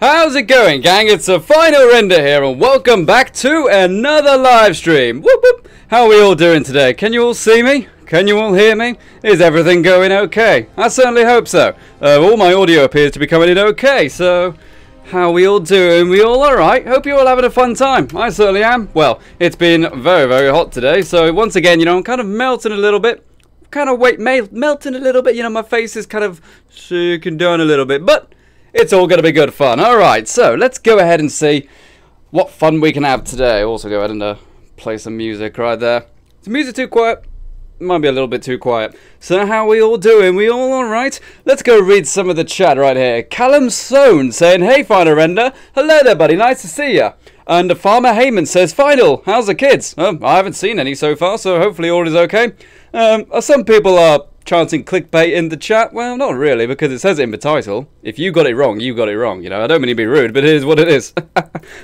How's it going, gang? It's a final render here, and welcome back to another live stream. Whoop whoop. How are we all doing today? Can you all see me? Can you all hear me? Is everything going okay? I certainly hope so. All my audio appears to be coming in okay, so how are we all doing? We all alright? Hope you're all having a fun time. I certainly am. Well, it's been very, very hot today, so once again, you know, I'm kind of melting a little bit. Melting a little bit, you know, my face is kind of shaking down a little bit, but it's all going to be good fun. Alright, so let's go ahead and see what fun we can have today. Also go ahead and play some music right there. Is the music too quiet? Might be a little bit too quiet. So how are we all doing? We all alright? Let's go read some of the chat right here. Callum Sohn saying, hey Final Render. Hello there buddy, nice to see ya. And Farmer Heyman says, Final, how's the kids? I haven't seen any so far, so hopefully all is okay. Some people are chanting clickbait in the chat. Well, not really, because it says it in the title. If you got it wrong, you got it wrong. You know, I don't mean to be rude, but it is what it is.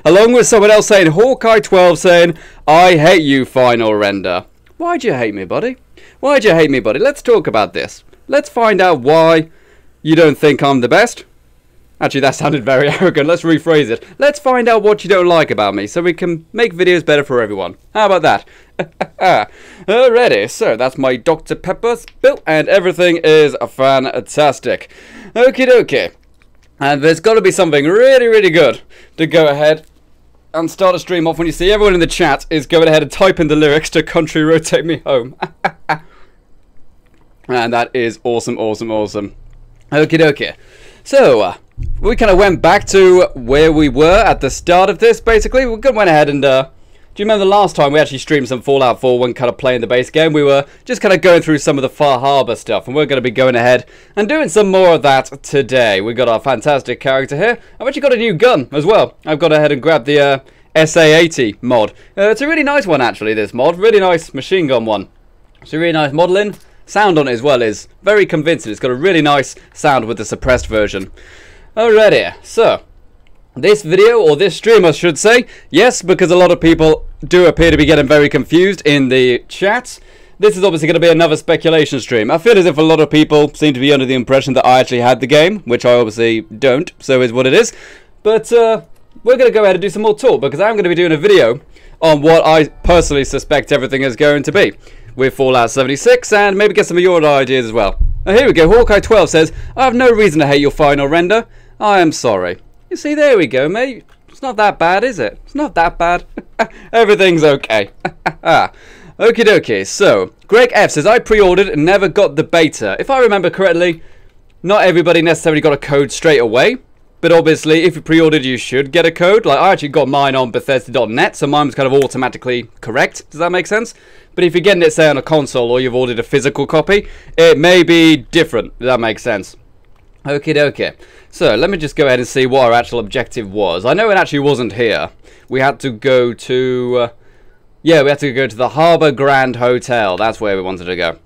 Along with someone else saying, Hawkeye12 saying, I hate you, Final Render. Why'd you hate me, buddy? Why'd you hate me, buddy? Let's talk about this. Let's find out why you don't think I'm the best. Actually, that sounded very arrogant. Let's rephrase it. Let's find out what you don't like about me so we can make videos better for everyone. How about that? Alrighty, so that's my Dr. Pepper spill and everything is fantastic. Okie dokie. And there's got to be something really, really good to go ahead and start a stream off when you see everyone in the chat is going ahead and type in the lyrics to Country Road Take Me Home. And that is awesome, awesome, awesome. Okie dokie. So, we kind of went back to where we were at the start of this, basically. We went ahead and, do you remember the last time we actually streamed some Fallout 4 when kind of playing the base game? We were just kind of going through some of the Far Harbor stuff, and we're going to be going ahead and doing some more of that today. We've got our fantastic character here. I've actually got a new gun as well. I've gone ahead and grabbed the SA-80 mod. It's a really nice one, actually, this mod. Really nice machine gun one. It's a really nice modeling. Sound on it as well is very convincing. It's got a really nice sound with the suppressed version. Alrighty, so this video, or this stream I should say, yes, because a lot of people do appear to be getting very confused in the chat. This is obviously going to be another speculation stream. I feel as if a lot of people seem to be under the impression that I actually had the game, which I obviously don't, so is what it is. But we're going to go ahead and do some more talk, because I'm going to be doing a video on what I personally suspect everything is going to be with Fallout 76, and maybe get some of your ideas as well. Now, here we go. Hawkeye12 says, I have no reason to hate your Final Render. I am sorry. You see, there we go, mate. It's not that bad, is it? It's not that bad. Everything's okay. Okie dokie. So, Greg F says, I pre-ordered and never got the beta. If I remember correctly, not everybody necessarily got a code straight away. But obviously, if you pre-ordered, you should get a code. Like, I actually got mine on Bethesda.net, so mine was kind of automatically correct. Does that make sense? But if you're getting it, say, on a console, or you've ordered a physical copy, it may be different. Does that make sense? Okie dokie. So, let me just go ahead and see what our actual objective was. I know it actually wasn't here. We had to go to... yeah, we had to go to the Harbour Grand Hotel. That's where we wanted to go.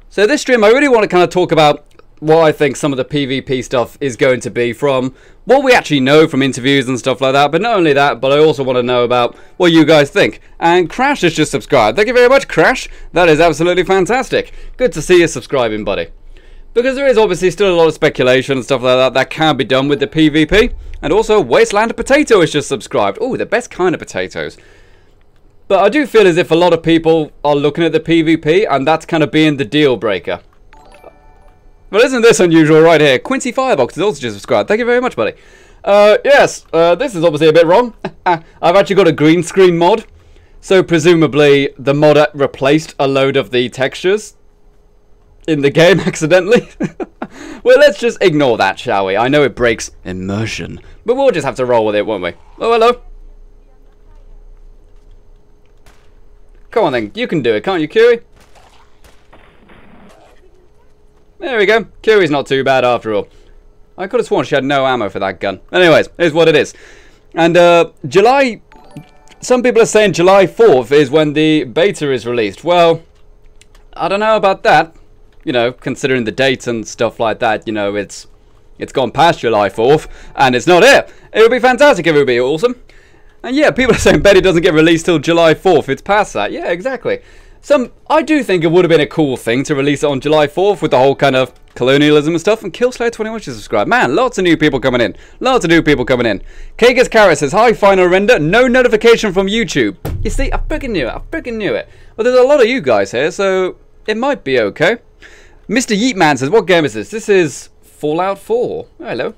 So, this stream, I really want to kind of talk about what I think some of the PvP stuff is going to be from what we actually know from interviews and stuff like that. But not only that, but I also want to know about what you guys think. And Crash has just subscribed. Thank you very much, Crash. That is absolutely fantastic. Good to see you subscribing, buddy. Because there is obviously still a lot of speculation and stuff like that that can be done with the PvP. And also, Wasteland Potato has just subscribed. Oh, the best kind of potatoes. But I do feel as if a lot of people are looking at the PvP, and that's kind of being the deal breaker. Well, isn't this unusual right here? Quincy Firebox has also just subscribed. Thank you very much, buddy. Yes, this is obviously a bit wrong. I've actually got a green screen mod. So, presumably, the mod replaced a load of the textures in the game accidentally. Well, let's just ignore that, shall we? I know it breaks immersion, but we'll just have to roll with it, won't we? Oh, hello. Come on then, you can do it, can't you, Curie? There we go. Curie's not too bad after all. I could have sworn she had no ammo for that gun. Anyways, here's what it is. And July... some people are saying July 4th is when the beta is released. Well, I don't know about that. You know, considering the date and stuff like that, you know, it's gone past July 4th, and it's not here. It would be fantastic if it would be awesome. And yeah, people are saying Betty doesn't get released till July 4th. It's past that. Yeah, exactly. I do think it would have been a cool thing to release it on July 4th with the whole kind of colonialism and stuff. And Killslayer21 should subscribe. Man, lots of new people coming in. Lots of new people coming in. Kagas Carrot says, hi, Final Render. No notification from YouTube. You see, I freaking knew it. I freaking knew it. Well, there's a lot of you guys here, so it might be okay. Mr. Yeetman says, what game is this? This is Fallout 4. Oh, hello.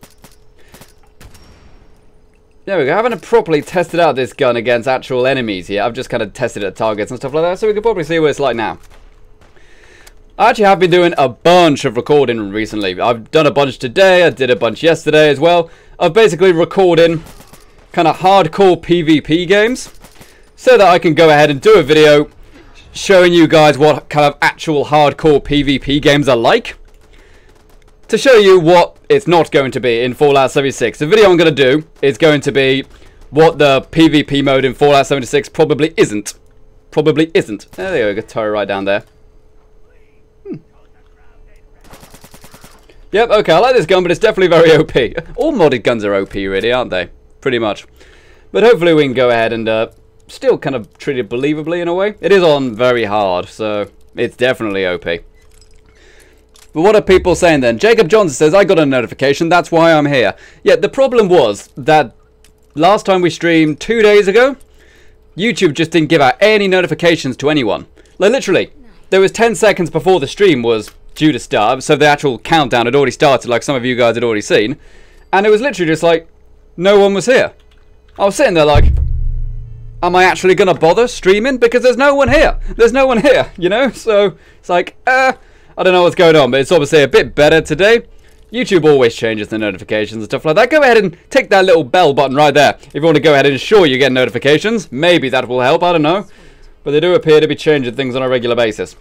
There we go. I haven't properly tested out this gun against actual enemies yet. I've just kind of tested it at targets and stuff like that, so we can probably see what it's like now. I actually have been doing a bunch of recording recently. I've done a bunch today. I did a bunch yesterday as well. Of basically recording kind of hardcore PvP games so that I can go ahead and do a video showing you guys what kind of actual hardcore PvP games are like, to show you what it's not going to be in Fallout 76. The video I'm going to do is going to be what the PvP mode in Fallout 76 probably isn't. Probably isn't. There you go, turret right down there. Yep, okay, I like this gun, but it's definitely very OP. All modded guns are OP, really, aren't they? Pretty much. But hopefully we can go ahead and still kind of treat it believably in a way. It is on very hard, so it's definitely OP. But what are people saying then? Jacob Johnson says, I got a notification, that's why I'm here. Yeah, the problem was that last time we streamed 2 days ago, YouTube just didn't give out any notifications to anyone. Like, literally, there was 10 seconds before the stream was due to start, so the actual countdown had already started, like some of you guys had already seen. And it was literally just like, no one was here. I was sitting there like, am I actually going to bother streaming? Because there's no one here. There's no one here, you know? So, it's like, I don't know what's going on, but it's obviously a bit better today. YouTube always changes the notifications and stuff like that. Go ahead and tick that little bell button right there. If you want to go ahead and ensure you get notifications, maybe that will help, I don't know. But they do appear to be changing things on a regular basis.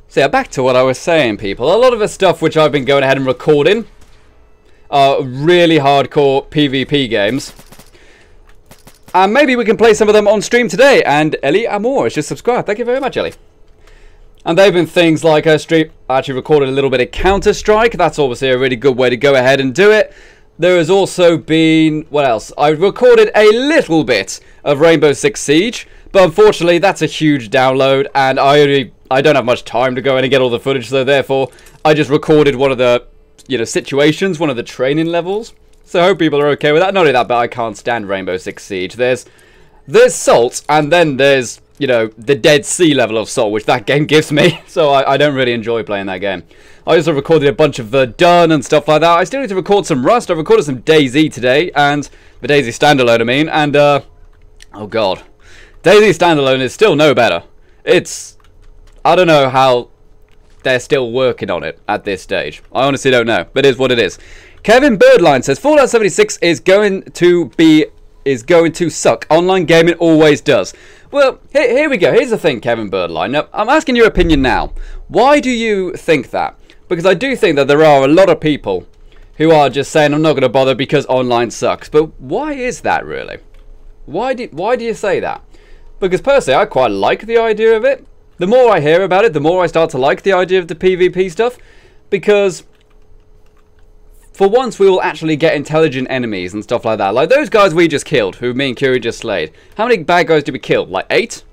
So yeah, back to what I was saying, people. A lot of the stuff which I've been going ahead and recording are really hardcore PvP games. And maybe we can play some of them on stream today. And Ellie Amor has just subscribed. Thank you very much, Ellie. And they've been things like I actually recorded a little bit of Counter-Strike. That's obviously a really good way to go ahead and do it. There has also been, what else? I recorded a little bit of Rainbow Six Siege. But unfortunately, that's a huge download. And I don't have much time to go in and get all the footage. So therefore, I just recorded one of the, situations, one of the training levels. So I hope people are okay with that. Not only that, but I can't stand Rainbow Six Siege. There's Salt, and then there's, the Dead Sea level of Salt, which that game gives me. So I don't really enjoy playing that game. I also recorded a bunch of Verdun and stuff like that. I still need to record some Rust. I recorded some DayZ today, and the DayZ Standalone, I mean. And, oh god. DayZ Standalone is still no better. I don't know how they're still working on it at this stage. I honestly don't know, but it is what it is. Kevin Birdline says, Fallout 76 is going to suck. Online gaming always does. Well, here we go. Here's the thing, Kevin Birdline. Now, I'm asking your opinion now. Why do you think that? Because I do think that there are a lot of people who are just saying, I'm not going to bother because online sucks. But why is that, really? Why do you say that? Because personally, I quite like the idea of it. The more I hear about it, the more I start to like the idea of the PvP stuff. Because for once, we will actually get intelligent enemies and stuff like that. Like those guys we just killed, who me and Curie just slayed. How many bad guys did we kill? Like 8?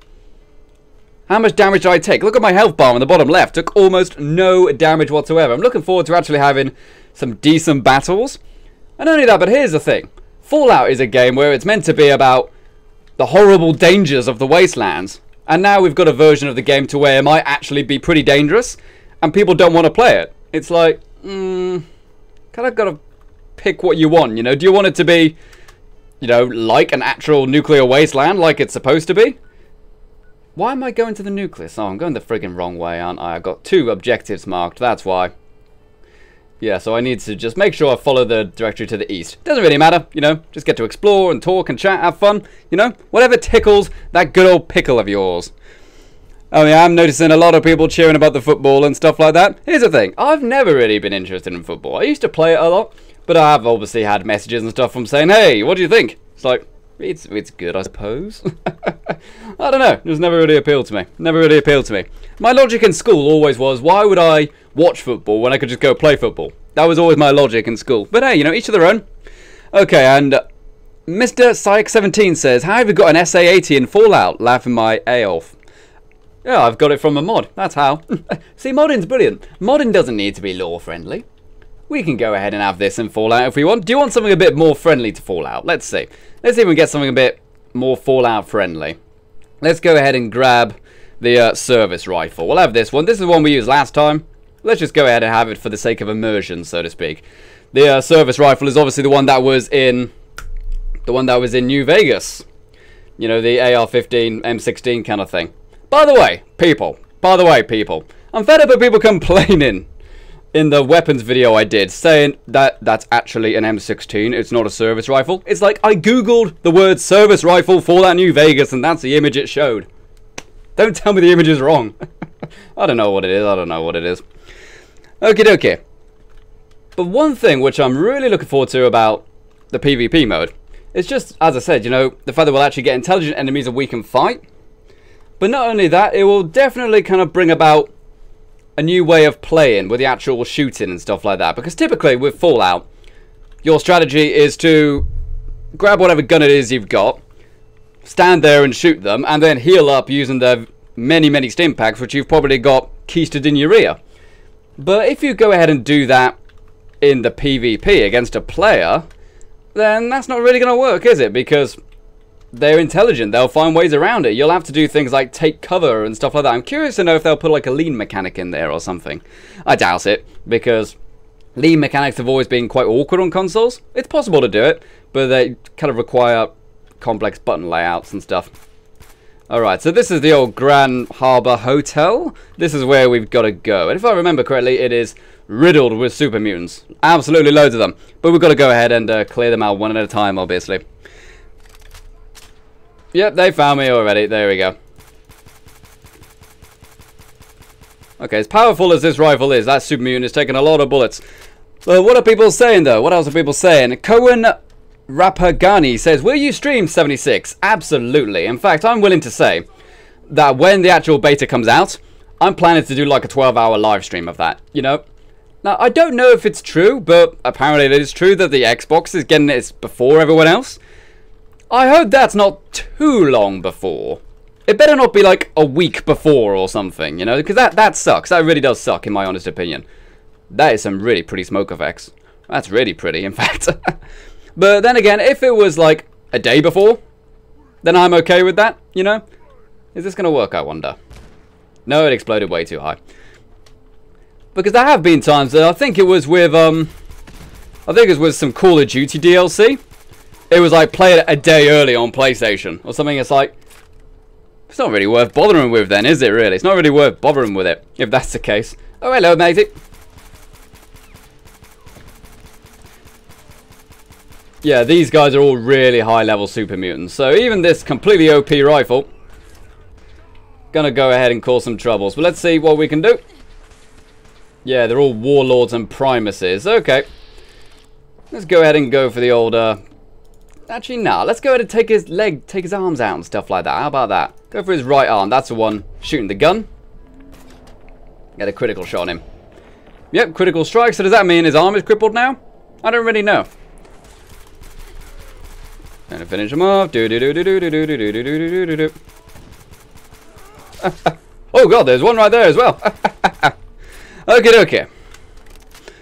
How much damage did I take? Look at my health bar on the bottom left. Took almost no damage whatsoever. I'm looking forward to actually having some decent battles. And not only that, but here's the thing. Fallout is a game where it's meant to be about the horrible dangers of the wastelands. And now we've got a version of the game to where it might actually be pretty dangerous. And people don't want to play it. It's like, kind of got to pick what you want, Do you want it to be, like an actual nuclear wasteland like it's supposed to be? Why am I going to the nucleus? Oh, I'm going the friggin' wrong way, aren't I? I've got 2 objectives marked, that's why. Yeah, so I need to just make sure I follow the directory to the east. Doesn't really matter, just get to explore and talk and chat, have fun, whatever tickles that good old pickle of yours. Oh yeah, I'm noticing a lot of people cheering about the football and stuff like that. Here's the thing, I've never really been interested in football. I used to play it a lot, but I have obviously had messages and stuff from saying, hey, what do you think? It's like, it's good, I suppose. I don't know, it just never really appealed to me. Never really appealed to me. My logic in school always was, why would I watch football when I could just go play football? That was always my logic in school. But hey, each of their own. Okay, and Mr. Psych17 says, how have you got an SA80 in Fallout? Laughing my A off. Yeah, I've got it from a mod. That's how. See, modding's brilliant. Modding doesn't need to be lore friendly. We can go ahead and have this in Fallout if we want. Do you want something a bit more friendly to Fallout? Let's see. Let's see if we can get something a bit more Fallout friendly. Let's go ahead and grab the service rifle. We'll have this one. This is the one we used last time. Let's just go ahead and have it for the sake of immersion, so to speak. The service rifle is obviously the one that was in New Vegas. You know, the AR-15, M16 kind of thing. By the way, people, I'm fed up of people complaining in the weapons video I did, saying that that's actually an M16, it's not a service rifle. It's like, I googled the word service rifle for that New Vegas, and that's the image it showed. Don't tell me the image is wrong. I don't know what it is, Okie dokie. But one thing which I'm really looking forward to about the PvP mode is just, as I said, you know, the fact that we'll actually get intelligent enemies that we can fight. But not only that, it will definitely kind of bring about a new way of playing with the actual shooting and stuff like that. Because typically with Fallout, your strategy is to grab whatever gun it is you've got, stand there and shoot them, and then heal up using the many stim packs which you've probably got keistered in your rear. But if you go ahead and do that in the PvP against a player, then that's not really going to work, is it? Because they're intelligent, they'll find ways around it. You'll have to do things like take cover and stuff like that. I'm curious to know if they'll put like a lean mechanic in there or something. I doubt it, because lean mechanics have always been quite awkward on consoles. It's possible to do it, but they kind of require complex button layouts and stuff. Alright, so this is the old Grand Harbour Hotel. This is where we've got to go. And if I remember correctly, it is riddled with super mutants. Absolutely loads of them. But we've got to go ahead and clear them out one at a time, obviously. Yep, they found me already. There we go. Okay, as powerful as this rifle is, that super mutant is taking a lot of bullets. What are people saying, though? What else are people saying? Cohen Rapagani says, will you stream 76? Absolutely. In fact, I'm willing to say that when the actual beta comes out, I'm planning to do like a 12-hour live stream of that, you know? Now, I don't know if it's true, but apparently it is true that the Xbox is getting it before everyone else. I hope that's not too long before. It better not be like a week before or something, you know? Because that sucks. That really does suck, in my honest opinion. That is some really pretty smoke effects. That's really pretty, in fact. But then again, if it was like a day before, then I'm okay with that, you know? Is this going to work, I wonder? No, it exploded way too high. Because there have been times that I think it was with, some Call of Duty DLC. It was like, play it a day early on PlayStation or something. It's like, it's not really worth bothering with then, is it really? It's not really worth bothering with it, if that's the case. Oh, hello, matey. Yeah, these guys are all really high-level super mutants. So even this completely OP rifle, gonna go ahead and cause some troubles. But let's see what we can do. Yeah, they're all warlords and primuses. Okay. Let's go ahead and go for the old, Actually, nah. Let's go ahead and take his leg, take his arms out and stuff like that. How about that? Go for his right arm. That's the one shooting the gun. Get a critical shot on him. Yep, critical strike. So does that mean his arm is crippled now? I don't really know. Gonna finish him off. Oh god, there's one right there as well. Okay.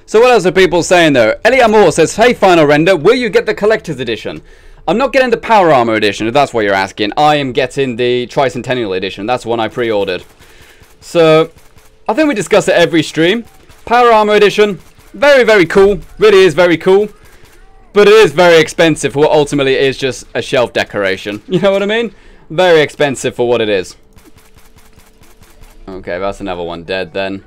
So what else are people saying though? Ellie Moore says, hey Final Render, will you get the Collector's Edition? I'm not getting the Power Armor Edition, if that's what you're asking. I am getting the Tricentennial Edition. That's one I pre-ordered. So, I think we discuss it every stream. Power Armor Edition, very, very cool. Really is very cool. But it is very expensive for what ultimately is just a shelf decoration. You know what I mean? Very expensive for what it is. Okay, that's another one dead then.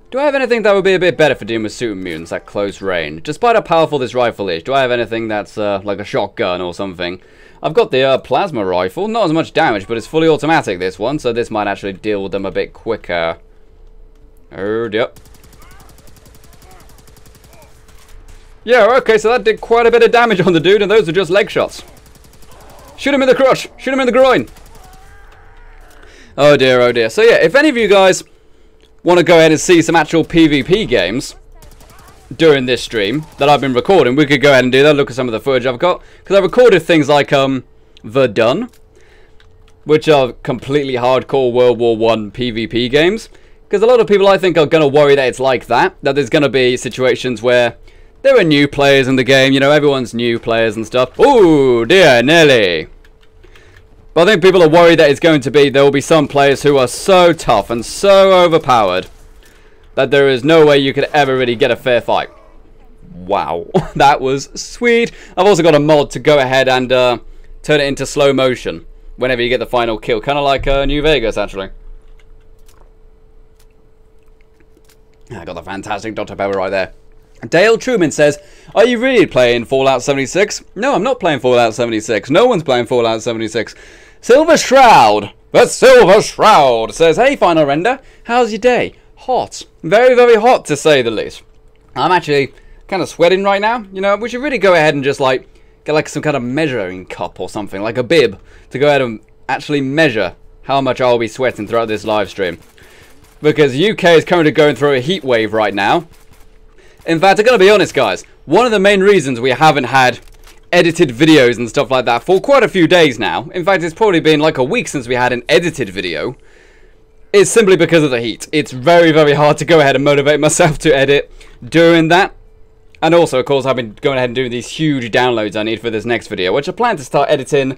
Do I have anything that would be a bit better for dealing with super mutants at close range? Despite how powerful this rifle is, do I have anything that's like a shotgun or something? I've got the plasma rifle. Not as much damage, but it's fully automatic, this one. So this might actually deal with them a bit quicker. Oh, yep. Yeah, okay, so that did quite a bit of damage on the dude, and those are just leg shots. Shoot him in the crotch. Shoot him in the groin. Oh dear, oh dear. So yeah, if any of you guys want to go ahead and see some actual PvP games during this stream that I've been recording, we could go ahead and do that. Look at some of the footage I've got. Because I recorded things like Verdun. which are completely hardcore World War I PvP games. Because a lot of people, I think, are going to worry that it's like that there's going to be situations where there are new players in the game, you know, everyone's new players and stuff. Oh dear, nearly. But I think people are worried that it's going to be, there will be some players who are so tough and so overpowered that there is no way you could ever really get a fair fight. Wow, that was sweet. I've also got a mod to go ahead and turn it into slow motion whenever you get the final kill. Kind of like New Vegas, actually. I got the fantastic Dr. Pepper right there. Dale Truman says, are you really playing Fallout 76? No, I'm not playing Fallout 76. No one's playing Fallout 76. Silver Shroud, the Silver Shroud, says, hey, Final Render, how's your day? Hot. Very, very hot, to say the least. I'm actually kind of sweating right now. You know, we should really go ahead and just, like, get, like, some kind of measuring cup or something, like a bib, to go ahead and actually measure how much I'll be sweating throughout this live stream. Because UK is currently going through a heat wave right now. In fact, I'm going to be honest, guys. One of the main reasons we haven't had edited videos and stuff like that for quite a few days now, in fact, it's probably been like a week since we had an edited video, is simply because of the heat. It's very, very hard to go ahead and motivate myself to edit during that. And also, of course, I've been going ahead and doing these huge downloads I need for this next video, which I plan to start editing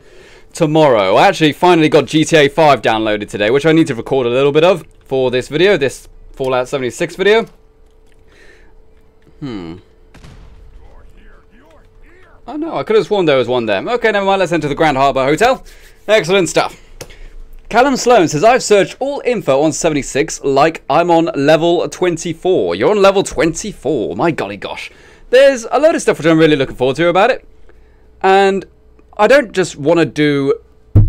tomorrow. I actually finally got GTA 5 downloaded today, which I need to record a little bit of for this video, this Fallout 76 video. Oh no, I could have sworn there was one there. Okay, never mind, let's enter the Grand Harbour Hotel. Excellent stuff. Callum Sloan says, I've searched all info on 76 like I'm on level 24. You're on level 24, my golly gosh. There's a load of stuff which I'm really looking forward to about it. And I don't just want to do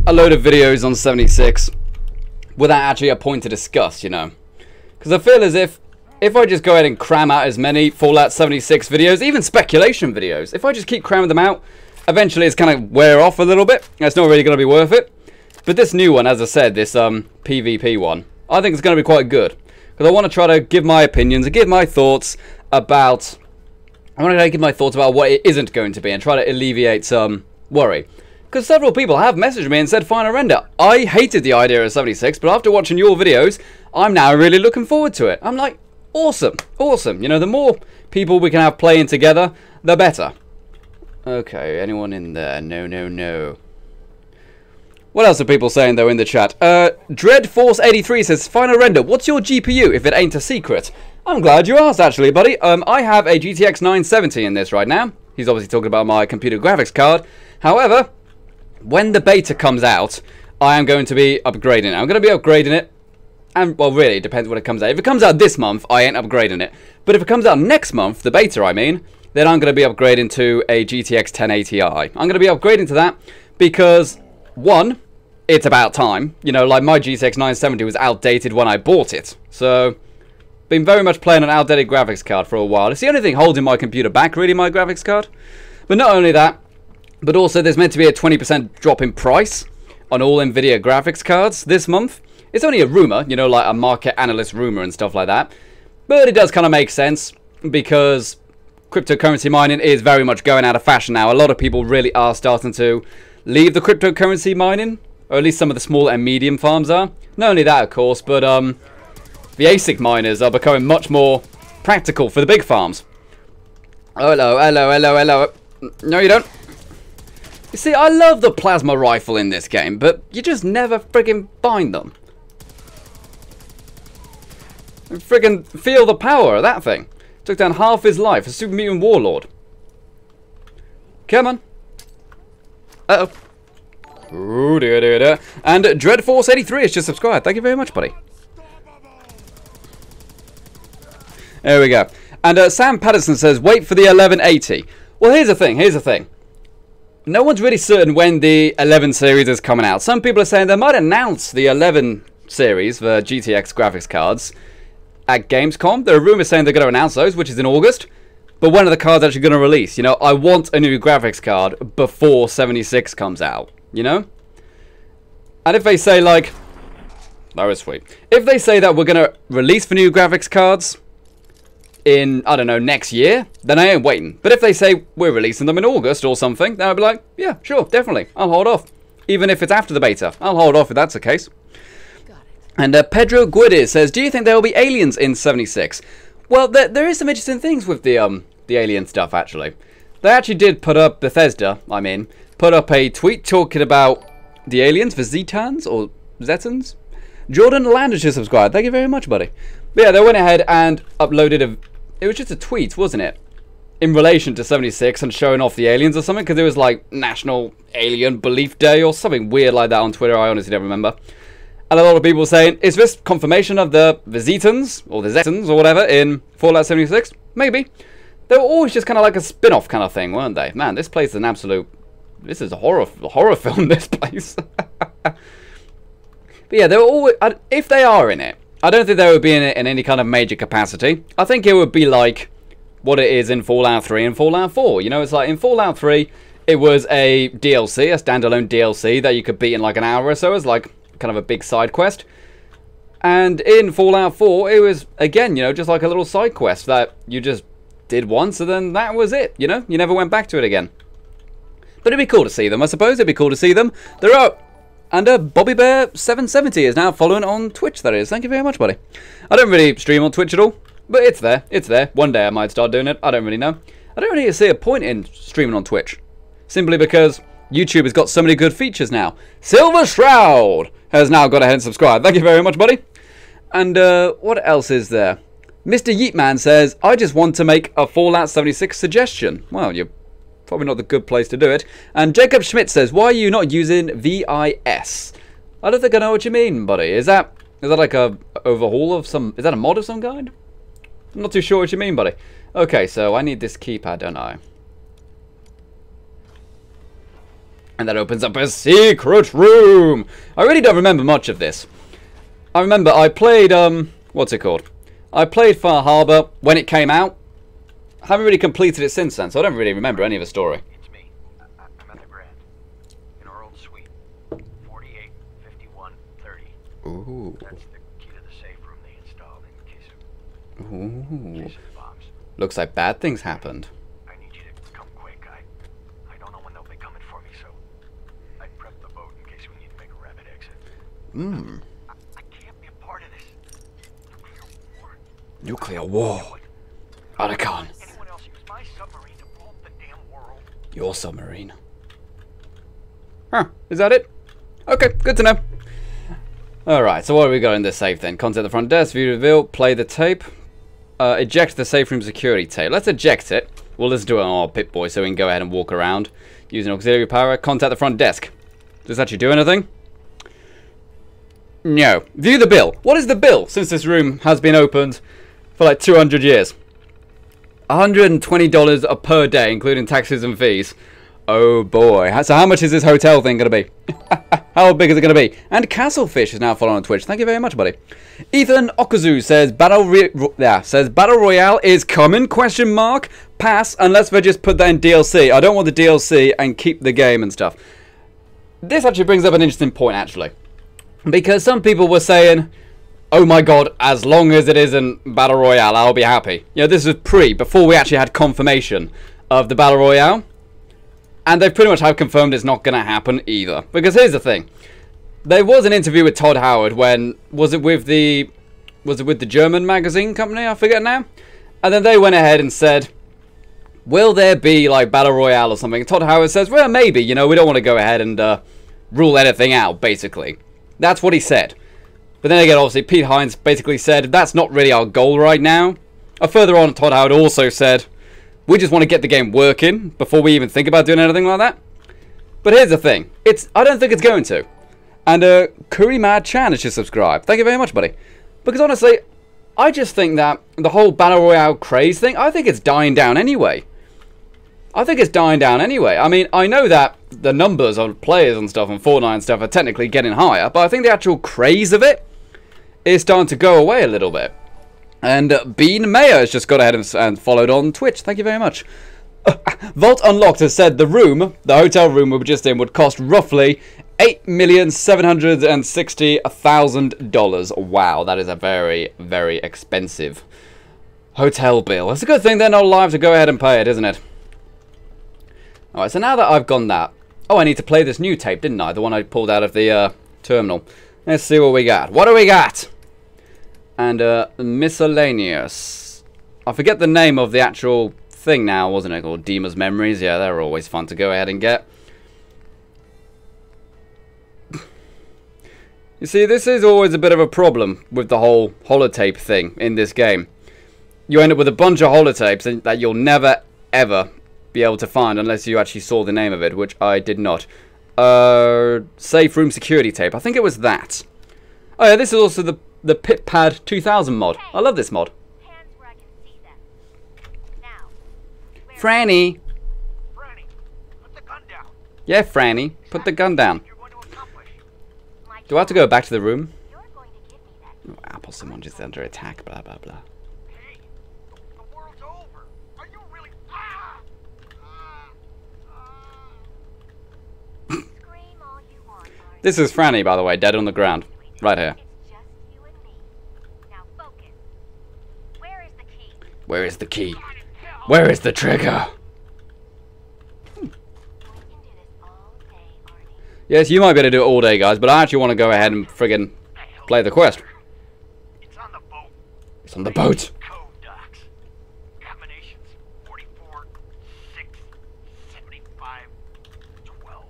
a load of videos on 76 without actually a point to discuss, you know. Because I feel as if I just go ahead and cram out as many Fallout 76 videos, even speculation videos, if I just keep cramming them out, eventually it's kind of wear off a little bit. It's not really going to be worth it. But this new one, as I said, this PvP one, I think it's going to be quite good. Because I want to try to give my opinions and give my thoughts about... I want to give my thoughts about what it isn't going to be and try to alleviate some worry. Because several people have messaged me and said, Final Render, I hated the idea of 76, but after watching your videos, I'm now really looking forward to it. I'm like, awesome, awesome. You know, the more people we can have playing together, the better. Okay, anyone in there? No, no, no. What else are people saying, though, in the chat? Dreadforce83 says, Final Render, what's your GPU if it ain't a secret? I'm glad you asked, actually, buddy. I have a GTX 970 in this right now. He's obviously talking about my computer graphics card. However, when the beta comes out, I am going to be upgrading it. I'm going to be upgrading it. And, well, really, it depends when it comes out. If it comes out this month, I ain't upgrading it. But if it comes out next month, the beta, I mean, then I'm going to be upgrading to a GTX 1080i. I'm going to be upgrading to that because... One, it's about time. You know, like my GTX 970 was outdated when I bought it. So, been very much playing an outdated graphics card for a while. It's the only thing holding my computer back, really, my graphics card. But not only that, but also there's meant to be a 20% drop in price on all NVIDIA graphics cards this month. It's only a rumor, you know, like a market analyst rumor and stuff like that. But it does kind of make sense because cryptocurrency mining is very much going out of fashion now. A lot of people really are starting to leave the cryptocurrency mining, or at least some of the small and medium farms are. Not only that, of course, but the ASIC miners are becoming much more practical for the big farms. Oh, hello, hello, hello, hello. No, you don't. You see, I love the plasma rifle in this game, but you just never friggin' find them. Friggin' feel the power of that thing. Took down half his life, a super mutant warlord. Come on. Uh-oh. Ooh, dear, dear, dear. And Dreadforce83 has just subscribed. Thank you very much, buddy. There we go. And Sam Patterson says, wait for the 1180. Well, here's the thing. No one's really certain when the 11 series is coming out. Some people are saying they might announce the 11 series, the GTX graphics cards, at Gamescom. There are rumors saying they're going to announce those, which is in August. But when are the cards actually going to release? You know, I want a new graphics card before 76 comes out, you know? And if they say, like... That was sweet. If they say that we're going to release for new graphics cards in, I don't know, next year, then I ain't waiting. But if they say we're releasing them in August or something, then I'll be like, yeah, sure, definitely. I'll hold off. even if it's after the beta. I'll hold off if that's the case. And Pedro Guides says, do you think there will be aliens in 76? Well, there is some interesting things with the alien stuff, actually. They actually did put up, Bethesda, put up a tweet talking about the aliens, Visitans, or Zetans. Jordan Landish subscribed. Thank you very much, buddy. But yeah, they went ahead and uploaded it was just a tweet, wasn't it? In relation to 76 and showing off the aliens or something, because it was like National Alien Belief Day or something weird like that on Twitter. I honestly don't remember. And a lot of people saying, is this confirmation of the Visitans, or the Zetans, or whatever, in Fallout 76? Maybe. They were always just kind of like a spin-off kind of thing, weren't they? Man, this place is an absolute... This is a horror film, this place. But yeah, they were always... If they are in it, I don't think they would be in it in any kind of major capacity. I think it would be like what it is in Fallout 3 and Fallout 4. You know, it's like in Fallout 3, it was a DLC, a standalone DLC that you could beat in like an hour or so as like... kind of a big side quest. And in Fallout 4 it was again, you know, just like a little side quest that you just did once and then that was it, you know, you never went back to it again. But it'd be cool to see them, I suppose. It'd be cool to see them. They're up. And Bobby Bear 770 is now following on Twitch, that is. Thank you very much, buddy. I don't really stream on Twitch at all, but it's there, it's there. One day I might start doing it, I don't really know. I don't really see a point in streaming on Twitch, simply because YouTube has got so many good features now. Silver Shroud has now got ahead and subscribed. Thank you very much, buddy. And what else is there? Mr. Yeetman says, I just want to make a Fallout 76 suggestion. Well, you're probably not the good place to do it. And Jacob Schmidt says, why are you not using VIS? I don't think I know what you mean, buddy. Is that like a overhaul of some... Is that a mod of some kind? I'm not too sure what you mean, buddy. Okay, so I need this keypad, don't I? And that opens up a secret room. I really don't remember much of this. I remember I played, what's it called? I played Far Harbor when it came out. I haven't really completed it since then, so I don't really remember any of the story. It's me. I'm at the Grand. In our old suite. 485130. Ooh. That's the key to the safe room they installed in case Ooh. of bombs. Looks like bad things happened. I need you to come quick. I don't know when they'll be coming for me, so I prepped the boat in case we need to make a rapid exit. I can't be a part of this. Nuclear war. Otacon. Anyone else use my submarine to blow up the damn world? Your submarine. Huh, is that it? Okay, good to know. Alright, so what have we got in this safe then? Contact the front desk, view reveal, play the tape. Eject the safe room security tape. Let's eject it. We'll just do it on our Pip-Boy so we can go ahead and walk around. Using auxiliary power, contact the front desk. Does this actually do anything? No. View the bill. What is the bill since this room has been opened for like 200 years? $120 per day, including taxes and fees. Oh boy. So how much is this hotel thing going to be? How big is it going to be? And Castlefish is now following on Twitch. Thank you very much, buddy. Ethan Okazu says Battle Royale is coming? Question mark. Pass unless they just put that in DLC. I don't want the DLC and keep the game and stuff. This actually brings up an interesting point, actually. Because some people were saying, oh my god, as long as it isn't Battle Royale, I'll be happy. You know, this was before we actually had confirmation of the Battle Royale. And they pretty much have confirmed it's not going to happen either. Because here's the thing. There was an interview with Todd Howard when... Was it with the German magazine company? I forget now. And then they went ahead and said, will there be like Battle Royale or something? And Todd Howard says, well, maybe. You know, we don't want to go ahead and rule anything out, basically. That's what he said. But then again, obviously, Pete Hines basically said, that's not really our goal right now. Further on, Todd Howard also said, we just want to get the game working before we even think about doing anything like that. But here's the thing. I don't think it's going to. And Curry Mad Chan has just subscribed. Thank you very much, buddy. Because honestly, I just think that the whole Battle Royale craze thing, I think it's dying down anyway. I think it's dying down anyway. I mean, I know that the numbers of players and stuff on Fortnite and stuff are technically getting higher, but I think the actual craze of it is starting to go away a little bit. And Bean Mayer has just got ahead and followed on Twitch. Thank you very much. Vault Unlocked has said the hotel room we were just in, would cost roughly $8,760,000. Wow, that is a very, very expensive hotel bill. It's a good thing they're not live to go ahead and pay it, isn't it? Alright, so now that I've gone that, Oh, I need to play this new tape, didn't I? The one I pulled out of the terminal. Let's see what we got. What do we got? And miscellaneous. I forget the name of the actual thing now, wasn't it? Called Dima's Memories. Yeah, they're always fun to go ahead and get. You see, this is always a bit of a problem with the whole holotape thing in this game. You end up with a bunch of holotapes that you'll never, ever be able to find unless you actually saw the name of it, which I did not. Safe room security tape. I think it was that. Oh yeah, this is also the PitPad 2000 mod. I love this mod. Hands where I can see them. Now, Franny. Franny, put the gun down. Yeah, Franny. Put the gun down. You're going to accomplish. my Do I have to go back to the room? You're going to give me that. Oh, Apple Simon is under attack, blah blah blah. Hey, the world's over. Are you really? Ah! Scream all you want, Arnie. This is Franny, by the way, dead on the ground. Right here. It's just you and me. Now focus. Where is the key? Where is the key? Where is the trigger? We can do this all day, Arnie. Yes, you might be able to do it all day, guys, but I actually want to go ahead and friggin' play the quest. It's on the boat. It's on the boat. Code docs. Combinations 44, 6, 75, 12.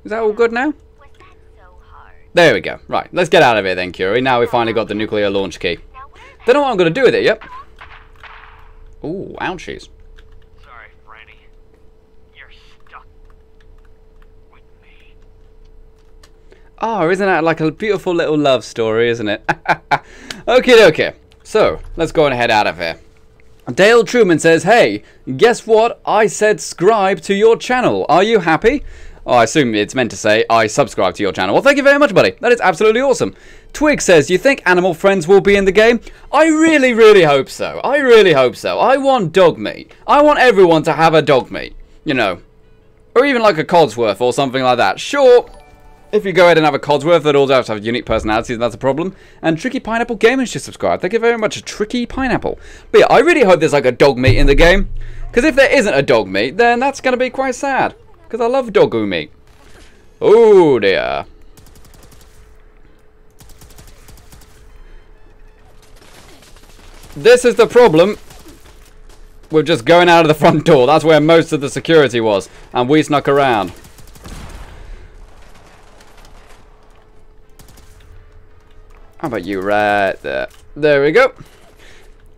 Is that all good now? Was that so hard? There we go. Right, let's get out of here then, Curie. Now we finally got the nuclear launch key. Now where the Don't know what I'm going to do with it yet. Ooh, ouchies. Sorry, Franny. You're stuck with me. Oh, isn't that like a beautiful little love story, isn't it? Okay. So, let's go on and head out of here. Dale Truman says, hey, guess what? I said subscribe to your channel. Are you happy? Oh, I assume it's meant to say, I subscribe to your channel. Well, thank you very much, buddy. That is absolutely awesome. Twig says, you think Animal Friends will be in the game? I really, really hope so. I really hope so. I want dog meat. I want everyone to have a dog meat. You know. Or even like a Codsworth or something like that. Sure. If you go ahead and have a Codsworth that also has to have unique personalities, that's a problem. And Tricky Pineapple Gaming should subscribe. Thank you very much, Tricky Pineapple. But yeah, I really hope there's like a dog meat in the game. Because if there isn't a dog meat, then that's going to be quite sad. Because I love doggo meat. Oh dear. This is the problem. We're just going out of the front door. That's where most of the security was. And we snuck around. How about you right there? There we go.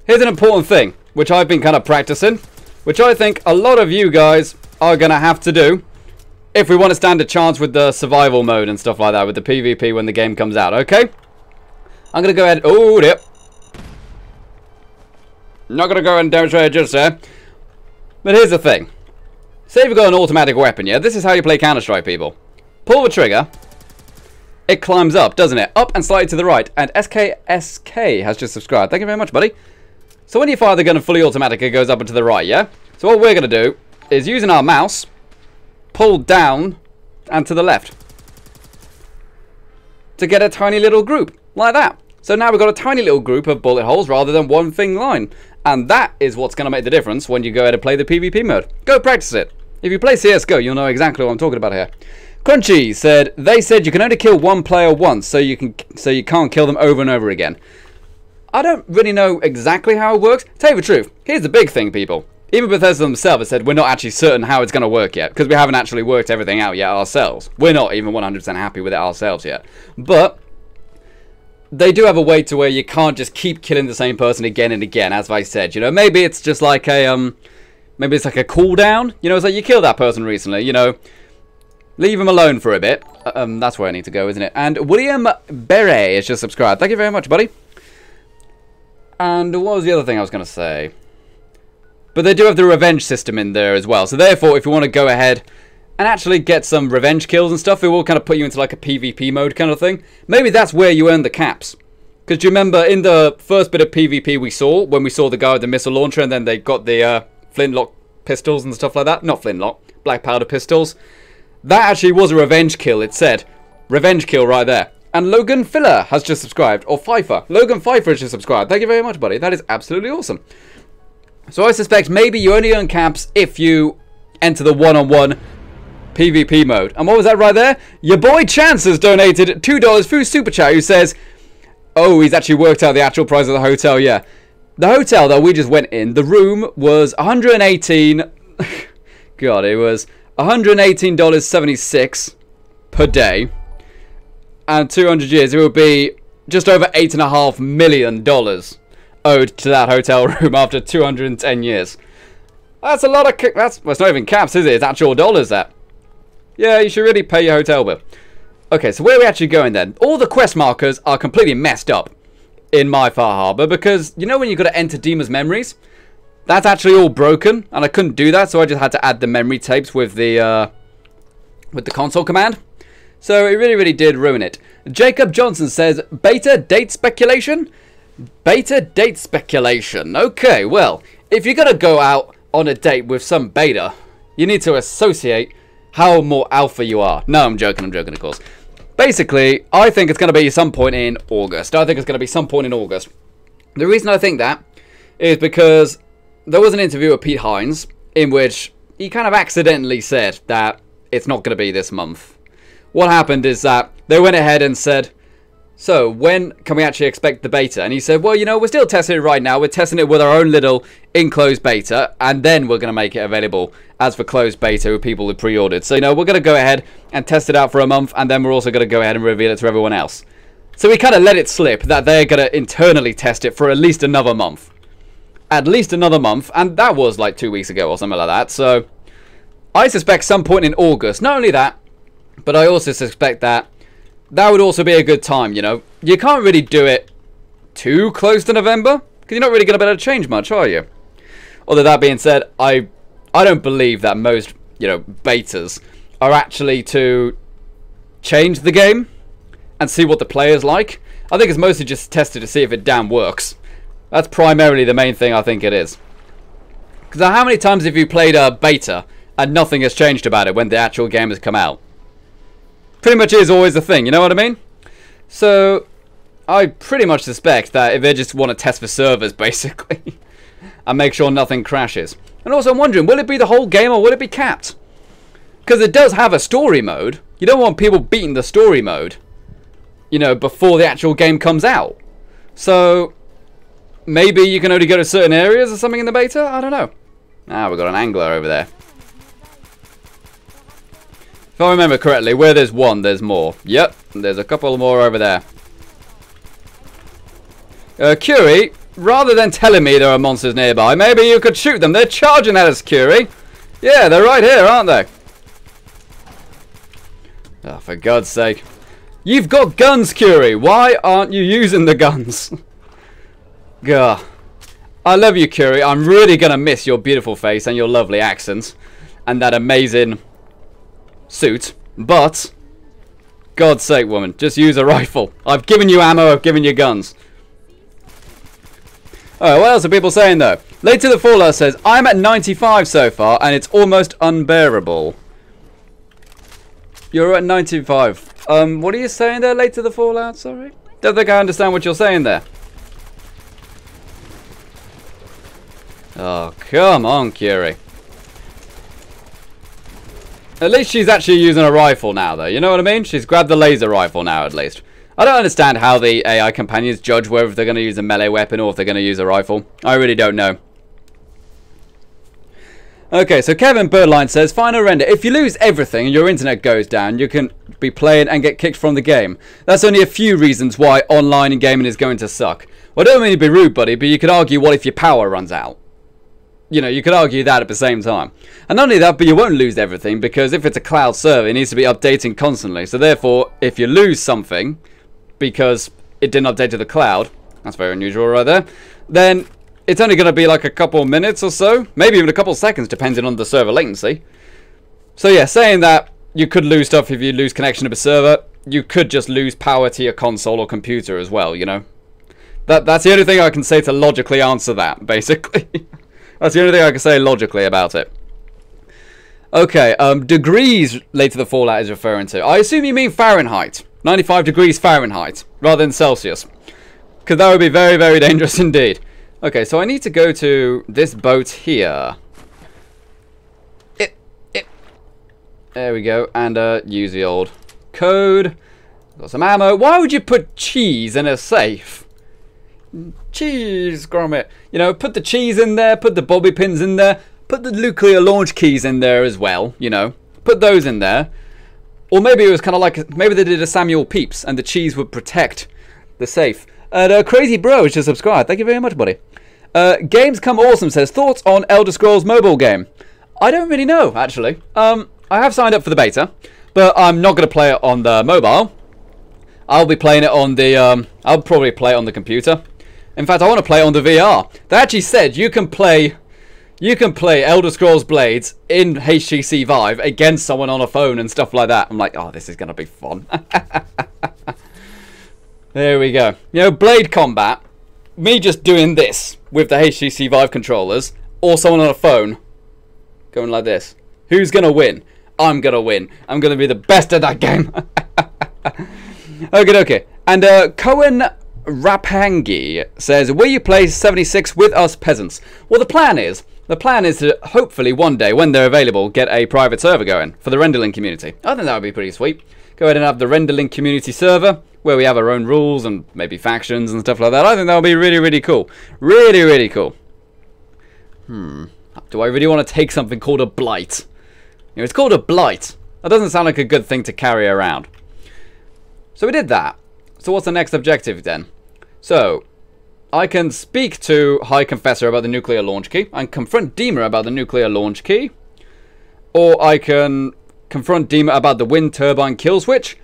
Here's an important thing, which I've been kind of practicing. Which I think a lot of you guys are going to have to do. If we want to stand a chance with the survival mode and stuff like that. With the PvP when the game comes out. Okay? I'm going to go ahead. Oh, yep. Not going to go ahead and demonstrate it just there. But here's the thing. Say you've got an automatic weapon, yeah? This is how you play Counter-Strike, people. Pull the trigger. It climbs up, doesn't it? Up and slightly to the right. And SKSK has just subscribed. Thank you very much, buddy. So when you fire the gun fully automatic, it goes up and to the right, yeah? So what we're going to do is using our mouse, pull down and to the left. To get a tiny little group, like that. So now we've got a tiny little group of bullet holes rather than one thin line. And that is what's going to make the difference when you go ahead and play the PvP mode. Go practice it. If you play CSGO, you'll know exactly what I'm talking about here. Crunchy said, they said you can only kill one player once, so you can't kill them over and over again. I don't really know exactly how it works. Tell you the truth, here's the big thing, people. Even Bethesda themselves have said we're not actually certain how it's going to work yet, because we haven't actually worked everything out yet ourselves. We're not even 100% happy with it ourselves yet. But they do have a way to where you can't just keep killing the same person again and again, as I said. You know, maybe it's just like a maybe it's like a cooldown. You know, it's like you killed that person recently. You know, leave him alone for a bit. That's where I need to go, isn't it? And William Beret is just subscribed. Thank you very much, buddy. And what was the other thing I was going to say? But they do have the revenge system in there as well. So therefore, if you want to go ahead and actually get some revenge kills and stuff, it will kind of put you into like a PvP mode kind of thing. Maybe that's where you earn the caps. Because do you remember in the first bit of PvP we saw, when we saw the guy with the missile launcher and then they got the flintlock pistols and stuff like that? Not flintlock, black powder pistols. That actually was a revenge kill, it said. Revenge kill right there. And Logan Filler has just subscribed. Or Pfeiffer. Logan Pfeiffer has just subscribed. Thank you very much, buddy. That is absolutely awesome. So I suspect maybe you only earn caps if you enter the one-on-one PvP mode. And what was that right there? Your boy Chance has donated $2 through Super Chat, who says, oh, he's actually worked out the actual price of the hotel, yeah. The hotel that we just went in, the room was 118... God, it was $118.76 per day. And 200 years, it would be just over $8.5 million owed to that hotel room after 210 years. That's a lot of... well, it's not even caps, is it? It's actual dollars, that. Yeah, you should really pay your hotel bill. Okay, so where are we actually going then? All the quest markers are completely messed up in My Far Harbor because, you know when you've got to enter Dima's memories? That's actually all broken, and I couldn't do that, so I just had to add the memory tapes with the console command. So it really, really did ruin it. Jacob Johnson says, beta date speculation? Beta date speculation. Okay, well, if you're going to go out on a date with some beta, you need to associate how more alpha you are. No, I'm joking, of course. Basically, I think it's going to be some point in August. The reason I think that is because there was an interview with Pete Hines in which he kind of accidentally said that it's not going to be this month. What happened is that they went ahead and said, so when can we actually expect the beta? And he said, well, you know, we're still testing it right now. We're testing it with our own little enclosed beta, and then we're going to make it available as for closed beta with people who pre-ordered. So, you know, we're going to go ahead and test it out for a month, and then we're also going to go ahead and reveal it to everyone else. So we kind of let it slip that they're going to internally test it for at least another month. And that was like 2 weeks ago or something like that. So I suspect some point in August. Not only that, but I also suspect that would also be a good time, you know. You can't really do it too close to November, because you're not really going to be able to change much, are you? Although that being said, I don't believe that most, you know, betas are actually to change the game and see what the players like. I think it's mostly just tested to see if it damn works. That's primarily the main thing I think it is. Because how many times have you played a beta and nothing has changed about it when the actual game has come out? Pretty much is always the thing, you know what I mean? So I pretty much suspect that if they just want to test for servers, basically, and make sure nothing crashes. And also I'm wondering, will it be the whole game or will it be capped? Because it does have a story mode. You don't want people beating the story mode, you know, before the actual game comes out. So maybe you can only go to certain areas or something in the beta? I don't know. Ah, we've got an angler over there. If I remember correctly, where there's one, there's more. Yep, there's a couple more over there. Curie, rather than telling me there are monsters nearby, maybe you could shoot them. They're charging at us, Curie. Yeah, they're right here, aren't they? Oh, for God's sake. You've got guns, Curie. Why aren't you using the guns? Gah. I love you, Curie. I'm really going to miss your beautiful face and your lovely accent. And that amazing suit, but God's sake, woman, just use a rifle. I've given you ammo, I've given you guns. Alright, what else are people saying though? Later the Fallout says, I'm at 95 so far and it's almost unbearable. You're at 95. What are you saying there, Later the Fallout? Sorry, don't think I understand what you're saying there. Oh, come on, Curie. At least she's actually using a rifle now, though. You know what I mean? She's grabbed the laser rifle now, at least. I don't understand how the AI companions judge whether they're going to use a melee weapon or if they're going to use a rifle. I really don't know. Okay, so Kevin Birdline says, Final render. If you lose everything and your internet goes down, you can be playing and get kicked from the game. That's only a few reasons why online and gaming is going to suck. Well, I don't mean to be rude, buddy, but you could argue, what if your power runs out? You know, you could argue that at the same time. And not only that, but you won't lose everything, because if it's a cloud server, it needs to be updating constantly. So therefore, if you lose something because it didn't update to the cloud, that's very unusual right there, then it's only going to be like a couple minutes or so, maybe even a couple seconds, depending on the server latency. So yeah, saying that you could lose stuff if you lose connection to the server, you could just lose power to your console or computer as well, you know. That's the only thing I can say to logically answer that, basically. That's the only thing I can say logically about it. Okay, degrees Later the Fallout is referring to. I assume you mean Fahrenheit. 95 degrees Fahrenheit, rather than Celsius. Because that would be very, very dangerous indeed. Okay, so I need to go to this boat here. There we go. And use the old code. Got some ammo. Why would you put cheese in a safe? Cheese, Gromit. You know, put the cheese in there, put the bobby pins in there, put the nuclear launch keys in there as well, you know. Put those in there. Or maybe it was kind of like, maybe they did a Samuel Pepys and the cheese would protect the safe. And Crazy Bro just subscribed. Thank you very much, buddy. Games Come Awesome says, thoughts on Elder Scrolls mobile game? I don't really know, actually. I have signed up for the beta, but I'm not going to play it on the mobile. I'll be playing it on the, I'll probably play it on the computer. In fact, I want to play it on the VR. They actually said you can play Elder Scrolls Blades in HTC Vive against someone on a phone and stuff like that. I'm like, oh, this is going to be fun. There we go. You know, Blade combat, me just doing this with the HTC Vive controllers, or someone on a phone going like this. Who's going to win? I'm going to win. I'm going to be the best at that game. Okay. And Cohen Rapangi says, will you play 76 with us peasants? Well, the plan is to hopefully one day, when they're available, get a private server going for the Renderling community. I think that would be pretty sweet. Go ahead and have the Renderling community server, where we have our own rules and maybe factions and stuff like that. I think that would be really, really cool. Really, really cool. Do I really want to take something called a blight? You know, it's called a blight. That doesn't sound like a good thing to carry around. So we did that. So what's the next objective then? So, I can speak to High Confessor about the nuclear launch key. I can confront Dima about the nuclear launch key. Or I can confront Dima about the wind turbine kill switch.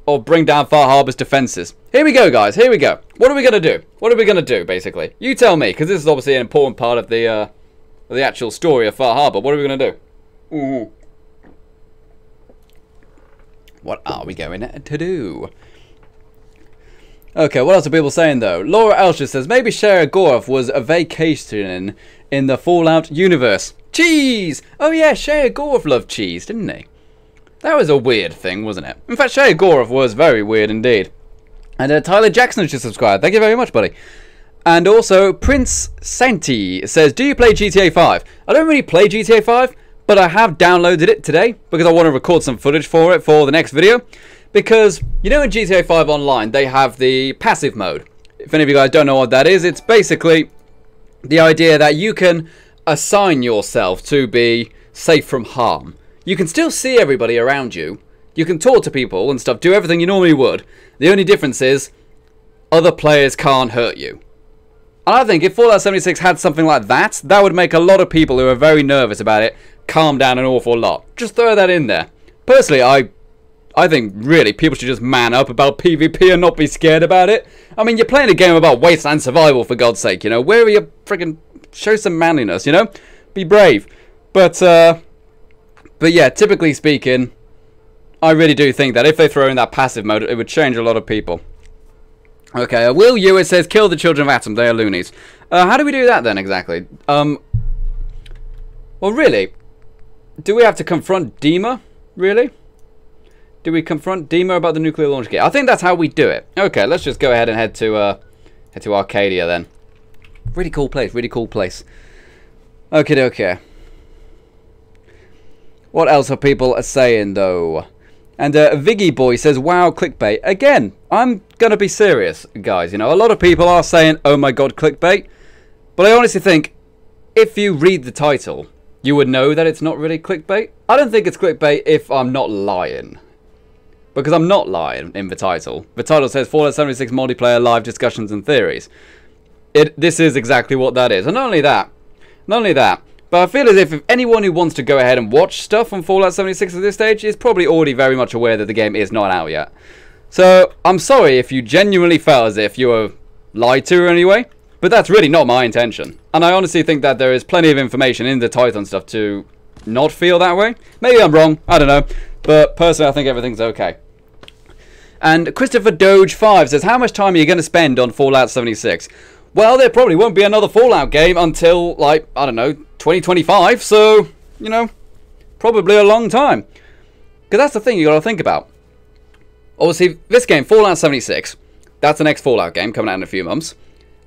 Or bring down Far Harbor's defenses. Here we go, guys. Here we go. What are we going to do? What are we going to do, basically? You tell me, because this is obviously an important part of the actual story of Far Harbor. What are we going to do? Ooh. What are we going to do? Okay, what else are people saying, though? Laura Elsher says, maybe Shara Gorov was a vacation in the Fallout universe. Cheese! Oh, yeah, Shara Gorov loved cheese, didn't he? That was a weird thing, wasn't it? In fact, Shara Gorov was very weird indeed. And Tyler Jackson just subscribed. Thank you very much, buddy. And also, Prince Santi says, do you play GTA 5? I don't really play GTA 5, but I have downloaded it today because I want to record some footage for it for the next video. Because, you know, in GTA 5 Online, they have the passive mode. If any of you guys don't know what that is, it's basically the idea that you can assign yourself to be safe from harm. You can still see everybody around you. You can talk to people and stuff, do everything you normally would. The only difference is other players can't hurt you. And I think if Fallout 76 had something like that, that would make a lot of people who are very nervous about it calm down an awful lot. Just throw that in there. Personally, I think, really, people should just man up about PvP and not be scared about it. I mean, you're playing a game about wasteland survival, for God's sake, you know? Where are you friggin'... Show some manliness, you know? Be brave. But yeah, typically speaking, I really do think that if they throw in that passive mode, it would change a lot of people. Okay, Will Ewer says, kill the children of Atom, they are loonies. How do we do that then, exactly? Well, really? Do we have to confront Dima? Really? Do we confront Dima about the nuclear launch kit? I think that's how we do it. Okay, let's just go ahead and head to Arcadia then. Really cool place, really cool place. Okay. What else are people saying though? And Viggy Boy says, wow, clickbait. Again, I'm gonna be serious, guys. You know, a lot of people are saying, oh my god, clickbait. But I honestly think, if you read the title, you would know that it's not really clickbait. I don't think it's clickbait if I'm not lying. Because I'm not lying in the title. The title says Fallout 76 multiplayer live discussions and theories. This is exactly what that is. And not only that, but I feel as if anyone who wants to go ahead and watch stuff on Fallout 76 at this stage is probably already very much aware that the game is not out yet. So, I'm sorry if you genuinely felt as if you were lied to anyway, but that's really not my intention. And I honestly think that there is plenty of information in the title and stuff to not feel that way. Maybe I'm wrong, I don't know. But personally, I think everything's okay. And Christopher Doge 5 says, how much time are you going to spend on Fallout 76? Well, there probably won't be another Fallout game until, like, I don't know, 2025. So, you know, probably a long time. Because that's the thing you got to think about. Obviously, this game, Fallout 76, that's the next Fallout game coming out in a few months.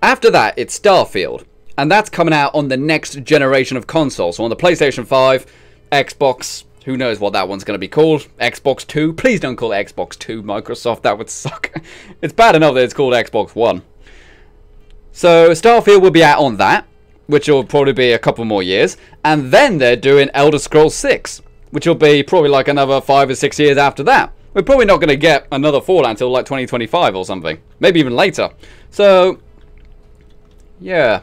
After that, it's Starfield. And that's coming out on the next generation of consoles. So on the PlayStation 5, Xbox, Who knows what that one's going to be called? Xbox 2? Please don't call it Xbox 2, Microsoft. That would suck. It's bad enough that it's called Xbox One. So Starfield will be out on that, which will probably be a couple more years. And then they're doing Elder Scrolls 6, which will be probably like another 5 or 6 years after that. We're probably not going to get another Fallout until like 2025 or something. Maybe even later. So, yeah.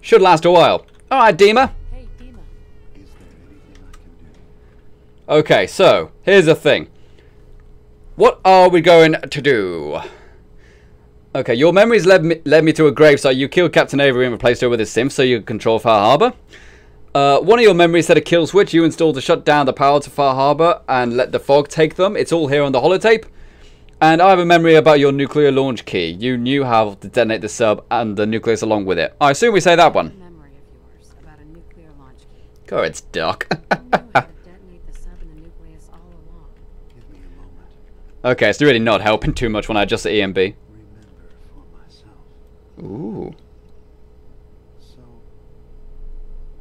Should last a while. Alright, Dima. Hey, Dima. Is there anything I can do? Okay, so, here's the thing. What are we going to do? Okay, your memories led me to a gravesite. You killed Captain Avery and replaced her with a sim so you could control Far Harbor. One of your memories said a kill switch you installed to shut down the power to Far Harbor and let the fog take them. It's all here on the holotape. And I have a memory about your nuclear launch key. You knew how to detonate the sub and the nucleus along with it. I assume we say that one. Memory of yours about a nuclear launch key. Go, it's Duck. You knew how to detonate the sub and the nucleus all along. Give me a moment. Okay, it's really not helping too much when I adjust the EMB. Remember for myself. Ooh. So,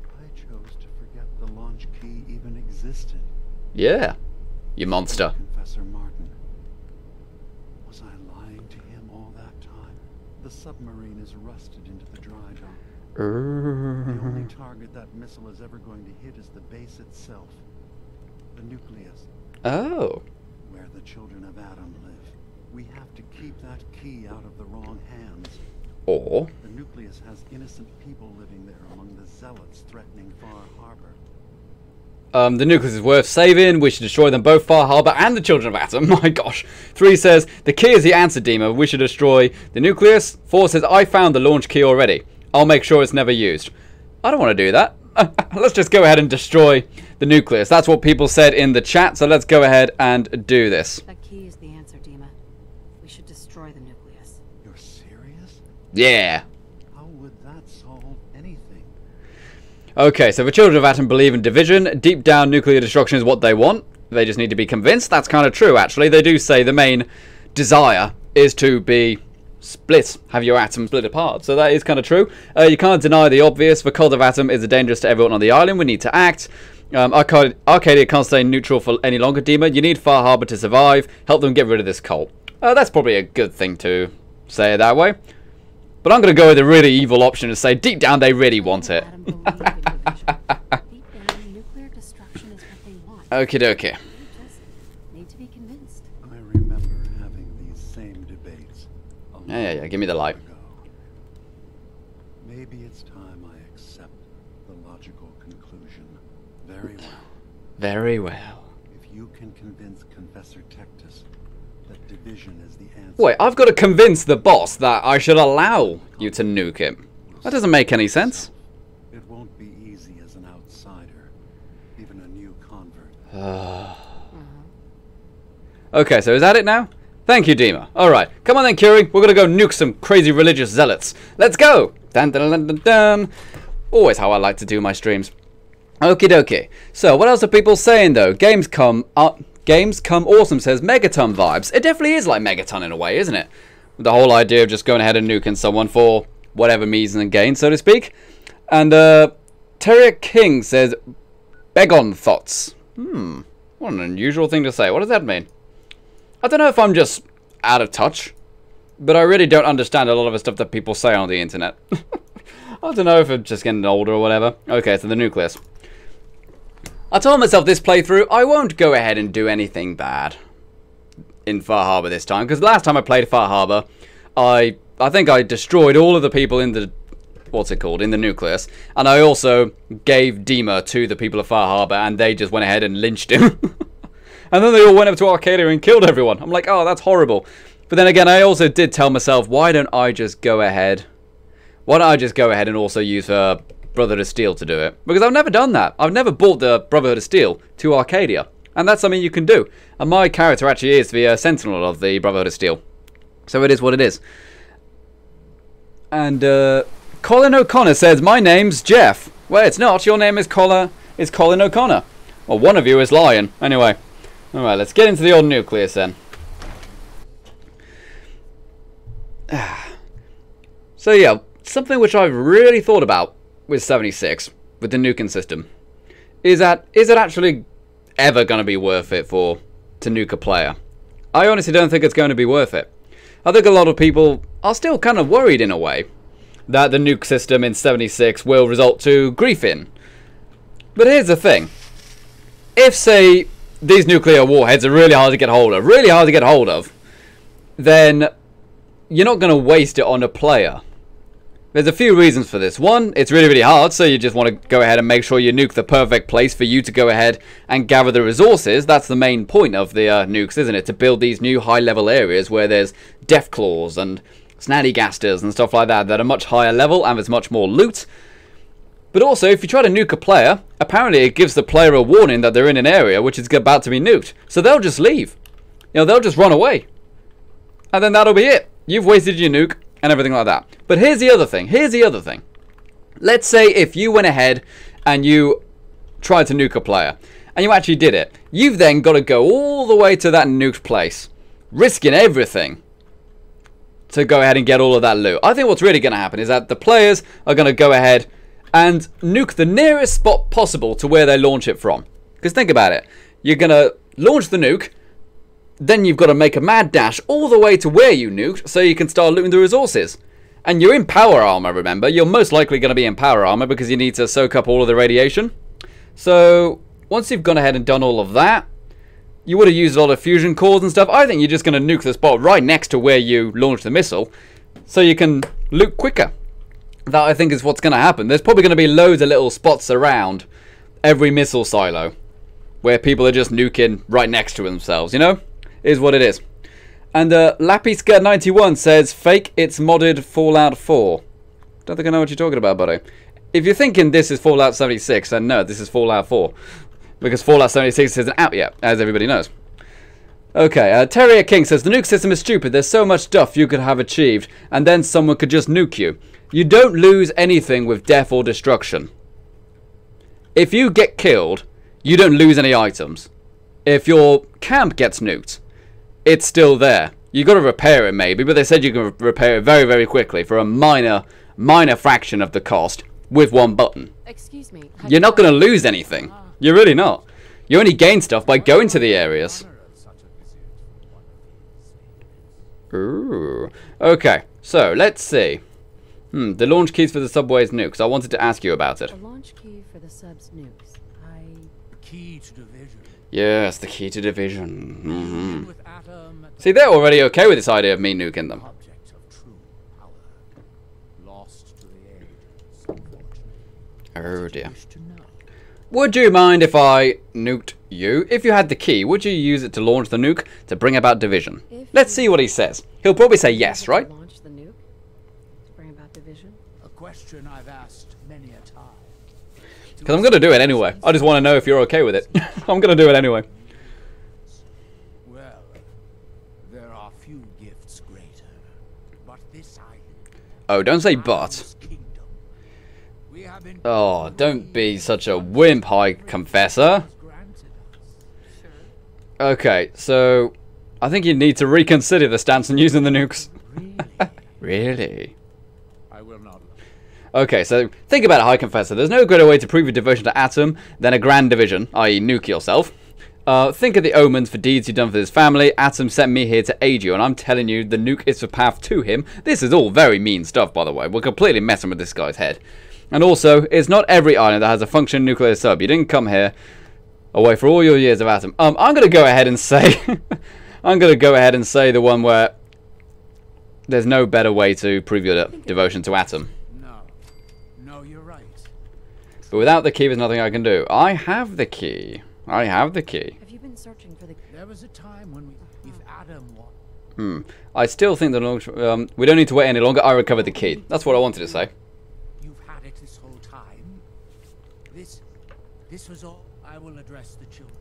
I chose to forget the launch key even existed. Yeah. You monster. Confessor Martin. Was I lying to him all that time? The submarine is rusted into the dry dock. The only target that missile is ever going to hit is the base itself. The nucleus, Oh. where the children of Adam live. We have to keep that key out of the wrong hands. Or... The nucleus has innocent people living there among the zealots threatening Far Harbor. The nucleus is worth saving. We should destroy them both, Far Harbor and the Children of Atom. My gosh. 3 says, the key is the answer, Dima. We should destroy the nucleus. 4 says, I found the launch key already. I'll make sure it's never used. I don't want to do that. Let's just go ahead and destroy the nucleus. That's what people said in the chat, so let's go ahead and do this. That key is the answer, Dima. We should destroy the nucleus. You're serious? Yeah. How would that solve anything? Okay, so the Children of Atom believe in division. Deep down, nuclear destruction is what they want. They just need to be convinced. That's kind of true, actually. They do say the main desire is to be split, have your atom split apart. So that is kind of true. You can't deny the obvious. The cult of atom is dangerous to everyone on the island. We need to act. Arcadia can't stay neutral for any longer, Dima. You need Far Harbor to survive. Help them get rid of this cult. That's probably a good thing to say it that way. But I'm going to go with the really evil option and say deep down they really want it. Adam believe in division. Deep down, nuclear destruction is what they want. Okie dokie. You just need to be convinced. I remember having these same debates. a Yeah. Give me the light. long ago. Maybe it's time I accept the logical conclusion. Very well. Very well. If you can convince Confessor Tectus that division is the answer. Wait, I've got to convince the boss that I should allow you to nuke him. That doesn't make any sense. It won't be easy as an outsider, even a new convert. Okay, so is that it now? Thank you, Dima. Alright, come on then, Curie. We're gonna go nuke some crazy religious zealots. Let's go! Dun dun dun dun dun. Always how I like to do my streams. Okie dokie. So, what else are people saying though? Gamescom Awesome says Megaton vibes. It definitely is like Megaton in a way, isn't it? The whole idea of just going ahead and nuking someone for whatever reason and gain, so to speak. And Terrier King says Begon thoughts. What an unusual thing to say. What does that mean? I don't know if I'm just out of touch, but I really don't understand a lot of the stuff that people say on the internet. I don't know if I'm just getting older or whatever. Okay, so the nucleus. I told myself this playthrough, I won't go ahead and do anything bad in Far Harbor this time, because last time I played Far Harbor, I think I destroyed all of the people in the, what's it called, in the nucleus, and I also gave Dima to the people of Far Harbor, and they just went ahead and lynched him. And then they all went up to Arcadia and killed everyone. I'm like, oh, that's horrible. But then again, I also did tell myself, why don't I just go ahead and also use Brotherhood of Steel to do it? Because I've never done that. I've never bought the Brotherhood of Steel to Arcadia. And that's something you can do. And my character actually is the Sentinel of the Brotherhood of Steel. So it is what it is. And Colin O'Connor says, my name's Jeff. Well, it's not. Your name is Colin O'Connor. Well, one of you is lying. Anyway. Alright, let's get into the old nucleus then. So yeah, something which I've really thought about with 76, with the nuking system, is it actually ever going to be worth it to nuke a player. I honestly don't think it's going to be worth it. I think a lot of people are still kind of worried in a way that the nuke system in 76 will result to griefing. But here's the thing. If, say, these nuclear warheads are really hard to get hold of, then you're not going to waste it on a player. There's a few reasons for this. One, it's really, really hard, so you just want to go ahead and make sure you nuke the perfect place for you to go ahead and gather the resources. That's the main point of the nukes, isn't it? To build these new high-level areas where there's death claws and snaddy-gasters and stuff like that are much higher level and there's much more loot. But also, if you try to nuke a player, apparently it gives the player a warning that they're in an area which is about to be nuked. So they'll just leave. You know, they'll just run away. And then that'll be it. You've wasted your nuke and everything like that. But here's the other thing. Let's say if you went ahead and you tried to nuke a player, and you actually did it. You've then got to go all the way to that nuked place, risking everything to go ahead and get all of that loot. I think what's really going to happen is that the players are going to go ahead and nuke the nearest spot possible to where they launch it from. Because think about it. You're going to launch the nuke, then you've got to make a mad dash all the way to where you nuked so you can start looting the resources. And you're in power armor, remember. You're most likely going to be in power armor because you need to soak up all of the radiation. So once you've gone ahead and done all of that, you would have used a lot of fusion cores and stuff. I think you're just going to nuke the spot right next to where you launched the missile so you can loot quicker. That, I think, is what's going to happen. There's probably going to be loads of little spots around every missile silo where people are just nuking right next to themselves, you know? Is what it is. And LappyScared91 says, fake, it's modded Fallout 4. Don't think I know what you're talking about, buddy. If you're thinking this is Fallout 76, then no, this is Fallout 4. Because Fallout 76 isn't out yet, as everybody knows. Okay, Terrier King says, the nuke system is stupid. There's so much stuff you could have achieved, and then someone could just nuke you. You don't lose anything with death or destruction. If you get killed, you don't lose any items. If your camp gets nuked, it's still there. You got to repair it maybe, but they said you can repair it very, very quickly for a minor fraction of the cost with one button. Excuse me. You're not going to lose anything. You're really not. You only gain stuff by going to the areas. Ooh. Okay, so let's see. The launch keys for the subway's nukes. I wanted to ask you about it. The launch key for the sub's nukes. Key to division. Yes, the key to division. See, they're already okay with this idea of me nuking them. Object of true power. Lost to the ages, Oh dear. Would you mind if I nuked you? If you had the key, would you use it to launch the nuke to bring about division? Let's see what he says. He'll probably say yes, right? Launch the nuke to bring about division. A question I've asked many a time. Because I'm going to do it anyway. I just want to know if you're okay with it. I'm going to do it anyway. Well, there are few gifts greater, but this island. Oh, don't say but. Oh, don't be such a wimp, High Confessor. Okay, so I think you need to reconsider the stance on using the nukes. Really? I will not. Okay, so think about it, High Confessor. There's no greater way to prove your devotion to Atom than a grand division, i.e. nuke yourself. Think of the omens for deeds you've done for this family. Atom sent me here to aid you, and I'm telling you, the nuke is the path to him. This is all very mean stuff, by the way. We're completely messing with this guy's head. And also, it's not every island that has a functioning nuclear sub. You didn't come here away for all your years of Atom. I'm going to go ahead and say... I'm going to go ahead and say the one where there's no better way to prove your devotion to Atom. No, you're right. But without the key, there's nothing I can do. I have the key. I have the key. Have you been searching for the... There was a time when if Adam was... I still think that we don't need to wait any longer. I recovered the key. That's what I wanted to say. You've had it this whole time. This was all. I will address the children.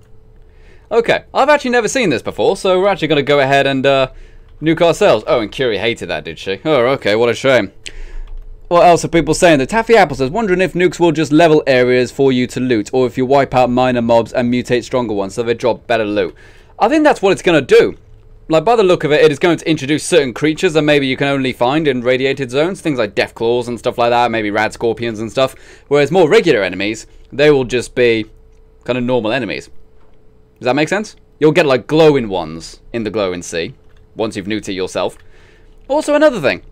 Okay, I've actually never seen this before, so we're actually going to go ahead and nuke ourselves. Oh, and Curie hated that, did she? Oh, okay, what a shame. What else are people saying? The Taffy Apple says, wondering if nukes will just level areas for you to loot, or if you wipe out minor mobs and mutate stronger ones so they drop better loot. I think that's what it's going to do. Like, by the look of it, it is going to introduce certain creatures that maybe you can only find in radiated zones. Things like death claws and stuff like that, maybe rad scorpions and stuff. Whereas more regular enemies, they will just be kind of normal enemies. Does that make sense? You'll get like glowing ones in the glowing sea once you've nuked it yourself. Also, another thing,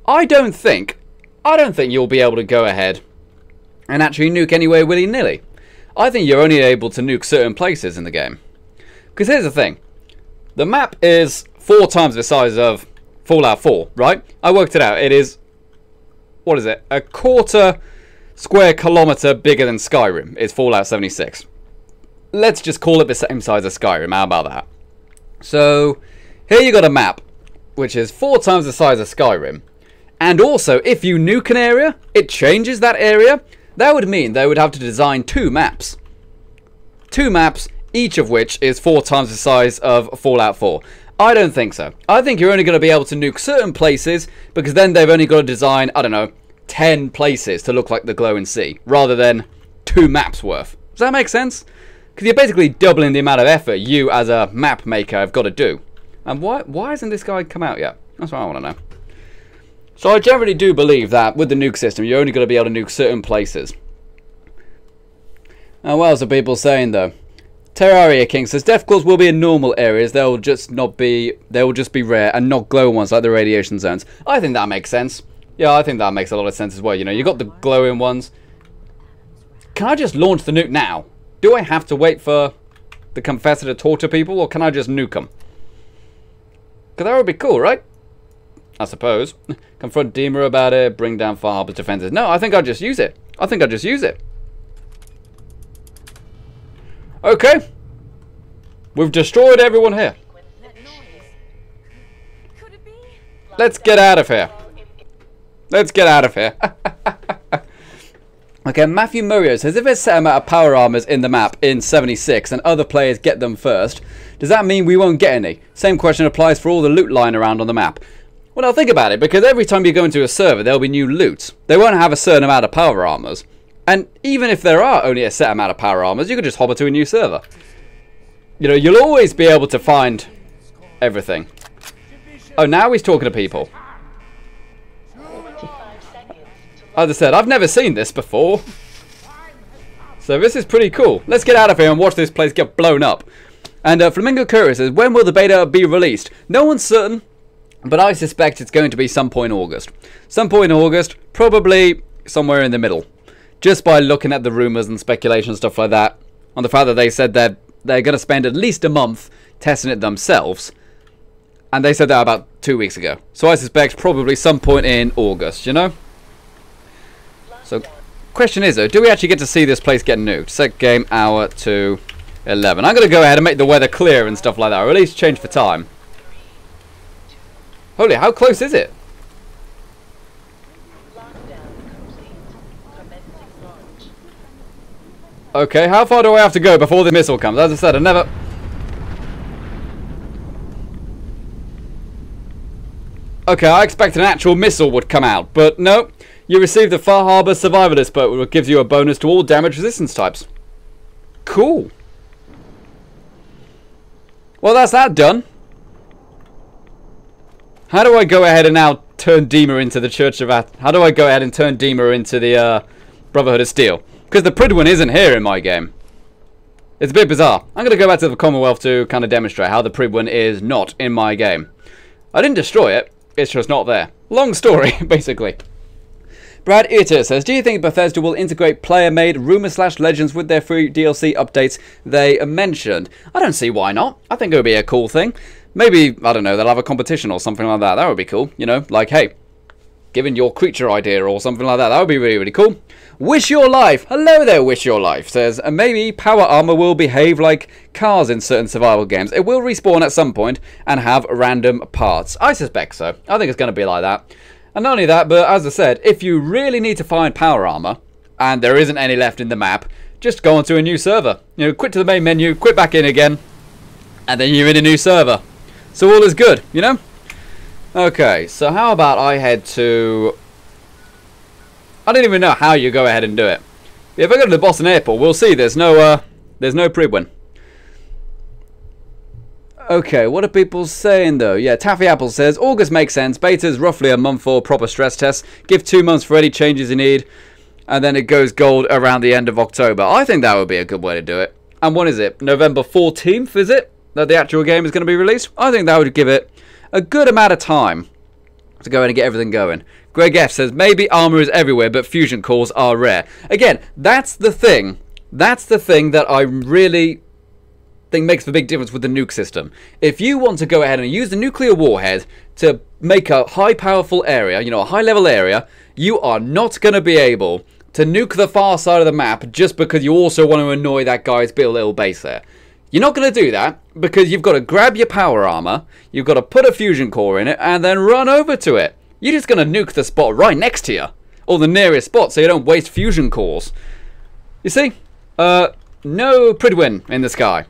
I don't think you'll be able to go ahead and actually nuke anywhere willy-nilly. I think you're only able to nuke certain places in the game. Because here's the thing, the map is 4 times the size of Fallout 4, right? I worked it out. It is, what is it? A quarter square kilometer bigger than Skyrim is Fallout 76. Let's just call it the same size as Skyrim. How about that? So here you got a map which is 4 times the size of Skyrim. And also, if you nuke an area, it changes that area. That would mean they would have to design 2 maps. 2 maps, each of which is 4 times the size of Fallout 4. I don't think so. I think you're only going to be able to nuke certain places because then they've only got to design, I don't know, 10 places to look like the glowing sea rather than 2 maps worth. Does that make sense? Because you're basically doubling the amount of effort you as a map maker have got to do. And why hasn't this guy come out yet? That's what I want to know. So I generally do believe that with the nuke system you're only going to be able to nuke certain places. Now what else are people saying though? Terraria King says death claws will be in normal areas. They will just be rare and not glow ones like the radiation zones. I think that makes sense. Yeah, I think that makes a lot of sense as well. You know, you got the glowing ones. Can I just launch the nuke now? Do I have to wait for the confessor to torture people, or can I just nuke them? Because that would be cool, right? I suppose. Confront Dima about it. Bring down Far Harbor's defenses. No, I think I'll just use it. I think I'll just use it. Okay. We've destroyed everyone here. Let's get out of here. Let's get out of here. Okay, Matthew Murio says, if there's a set amount of power armors in the map in 76 and other players get them first, does that mean we won't get any? Same question applies for all the loot lying around on the map. Well, now think about it, because every time you go into a server, there'll be new loot. They won't have a certain amount of power armors. And even if there are only a set amount of power armors, you can just hop to a new server. You know, you'll always be able to find everything. Oh, now he's talking to people. As I said, I've never seen this before. So this is pretty cool. Let's get out of here and watch this place get blown up. And Flamingo Curry says, when will the beta be released? No one's certain, but I suspect it's going to be some point in August. Some point in August, probably somewhere in the middle. Just by looking at the rumours and speculation and stuff like that. On the fact that they said that they're going to spend at least a month testing it themselves. And they said that about 2 weeks ago. So I suspect probably some point in August, you know? So, question is though, do we actually get to see this place get nuked? Set game hour to 11. I'm going to go ahead and make the weather clear and stuff like that, or at least change for time. Holy, how close is it? Okay, how far do I have to go before the missile comes? As I said, I never... Okay, I expected an actual missile would come out, but no. You receive the Far Harbor Survivalist boat, which gives you a bonus to all damage resistance types. Cool. Well, that's that done. How do I go ahead and now turn Dima into the Church of How do I go ahead and turn Dima into the Brotherhood of Steel? Because the Pridwin isn't here in my game. It's a bit bizarre. I'm going to go back to the Commonwealth to kind of demonstrate how the Pridwin is not in my game. I didn't destroy it. It's just not there. Long story, basically. Brad Eater says, do you think Bethesda will integrate player-made rumor/legends with their free DLC updates they mentioned? I don't see why not. I think it would be a cool thing. Maybe, I don't know, they'll have a competition or something like that. That would be cool. You know, like, hey, given your creature idea or something like that. That would be really, really cool. Wish Your Life. Hello there, Wish Your Life. Says, maybe power armor will behave like cars in certain survival games. It will respawn at some point and have random parts. I suspect so. I think it's going to be like that. And not only that, but as I said, if you really need to find power armor, and there isn't any left in the map, just go onto a new server. You know, quit to the main menu, quit back in again, and then you're in a new server. So all is good, you know? Okay, so how about I head to... I don't even know how you go ahead and do it. If I go to the Boston Airport, we'll see there's no Pridwin. Okay, what are people saying though? Yeah, Taffy Apple says, August makes sense. Beta's roughly a month for proper stress tests. Give 2 months for any changes you need. And then it goes gold around the end of October. I think that would be a good way to do it. And when is it? November 14th, is it? That the actual game is going to be released? I think that would give it a good amount of time to go in and get everything going. Greg F says, maybe armor is everywhere, but fusion cores are rare. Again, that's the thing. That's the thing that I really think makes the big difference with the nuke system. If you want to go ahead and use the nuclear warhead to make a high powerful area, you know, a high level area, you are not going to be able to nuke the far side of the map just because you also want to annoy that guy's built little base there. You're not going to do that because you've got to grab your power armor, you've got to put a fusion core in it, and then run over to it. You're just going to nuke the spot right next to you, or the nearest spot, so you don't waste fusion cores. You see? No Pridwin in the sky.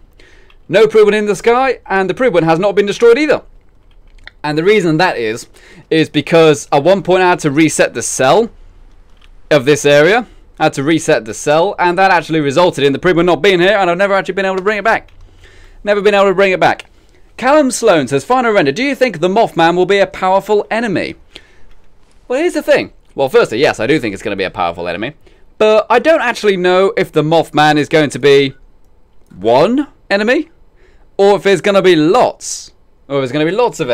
No Pridwin in the sky, and the Pridwin has not been destroyed either. And the reason that is because at one point I had to reset the cell of this area. I had to reset the cell, and that actually resulted in the Pridwin not being here, and I've never actually been able to bring it back. Never been able to bring it back. Callum Sloan says, final render, do you think the Mothman will be a powerful enemy? Well, here's the thing. Well, firstly, yes, I do think it's going to be a powerful enemy. But I don't actually know if the Mothman is going to be one enemy, or if there's going to be lots. Or if there's going to be lots of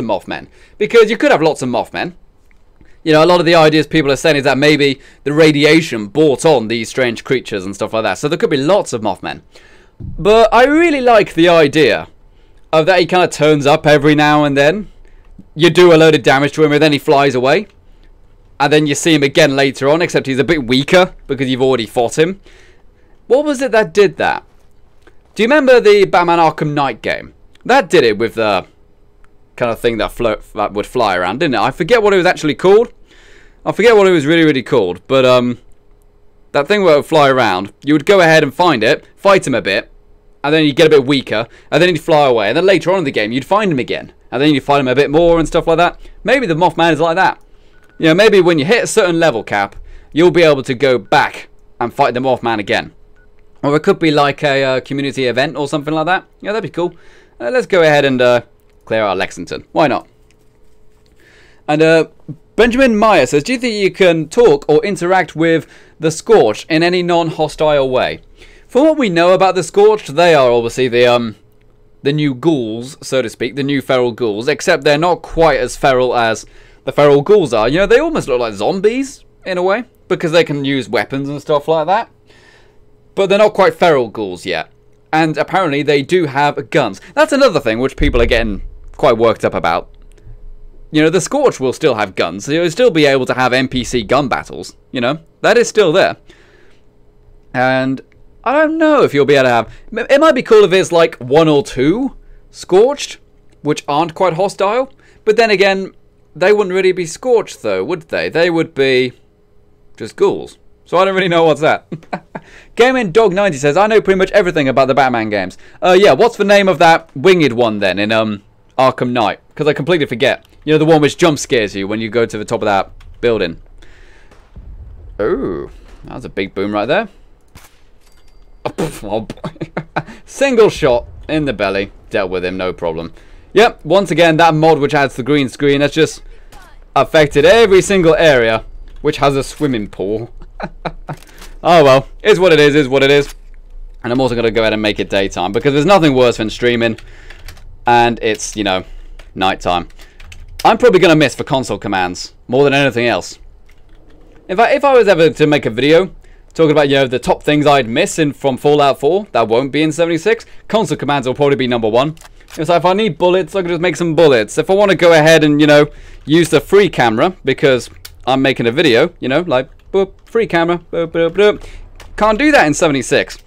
Mothmen. Because you could have lots of Mothmen. You know, a lot of the ideas people are saying is that maybe the radiation brought on these strange creatures and stuff like that. So there could be lots of Mothmen. But I really like the idea of that he kind of turns up every now and then. You do a load of damage to him and then he flies away. And then you see him again later on, except he's a bit weaker because you've already fought him. What was it that did that? Do you remember the Batman Arkham Knight game? That did it with the kind of thing that would fly around, didn't it? I forget what it was actually called. I forget what it was really called. But that thing where it would fly around, you would go ahead and find it, fight him a bit, and then you'd get a bit weaker, and then he'd fly away. And then later on in the game, you'd find him again. And then you'd fight him a bit more and stuff like that. Maybe the Mothman is like that. You know, maybe when you hit a certain level cap, you'll be able to go back and fight the Mothman again. Or it could be like a community event or something like that. Yeah, that'd be cool. Let's go ahead and clear out Lexington. Why not? And Benjamin Meyer says, do you think you can talk or interact with the Scorched in any non-hostile way? From what we know about the Scorched, they are obviously the new ghouls, so to speak, the new feral ghouls, except they're not quite as feral as the feral ghouls are. You know, they almost look like zombies in a way, because they can use weapons and stuff like that. But they're not quite feral ghouls yet. And apparently they do have guns. That's another thing which people are getting quite worked up about. You know, the Scorch will still have guns. So you'll still be able to have NPC gun battles. You know, that is still there. And I don't know if you'll be able to have... It might be cool if it's like 1 or 2 Scorched, which aren't quite hostile. But then again, they wouldn't really be Scorched though, would they? They would be just ghouls. So I don't really know what's that. Gaming Dog 90 says, I know pretty much everything about the Batman games. Yeah, what's the name of that winged one then in Arkham Knight? Because I completely forget. You know, the one which jump scares you when you go to the top of that building. Oh, that was a big boom right there. Oh boy. Single shot in the belly. Dealt with him, no problem. Yep, once again, that mod which adds the green screen has just affected every single area which has a swimming pool. Oh well, is what it is what it is. And I'm also going to go ahead and make it daytime because there's nothing worse than streaming and it's, you know, nighttime. I'm probably going to miss for console commands more than anything else. If I was ever to make a video talking about, you know, the top things I'd miss from Fallout 4, that won't be in 76, console commands will probably be #1. It's like if I need bullets, I can just make some bullets. If I want to go ahead and, you know, use the free camera because I'm making a video, you know, like, boop, free camera, boop, boop, boop. Can't do that in 76.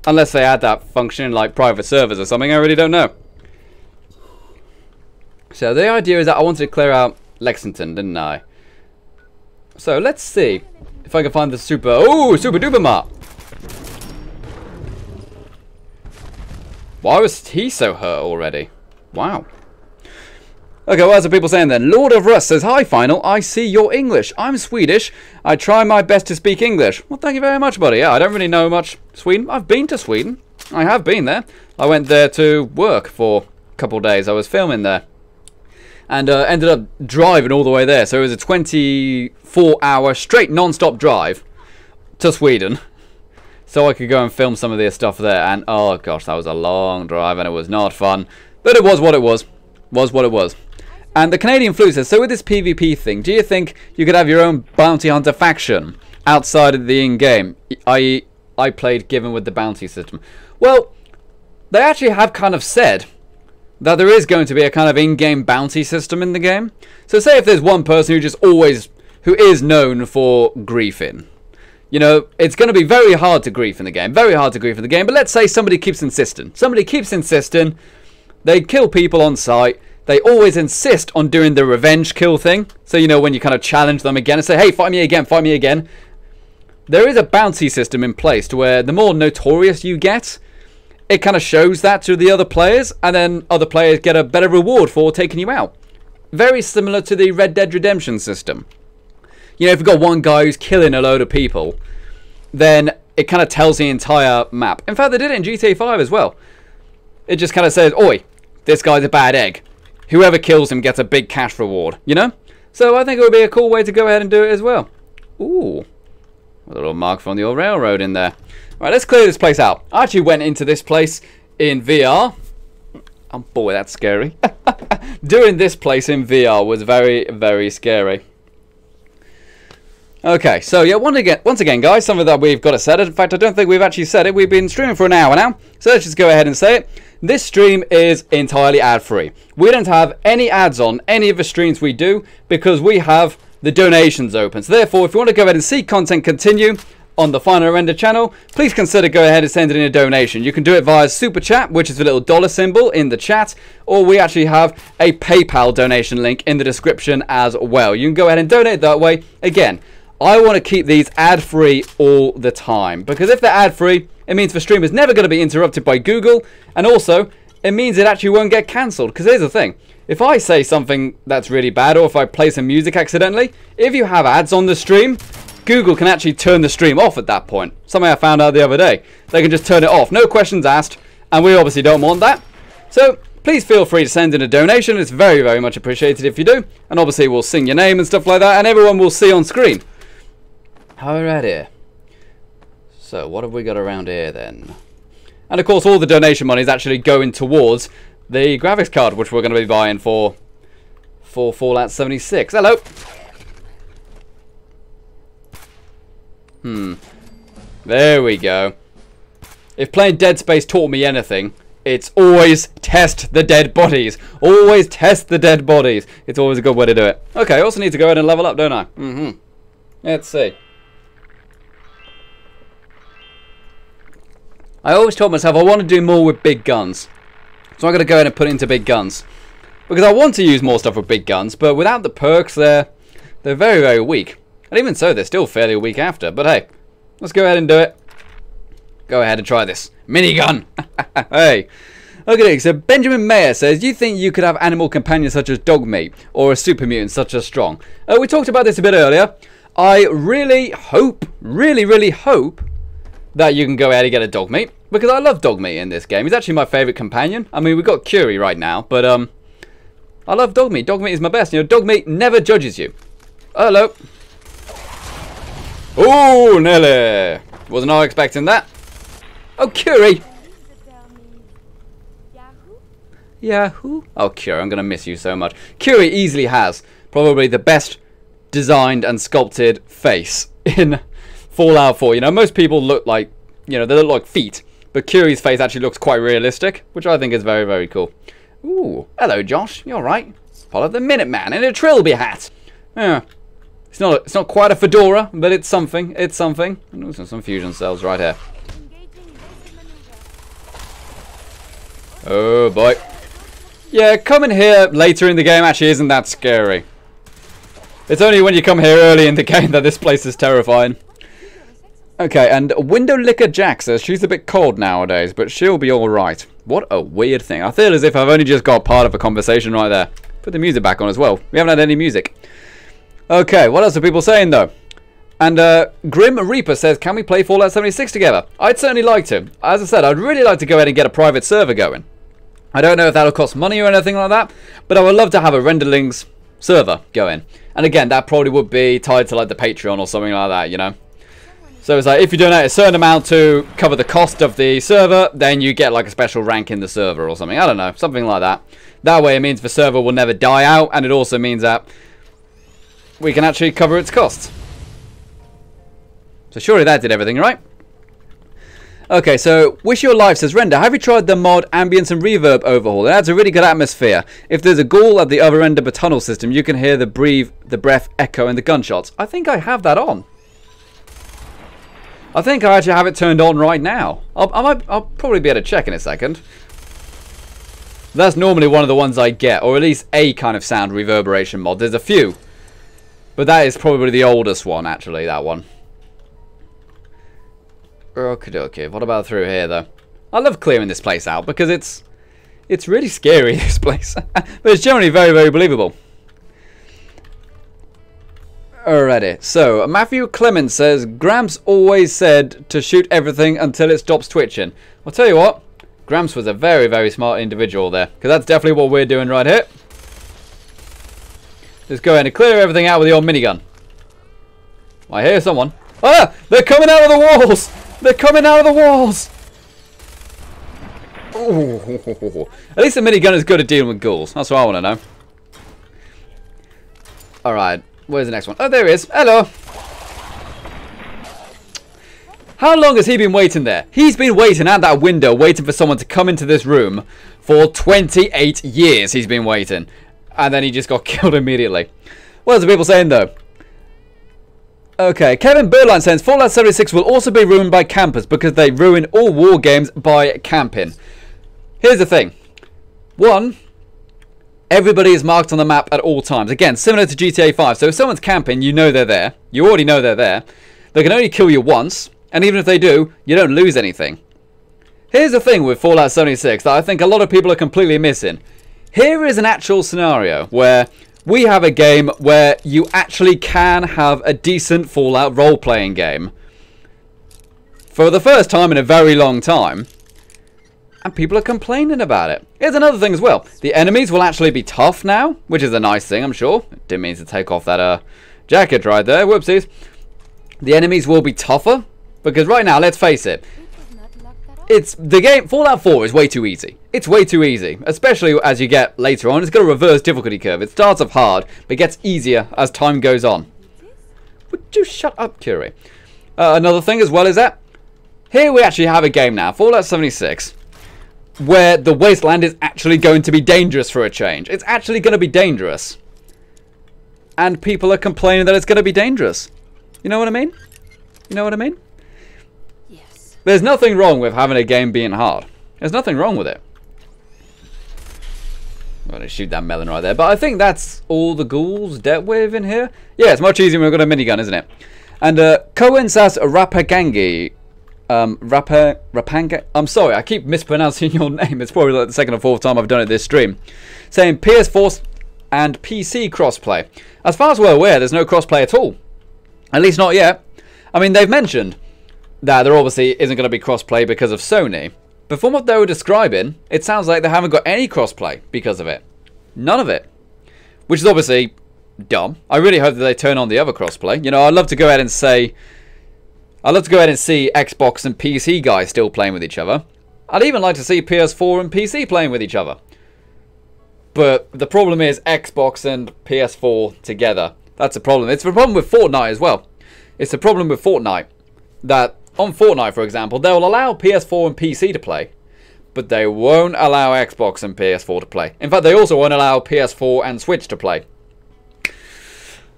Unless they add that function in, like, private servers or something, I really don't know. So the idea is that I wanted to clear out Lexington, didn't I? So let's see if I can find the super duper mart. Why was he so hurt already? Wow. Okay, what are people saying then? Lord of Rust says, hi, Final. I see you're English. I'm Swedish. I try my best to speak English. Well, thank you very much, buddy. Yeah, I don't really know much Sweden. I've been to Sweden. I have been there. I went there to work for a couple of days. I was filming there. And ended up driving all the way there. So it was a 24-hour straight non-stop drive to Sweden. so I could go and film some of this stuff there. And oh gosh, that was a long drive and it was not fun. But it was what it was. Was what it was. And the Canadian Flute says, so with this PvP thing, do you think you could have your own bounty hunter faction outside of the in-game? I.e., I played given with the bounty system. Well, they actually have kind of said that there is going to be a kind of in-game bounty system in the game. So say if there's one person who is known for griefing. You know, it's going to be very hard to grief in the game. Very hard to grief in the game. But let's say somebody keeps insisting. Somebody keeps insisting. They kill people on sight. They always insist on doing the revenge kill thing. So, you know, when you kind of challenge them again and say, hey, fight me again, fight me again. There is a bounty system in place to where the more notorious you get, it kind of shows that to the other players. And then other players get a better reward for taking you out. Very similar to the Red Dead Redemption system. You know, if you've got one guy who's killing a load of people, then it kind of tells the entire map. In fact, they did it in GTA 5 as well. It just kind of says, oi, this guy's a bad egg. Whoever kills him gets a big cash reward, you know? So I think it would be a cool way to go ahead and do it as well. Ooh. A little mark from the old railroad in there. Right, let's clear this place out. I actually went into this place in VR. Oh boy, that's scary. Doing this place in VR was very, very scary. Okay, so yeah, once again, guys, something that we've got to set it. In fact, I don't think we've actually said it. We've been streaming for an hour now, so let's just go ahead and say it. This stream is entirely ad-free. We don't have any ads on any of the streams we do because we have the donations open. So therefore, if you want to go ahead and see content continue on the Final Render channel, please consider go ahead and sending in a donation. You can do it via Super Chat, which is the little dollar symbol in the chat, or we actually have a PayPal donation link in the description as well. You can go ahead and donate that way. Again, I want to keep these ad-free all the time, because if they're ad-free, it means the stream is never going to be interrupted by Google, and also, it means it actually won't get cancelled. Because here's the thing, if I say something that's really bad, or if I play some music accidentally, if you have ads on the stream, Google can actually turn the stream off at that point. Something I found out the other day. They can just turn it off, no questions asked, and we obviously don't want that. So, please feel free to send in a donation. It's very, very much appreciated if you do. And obviously, we'll sing your name and stuff like that, and everyone will see on screen. Alrighty. So, what have we got around here then? And of course, all the donation money is actually going towards the graphics card, which we're going to be buying for Fallout 76. Hello. There we go. If playing Dead Space taught me anything, it's always test the dead bodies. Always test the dead bodies. It's always a good way to do it. Okay, I also need to go ahead and level up, don't I? Let's see. I always told myself I want to do more with big guns. So I'm going to go ahead and put it into big guns. Because I want to use more stuff with big guns, but without the perks, they're very, very weak. And even so, they're still fairly weak after. But hey, let's go ahead and do it. Go ahead and try this. Minigun! Hey. Okay, so Benjamin Mayer says, do you think you could have animal companions such as dog meat, or a super mutant such as Strong? We talked about this a bit earlier. I really hope, really hope, that you can go ahead and get a dog meat, because I love dog meat in this game. He's actually my favourite companion. I mean, we've got Curie right now, but I love dog meat. Dog meat is my best. You know, dog meat never judges you. Hello. Oh, Nelly. Was not expecting that. Oh, Curie. Yahoo. Oh, Curie, I'm going to miss you so much. Curie easily has probably the best designed and sculpted face in Fallout 4. You know, most people look like, you know, they look like feet. But Curie's face actually looks quite realistic, which I think is very, very cool. Ooh, hello, Josh. You all right? Part of the Minuteman in a Trilby hat. Yeah. It's not quite a fedora, but it's something. It's something. And also some fusion cells right here. Oh, boy. Yeah, coming here later in the game actually isn't that scary. It's only when you come here early in the game that this place is terrifying. Okay, and Window Licker Jack says she's a bit cold nowadays, but she'll be alright. What a weird thing. I feel as if I've only just got part of a conversation right there. Put the music back on as well. We haven't had any music. Okay, what else are people saying though? And Grim Reaper says, can we play Fallout 76 together? I'd certainly like to. As I said, I'd really like to go ahead and get a private server going. I don't know if that'll cost money or anything like that, but I would love to have a Renderlings server going. And again, that probably would be tied to like the Patreon or something like that, you know. So it's like if you donate a certain amount to cover the cost of the server, then you get like a special rank in the server or something. I don't know, something like that. That way it means the server will never die out, and it also means that we can actually cover its costs. So surely that did everything, right? Okay, so Wish Your Life says, Render, have you tried the mod Ambience and Reverb overhaul? It adds a really good atmosphere. If there's a ghoul at the other end of a tunnel system, you can hear the breath echo and the gunshots. I think I have that on. I think I actually have it turned on right now. I'll probably be able to check in a second. That's normally one of the ones I get, or at least a kind of sound reverberation mod. There's a few. But that is probably the oldest one, actually, that one. Okie dokie. What about through here, though? I love clearing this place out because it's really scary, this place. But it's generally very, very believable. Alrighty, so Matthew Clemens says, Gramps always said to shoot everything until it stops twitching. I'll tell you what, Gramps was a very, very smart individual there, because that's definitely what we're doing right here. Just go ahead and clear everything out with the old minigun. I hear someone. Ah! They're coming out of the walls! They're coming out of the walls! Ooh. At least the minigun is good at dealing with ghouls. That's what I want to know. Alright. Where's the next one? Oh, there he is. Hello. How long has he been waiting there? He's been waiting at that window, waiting for someone to come into this room for 28 years. He's been waiting. And then he just got killed immediately. What are the people saying, though? Okay, Kevin Burline says, Fallout 76 will also be ruined by campers because they ruin all war games by camping. Here's the thing. One... Everybody is marked on the map at all times. Again, similar to GTA 5. So if someone's camping, you know they're there. You already know they're there. They can only kill you once. And even if they do, you don't lose anything. Here's the thing with Fallout 76 that I think a lot of people are completely missing. Here is an actual scenario where we have a game where you actually can have a decent Fallout role-playing game. For the first time in a very long time. And people are complaining about it. Here's another thing as well. The enemies will actually be tough now, which is a nice thing, I'm sure. Didn't mean to take off that jacket right there. Whoopsies. The enemies will be tougher. Because right now, let's face it. It's the game. Fallout 4 is way too easy. It's way too easy. Especially as you get later on. It's got a reverse difficulty curve. It starts off hard, but gets easier as time goes on. Would you shut up, Curie? Another thing as well is that here we actually have a game now. Fallout 76. Where the wasteland is actually going to be dangerous for a change. It's actually going to be dangerous. And people are complaining that it's going to be dangerous. You know what I mean? You know what I mean? Yes. There's nothing wrong with having a game being hard. There's nothing wrong with it. I'm going to shoot that melon right there. But I think that's all the ghouls dealt with in here. Yeah, it's much easier when we've got a minigun, isn't it? And Cohen says Rapagangi. Rapanga. I'm sorry, I keep mispronouncing your name. It's probably like the second or fourth time I've done it this stream. Saying PS4 and PC crossplay. As far as we're aware, there's no crossplay at all. At least not yet. I mean, they've mentioned that there obviously isn't going to be crossplay because of Sony. But from what they were describing, it sounds like they haven't got any crossplay because of it. None of it. Which is obviously dumb. I really hope that they turn on the other crossplay. You know, I'd love to go ahead and say... I'd love to go ahead and see Xbox and PC guys still playing with each other. I'd even like to see PS4 and PC playing with each other. But the problem is Xbox and PS4 together. That's a problem. It's a problem with Fortnite as well. It's a problem with Fortnite. That on Fortnite, for example, they will allow PS4 and PC to play. But they won't allow Xbox and PS4 to play. In fact, they also won't allow PS4 and Switch to play.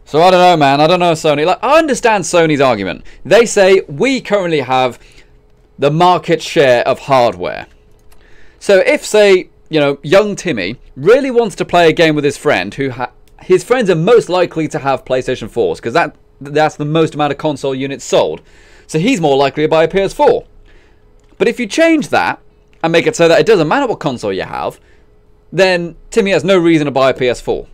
So I don't know, man. I don't know, Sony. Like, I understand Sony's argument. They say we currently have the market share of hardware. So if, say, you know, young Timmy really wants to play a game with his friend, who his friends are most likely to have PlayStation 4s, because that's the most amount of console units sold. So he's more likely to buy a PS4. But if you change that and make it so that it doesn't matter what console you have, then Timmy has no reason to buy a PS4.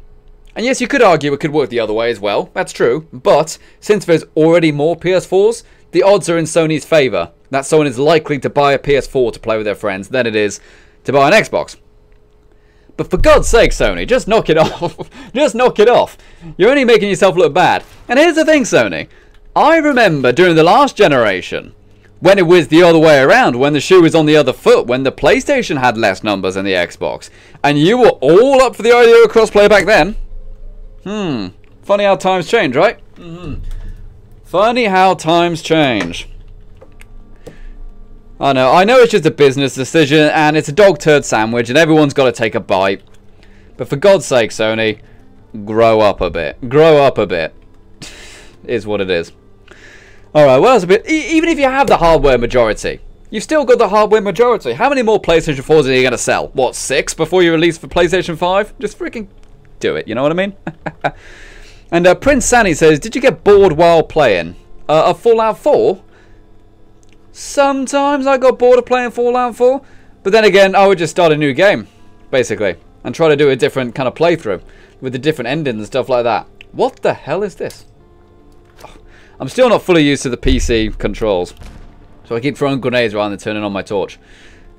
And yes, you could argue it could work the other way as well. That's true. But since there's already more PS4s, the odds are in Sony's favour that someone is likely to buy a PS4 to play with their friends than it is to buy an Xbox. But for God's sake, Sony, just knock it off. Just knock it off. You're only making yourself look bad. And here's the thing, Sony. I remember during the last generation, when it was the other way around, when the shoe was on the other foot, when the PlayStation had less numbers than the Xbox, and you were all up for the idea of crossplay back then. Funny how times change, right? Funny how times change. I know it's just a business decision, and it's a dog turd sandwich, and everyone's got to take a bite. But for God's sake, Sony, grow up a bit. Grow up a bit. Is what it is. Alright, what else a bit? Even if you have the hardware majority, you've still got the hardware majority. How many more PlayStation 4s are you going to sell? What, 6 before you release for PlayStation 5? Just freaking do it, you know what I mean? And Prince Sanny says, did you get bored while playing? A Fallout 4? Sometimes I got bored of playing Fallout 4, but then again, I would just start a new game, basically, and try to do a different kind of playthrough with the different endings and stuff like that. What the hell is this? I'm still not fully used to the PC controls, so I keep throwing grenades rather than turning on my torch.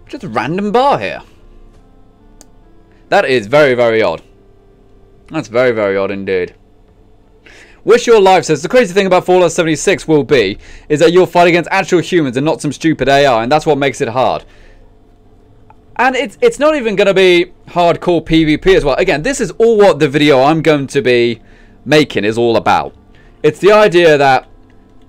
Just a random bar here. That is very, very odd. That's very, very odd indeed. Wish Your Life says, the crazy thing about Fallout 76 will be, is that you'll fight against actual humans and not some stupid AI, and that's what makes it hard. And it's not even going to be hardcore PvP as well. Again, this is all what the video I'm going to be making is all about. It's the idea that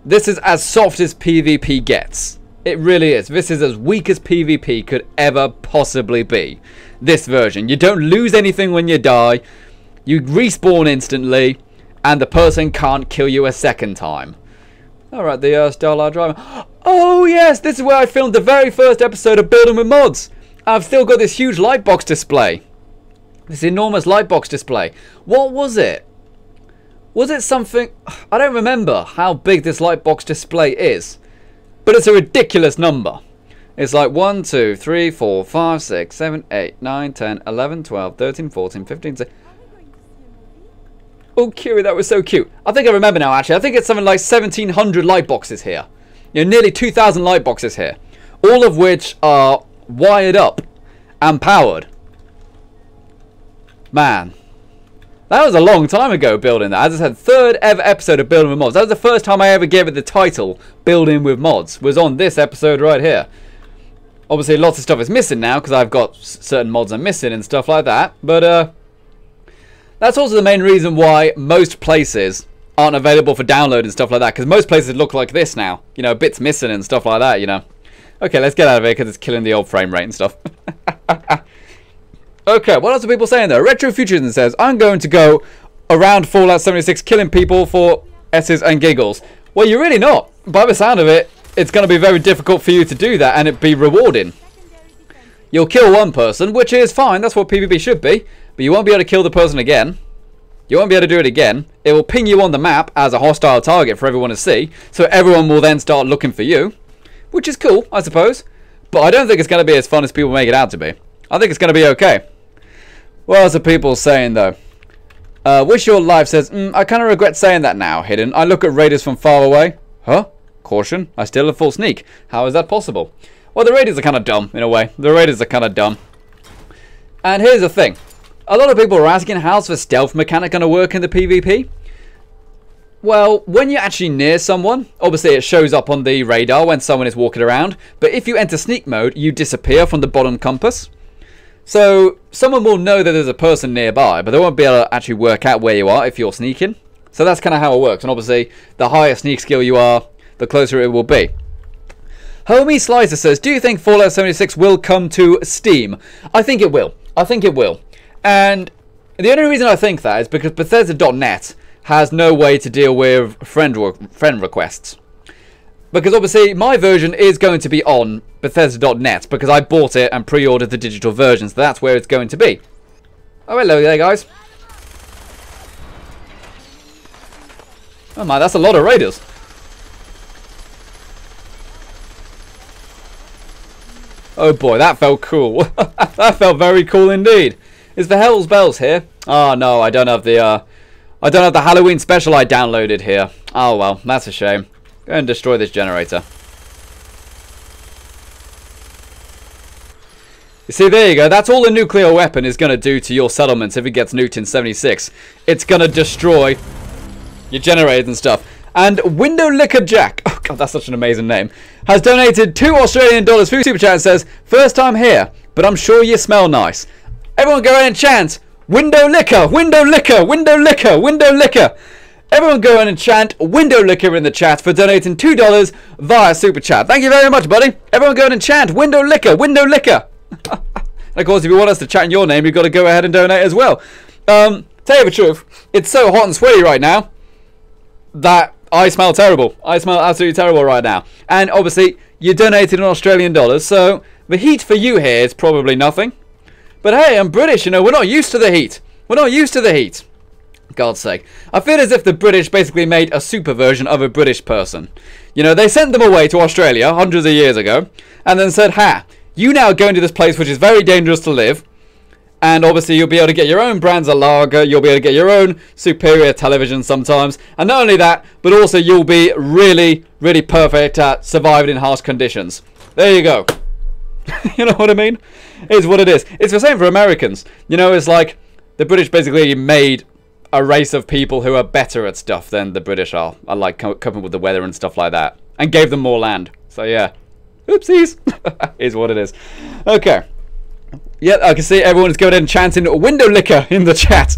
this is as soft as PvP gets. It really is. This is as weak as PvP could ever possibly be. This version. You don't lose anything when you die. You respawn instantly. And the person can't kill you a second time. Alright, the Starlight Driver. Oh yes, this is where I filmed the very first episode of Building with Mods. I've still got this huge lightbox display. This enormous lightbox display. What was it? Was it something... I don't remember how big this lightbox display is. But it's a ridiculous number. It's like 1, 2, 3, 4, 5, 6, 7, 8, 9, 10, 11, 12, 13, 14, 15, 16... Oh, Curie, that was so cute. I think I remember now, actually. I think it's something like 1,700 light boxes here. You know, nearly 2,000 light boxes here. All of which are wired up and powered. Man. That was a long time ago building that. As I said, third ever episode of Building with Mods. That was the first time I ever gave it the title, Building with Mods. Was on this episode right here. Obviously, lots of stuff is missing now because I've got certain mods I'm missing and stuff like that. But, that's also the main reason why most places aren't available for download and stuff like that. Because most places look like this now. You know, bits missing and stuff like that, you know. Okay, let's get out of here because it's killing the old frame rate and stuff. Okay, what else are people saying though? Retrofuturism says, I'm going to go around Fallout 76 killing people for S's and giggles. Well, you're really not. By the sound of it, it's going to be very difficult for you to do that and it be rewarding. You'll kill one person, which is fine. That's what PvP should be. But you won't be able to kill the person again. You won't be able to do it again. It will ping you on the map as a hostile target for everyone to see. So everyone will then start looking for you. Which is cool, I suppose. But I don't think it's going to be as fun as people make it out to be. I think it's going to be okay. What else are people saying though? Wish Your Life says, I kind of regret saying that now, Hidden. I look at raiders from far away. Huh? Caution. I still have full sneak. How is that possible? Well, the raiders are kind of dumb, in a way. The raiders are kind of dumb. And here's the thing. A lot of people are asking how's the stealth mechanic going to work in the PvP? Well, when you're actually near someone, obviously it shows up on the radar when someone is walking around. But if you enter sneak mode, you disappear from the bottom compass. So someone will know that there's a person nearby, but they won't be able to actually work out where you are if you're sneaking. So that's kind of how it works. And obviously, the higher sneak skill you are, the closer it will be. Homie Slicer says, do you think Fallout 76 will come to Steam? I think it will. I think it will. And the only reason I think that is because Bethesda.net has no way to deal with friend requests. Because obviously my version is going to be on Bethesda.net because I bought it and pre-ordered the digital version, so that's where it's going to be. Oh, hello there, guys. Oh my, that's a lot of raiders. Oh boy, that felt cool. That felt very cool indeed. Is the Hell's Bells here? Oh no, I don't have the Halloween special I downloaded here. Oh well, that's a shame. Go and destroy this generator. You see, there you go. That's all the nuclear weapon is going to do to your settlements if it gets nuked in 76. It's going to destroy your generators and stuff. And Window Liquor Jack, oh god, that's such an amazing name, has donated $2 through Super Chat and says, first time here, but I'm sure you smell nice. Everyone go in and chant, Window Liquor, Window Liquor, Window Liquor, Window Liquor. Everyone go in and chant Window Liquor in the chat for donating $2 via Super Chat. Thank you very much, buddy. Everyone go in and chant Window Liquor, Window Liquor. And of course, if you want us to chant your name, you've got to go ahead and donate as well. Tell you the truth, it's so hot and sweaty right now that I smell terrible. I smell absolutely terrible right now. And obviously, you donated in Australian dollars, so the heat for you here is probably nothing. But hey, I'm British, you know, we're not used to the heat. We're not used to the heat. God's sake. I feel as if the British basically made a super version of a British person. You know, they sent them away to Australia hundreds of years ago, and then said, ha, you now go into this place which is very dangerous to live, and obviously you'll be able to get your own brands of lager, you'll be able to get your own superior television sometimes, and not only that, but also you'll be really, really perfect at surviving in harsh conditions. There you go. You know what I mean? It's what it is. It's the same for Americans. You know, it's like the British basically made a race of people who are better at stuff than the British are. I like coping with the weather and stuff like that. And gave them more land. So yeah. Oopsies. Is what it is. Okay. Yeah, I can see everyone's going in and chanting Window Liquor in the chat.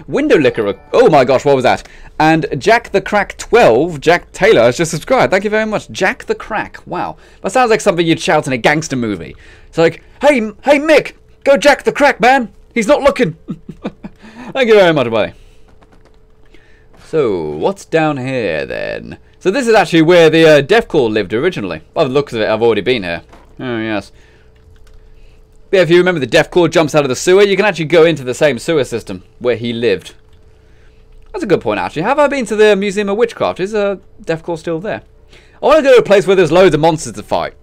Window Liquor. Oh my gosh, what was that? And Jack the Crack 12, Jack Taylor, has just subscribed. Thank you very much. Jack the Crack. Wow. That sounds like something you'd shout in a gangster movie. It's like, hey Mick, go Jack the Crack, man. He's not looking. Thank you very much, buddy. So, what's down here then? So this is actually where the Deathclaw lived originally. By the looks of it, I've already been here. Oh, yes. But yeah, if you remember, the Deathclaw jumps out of the sewer. You can actually go into the same sewer system where he lived. That's a good point, actually. Have I been to the Museum of Witchcraft? Is Deathclaw still there? I want to go to a place where there's loads of monsters to fight.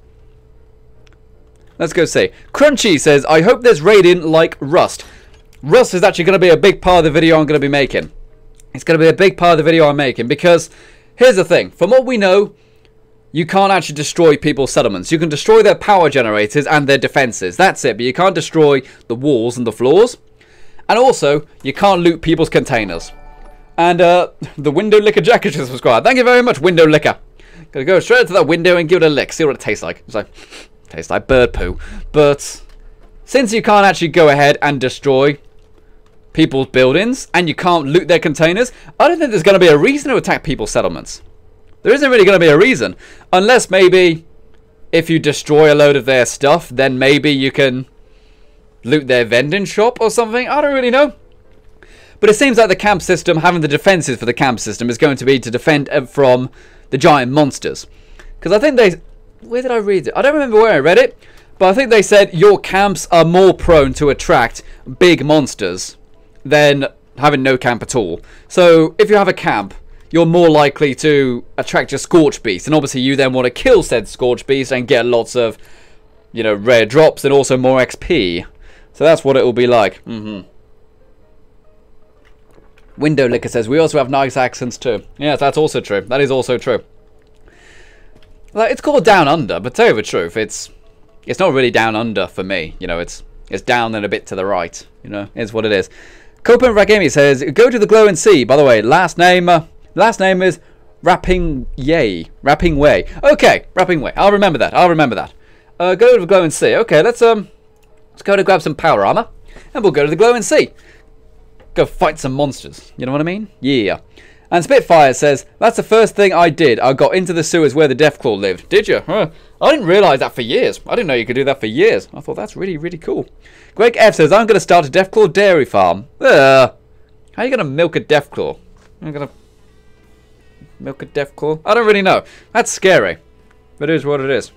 Let's go see. Crunchy says, I hope there's raiding like Rust. Rust is actually going to be a big part of the video I'm going to be making. It's going to be a big part of the video I'm making because here's the thing. From what we know, you can't actually destroy people's settlements. You can destroy their power generators and their defenses. That's it. But you can't destroy the walls and the floors. And also, you can't loot people's containers. And the Window Liquor Jacket just subscribed. Thank you very much, Window Liquor. Gonna go straight to that window and give it a lick. See what it tastes like. It's like, tastes like bird poo. But since you can't actually go ahead and destroy people's buildings and you can't loot their containers, I don't think there's going to be a reason to attack people's settlements. There isn't really going to be a reason. Unless maybe if you destroy a load of their stuff, then maybe you can loot their vending shop or something. I don't really know. But it seems like the camp system, having the defenses for the camp system, is going to be to defend from the giant monsters. Because I think they... Where did I read it? I don't remember where I read it. But I think they said your camps are more prone to attract big monsters than having no camp at all. So if you have a camp, you're more likely to attract a Scorch Beast. And obviously you then want to kill said Scorch Beast and get lots of, you know, rare drops and also more XP. So that's what it will be like. Window Liquor says, we also have nice accents too. Yes, that's also true. That is also true. Like, it's called Down Under, but to tell you the truth, it's not really Down Under for me. You know, it's down and a bit to the right. You know, it's what it is. Copen Ragami says, go to the Glow and See. By the way, last name is Rapping Way. Okay, Rapping Way. I'll remember that. Go to the Glow and See. Okay, let's go to grab some power armor, and we'll go to the Glow and See. Go fight some monsters. You know what I mean? Yeah. And Spitfire says, that's the first thing I did. I got into the sewers where the Deathclaw lived. Did you? Huh. I didn't realise that for years. I didn't know you could do that for years. I thought that's really, really cool. Greg F says, I'm going to start a Deathclaw dairy farm. How are you going to milk a Deathclaw? I'm going to milk a Deathclaw? I don't really know. That's scary. But it is what it is.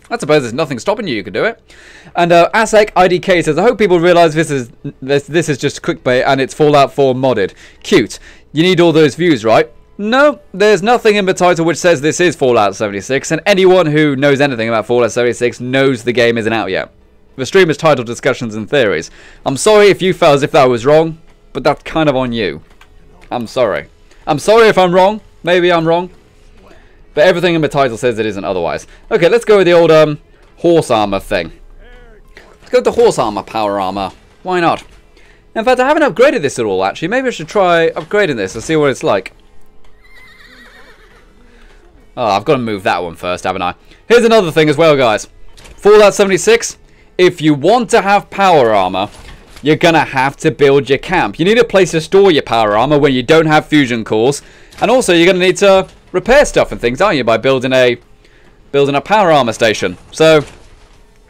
I suppose there's nothing stopping you. You can do it. And Asek IDK says, I hope people realise this is just clickbait and it's Fallout 4 modded. Cute. You need all those views, right? No, there's nothing in the title which says this is Fallout 76, and anyone who knows anything about Fallout 76 knows the game isn't out yet. The stream is titled Discussions and Theories. I'm sorry if you felt as if that was wrong, but that's kind of on you. I'm sorry. I'm sorry if I'm wrong. Maybe I'm wrong. But everything in the title says it isn't otherwise. Okay, let's go with the old horse armor thing. Let's go with the horse armor, power armor. Why not? In fact, I haven't upgraded this at all, actually. Maybe I should try upgrading this and see what it's like. Oh, I've got to move that one first, haven't I? Here's another thing as well, guys. Fallout 76, if you want to have power armor, you're going to have to build your camp. You need a place to store your power armor when you don't have fusion cores. And also, you're going to need to repair stuff and things, aren't you, by building a power armor station. So,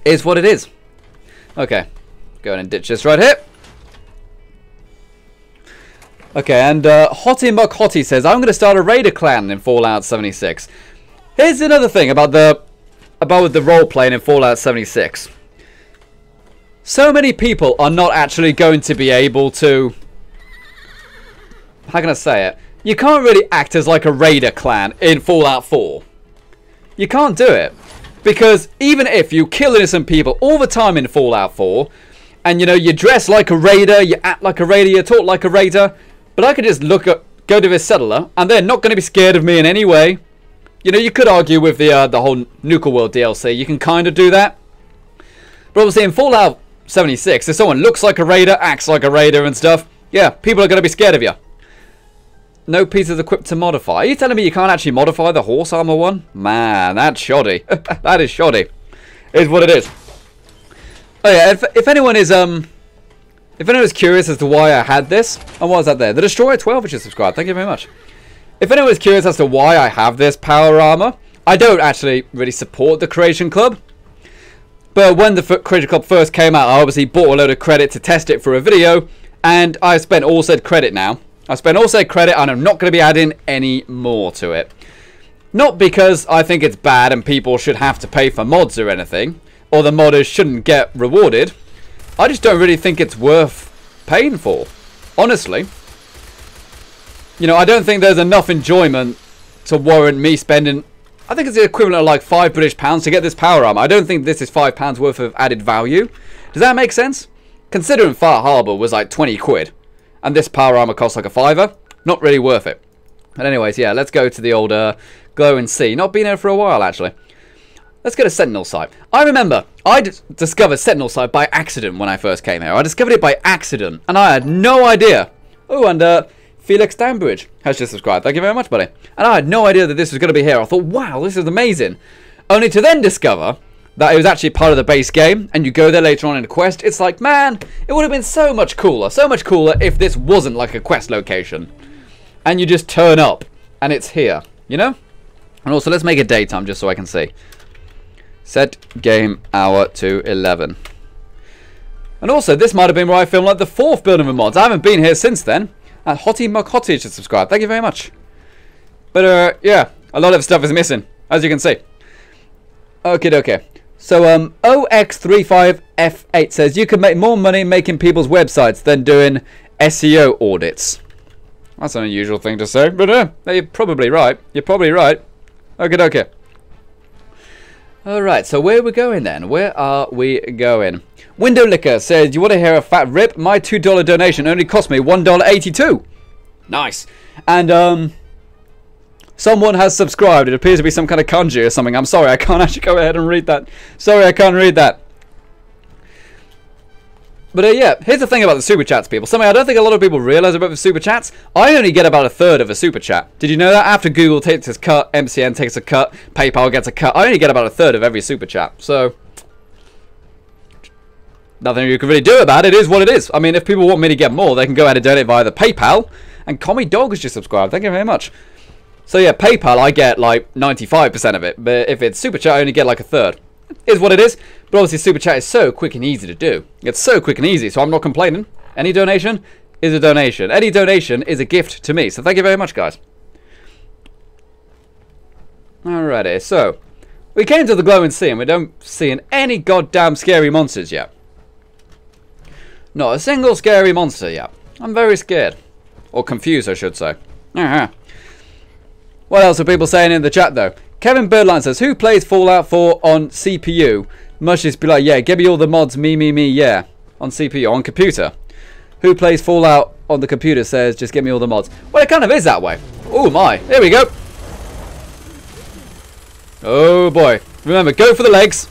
it's what it is. Okay, go ahead and ditch this right here. Okay, and Hottie Muck Hottie says, I'm going to start a raider clan in Fallout 76. Here's another thing about the role playing in Fallout 76. So many people are not actually going to be able to... How can I say it? You can't really act as like a raider clan in Fallout 4. You can't do it. Because even if you kill innocent people all the time in Fallout 4, and you know, you dress like a raider, you act like a raider, you talk like a raider, but I could just go to this settler, and they're not going to be scared of me in any way. You know, you could argue with the whole Nuka World DLC. You can kind of do that. But obviously in Fallout 76, if someone looks like a raider, acts like a raider and stuff, yeah, people are going to be scared of you. No pieces equipped to modify. Are you telling me you can't actually modify the horse armor one? Man, that's shoddy. That is shoddy. Is what it is. Oh yeah, if anyone is curious as to why I had this, and what was that there? The Destroyer 12 which is subscribed. Thank you very much. If anyone is curious as to why I have this power armor, I don't actually really support the Creation Club. But when the Creation Club first came out, I obviously bought a load of credit to test it for a video, and I spent all said credit now. I spent all said credit, and I'm not going to be adding any more to it. Not because I think it's bad and people should have to pay for mods or anything, or the modders shouldn't get rewarded. I just don't really think it's worth paying for, honestly. You know, I don't think there's enough enjoyment to warrant me spending, I think it's the equivalent of like £5 to get this power armor. I don't think this is £5 worth of added value. Does that make sense? Considering Far Harbor was like 20 quid, and this power armor costs like a £5, not really worth it. But anyways, yeah, let's go to the old Glow and See. Not been here for a while, actually. Let's go to Sentinel Site. I remember I discovered Sentinel Site by accident when I first came here. I discovered it by accident, and I had no idea. Oh, and Felix Downbridge has just subscribed. Thank you very much, buddy. And I had no idea that this was going to be here. I thought, wow, this is amazing. Only to then discover that it was actually part of the base game, and you go there later on in the quest. It's like, man, it would have been so much cooler if this wasn't like a quest location. And you just turn up, and it's here, you know? And also, let's make it daytime just so I can see. Set game hour to 11. And also, this might have been where I filmed like the 4th building of mods. I haven't been here since then. And Hottie Muck Hottie should subscribe. Thank you very much. But yeah, a lot of stuff is missing, as you can see. Okay. So OX35F8 says you can make more money making people's websites than doing SEO audits. That's an unusual thing to say, but you're probably right. You're probably right. Okay. Alright, so where are we going then? Where are we going? Window Liquor says, you want to hear a fat rip? My $2 donation only cost me $1.82. Nice. And someone has subscribed. It appears to be some kind of kanji or something. I'm sorry, I can't actually go ahead and read that. Sorry, I can't read that. But yeah, here's the thing about the super chats, people. Something I don't think a lot of people realize about the super chats. I only get about 1/3 of a super chat. Did you know that? After Google takes its cut, MCN takes a cut, PayPal gets a cut, I only get about 1/3 of every super chat. So nothing you can really do about it. Is what it is. I mean, if people want me to get more, they can go ahead and donate via the PayPal. And Commie Dog has just subscribed. Thank you very much. So yeah, PayPal, I get like 95% of it. But if it's super chat, I only get like 1/3. Is what it is. But obviously super chat is so quick and easy to do. It's so quick and easy, so I'm not complaining. Any donation is a donation. Any donation is a gift to me. So thank you very much, guys. Alrighty, so we came to the Glow and See, and we don't see any goddamn scary monsters yet. Not a single scary monster yet. I'm very scared. Or confused, I should say. What else are people saying in the chat, though? Kevin Birdline says, who plays Fallout 4 on CPU? Must just be like, yeah, give me all the mods, me, yeah. On CPU, on computer. Who plays Fallout on the computer says, just give me all the mods. Well, it kind of is that way. Oh my, here we go. Oh boy. Remember, go for the legs.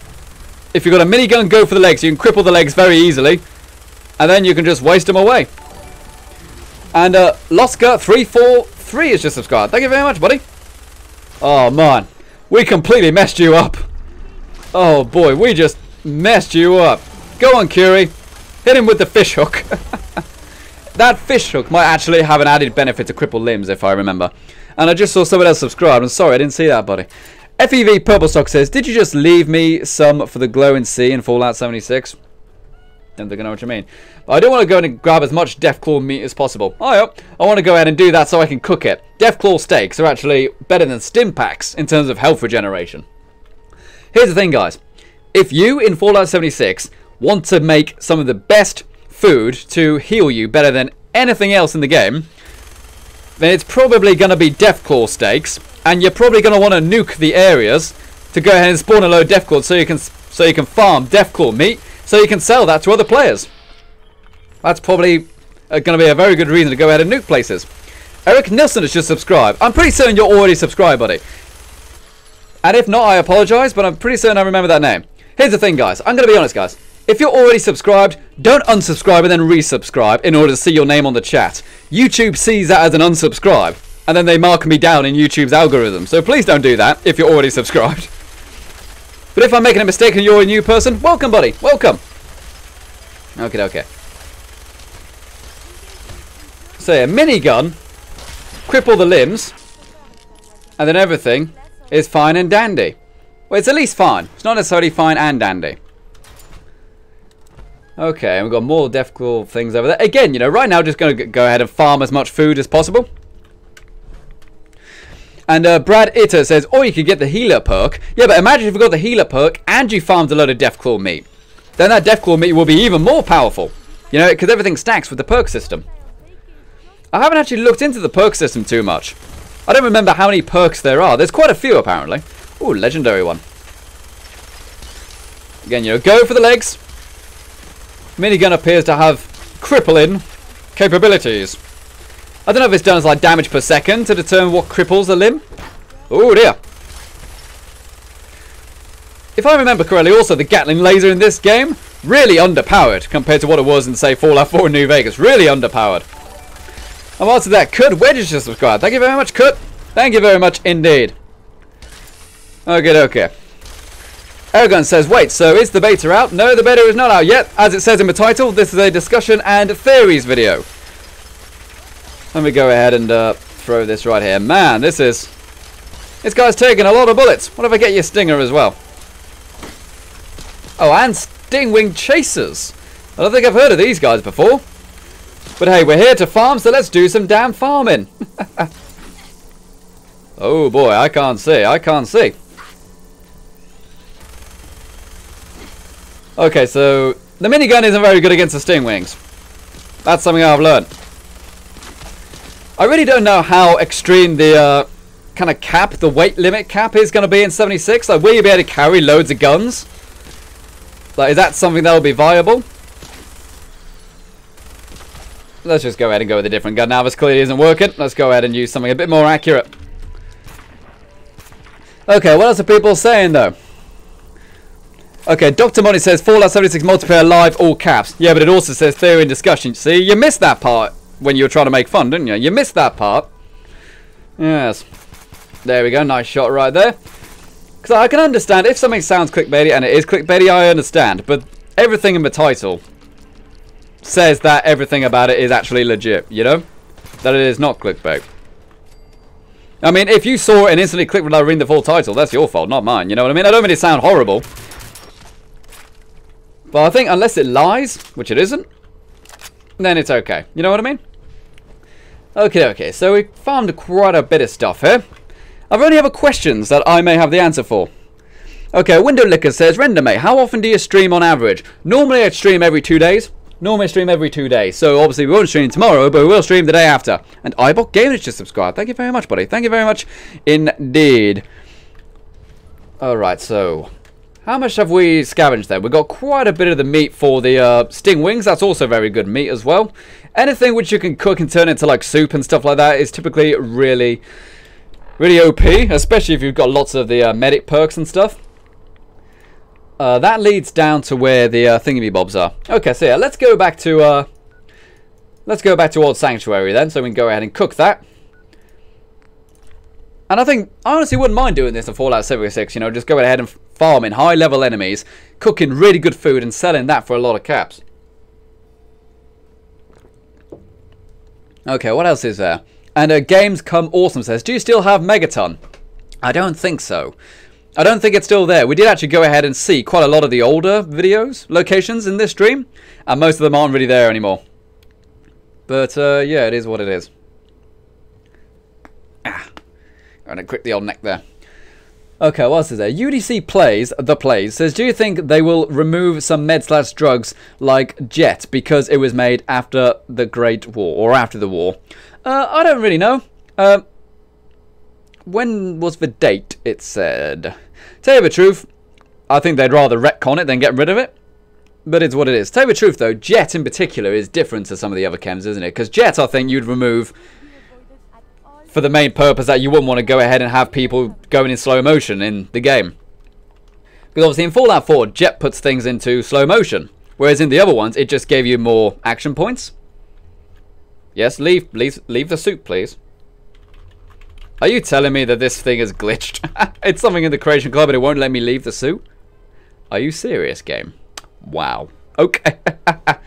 If you've got a minigun, go for the legs. You can cripple the legs very easily. and then you can just waste them away. And Loska343 is just subscribed. Thank you very much, buddy. Oh man, we completely messed you up. Oh boy, we just messed you up. Go on, Curie. Hit him with the fish hook. That fish hook might actually have an added benefit to crippled limbs, if I remember. And I just saw someone else subscribe. I'm sorry, I didn't see that, buddy. FEV Purple Sock says, did you just leave me some for the glowing sea in Fallout 76? Don't think I know what you mean. But I do want to go in and grab as much Deathclaw meat as possible. Oh, yeah. I want to go ahead and do that so I can cook it. Deathclaw steaks are actually better than stim packs in terms of health regeneration. Here's the thing, guys. If you, in Fallout 76, want to make some of the best food to heal you better than anything else in the game, then it's probably going to be Deathclaw steaks, and you're probably going to want to nuke the areas to go ahead and spawn a load of Deathclaw so you can farm Deathclaw meat, so you can sell that to other players. That's probably going to be a very good reason to go ahead and nuke places. Eric Nilsson has just subscribed. I'm pretty certain you're already subscribed, buddy. And if not, I apologise, but I'm pretty certain I remember that name. Here's the thing, guys. I'm going to be honest, guys. If you're already subscribed, don't unsubscribe and then resubscribe in order to see your name on the chat. YouTube sees that as an unsubscribe, and then they mark me down in YouTube's algorithm. So please don't do that if you're already subscribed. But if I'm making a mistake and you're a new person, welcome, buddy. Welcome. Okay. So yeah, minigun, cripple the limbs, and then everything is fine and dandy. Well, it's at least fine. It's not necessarily fine and dandy. Okay, and we've got more Deathclaw things over there. Again, you know, right now just going to go ahead and farm as much food as possible. And Brad Itter says, or you could get the healer perk. Yeah, but imagine if you got the healer perk and you farmed a load of Deathclaw meat. Then that Deathclaw meat will be even more powerful. You know, because everything stacks with the perk system. I haven't actually looked into the perk system too much. I don't remember how many perks there are. There's quite a few, apparently. Ooh, legendary one. Again, you know, go for the legs. Minigun appears to have crippling capabilities. I don't know if it's done as like damage per second to determine what cripples a limb. Oh dear. If I remember correctly, also the Gatling laser in this game, really underpowered compared to what it was in, say, Fallout 4 New Vegas. Really underpowered. I'm after that. Kurt Wedge just subscribed. Thank you very much, Kurt. Thank you very much indeed. Okay. Aragon says, wait, so is the beta out? No, the beta is not out yet. As it says in the title, this is a discussion and theories video. Let me go ahead and throw this right here. Man, this guy's taking a lot of bullets. What if I get you Stinger as well? Oh, and Stingwing Chasers. I don't think I've heard of these guys before. But hey, we're here to farm, so let's do some damn farming. Oh boy, I can't see. Okay, so the minigun isn't very good against the Stingwings. That's something I've learned. I really don't know how extreme the kind of cap, the weight limit cap is going to be in 76. Like, will you be able to carry loads of guns? Like, is that something that will be viable? Let's just go ahead and go with a different gun now. This clearly isn't working. Let's go ahead and use something a bit more accurate. Okay, what else are people saying though? Okay, Dr. Money says Fallout 76 multiplayer live, all caps. Yeah, but it also says theory and discussion. See, you missed that part when you were trying to make fun, didn't you? You missed that part. Yes. There we go. Nice shot right there. Because I can understand if something sounds clickbaity, and it is clickbaity, I understand. But everything in the title says that everything about it is actually legit, you know? That it is not clickbait. I mean, if you saw it and instantly clicked without reading the full title, that's your fault, not mine, you know what I mean? I don't mean to sound horrible. But I think unless it lies, which it isn't, then it's okay. You know what I mean? Okay, so we farmed quite a bit of stuff here. I've only other questions that I may have the answer for. Okay, Window Liquor says, Rendermate, how often do you stream on average? Normally I'd stream every 2 days. So obviously we won't stream tomorrow, but we will stream the day after. And iBot Gamers just subscribed. Thank you very much, buddy. Thank you very much indeed. Alright, so how much have we scavenged there? We've got quite a bit of the meat for the sting wings. That's also very good meat as well. Anything which you can cook and turn into like soup and stuff like that is typically really OP, especially if you've got lots of the medic perks and stuff. That leads down to where the thingamybobs are. Okay, so yeah, let's go back to Old Sanctuary then, so we can go ahead and cook that. And I think, I honestly wouldn't mind doing this in Fallout 76, you know, just going ahead and farming high-level enemies, cooking really good food, and selling that for a lot of caps. Okay, what else is there? And Games Come Awesome says, do you still have Megaton? I don't think so. I don't think it's still there. We did actually go ahead and see quite a lot of the older videos, locations in this stream, and most of them aren't really there anymore. But, yeah, it is what it is. I'm going to grip the old neck there. Okay, what else is there? UDC Plays, says, do you think they will remove some med/drugs like Jet because it was made after the Great War, or after the war? I don't really know. When was the date, it said? Tell you the truth, I think they'd rather retcon it than get rid of it. But it's what it is. Tell you the truth, though, Jet in particular is different to some of the other chems, isn't it? Because Jet, I think you'd remove for the main purpose that you wouldn't want to go ahead and have people going in slow motion in the game. Because obviously in Fallout 4, Jet puts things into slow motion. Whereas in the other ones, it just gave you more action points. Yes, leave the suit, please. Are you telling me that this thing is glitched? It's something in the Creation Club and it won't let me leave the suit? Are you serious, game? Wow. Okay. But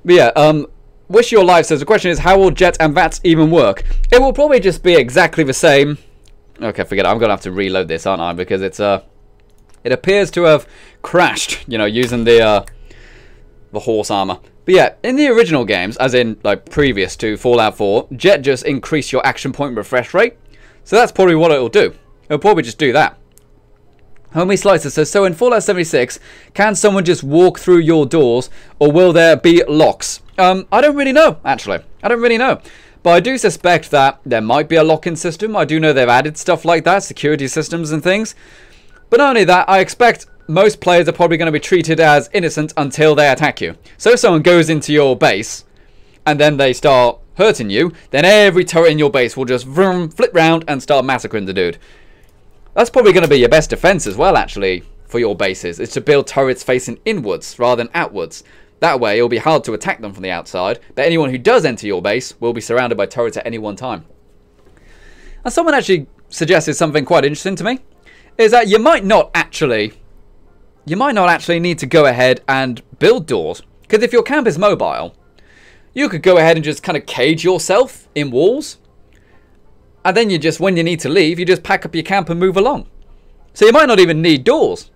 yeah, Wish Your Life says, the question is, how will Jet and VATS even work? It will probably just be exactly the same. Okay, forget it. I'm going to have to reload this, aren't I? Because it's, it appears to have crashed, you know, using the horse armor. But yeah, in the original games, as in, like, previous to Fallout 4, Jet just increased your action point refresh rate. So that's probably what it'll do. It'll probably just do that. Homie Slicer says, so in Fallout 76, can someone just walk through your doors, or will there be locks? I don't really know, actually. I don't really know. But I do suspect that there might be a lock-in system. I do know they've added stuff like that, security systems and things. But not only that, I expect most players are probably going to be treated as innocent until they attack you. So if someone goes into your base, and then they start hurting you, then every turret in your base will just vroom, flip round and start massacring the dude. That's probably going to be your best defense as well, actually, for your bases, is to build turrets facing inwards rather than outwards. That way, it'll be hard to attack them from the outside, but anyone who does enter your base will be surrounded by turrets at any one time. And someone actually suggested something quite interesting to me, is that you might not actually need to go ahead and build doors. Because if your camp is mobile, you could go ahead and just kind of cage yourself in walls. And then you just, when you need to leave, you just pack up your camp and move along. So you might not even need doors.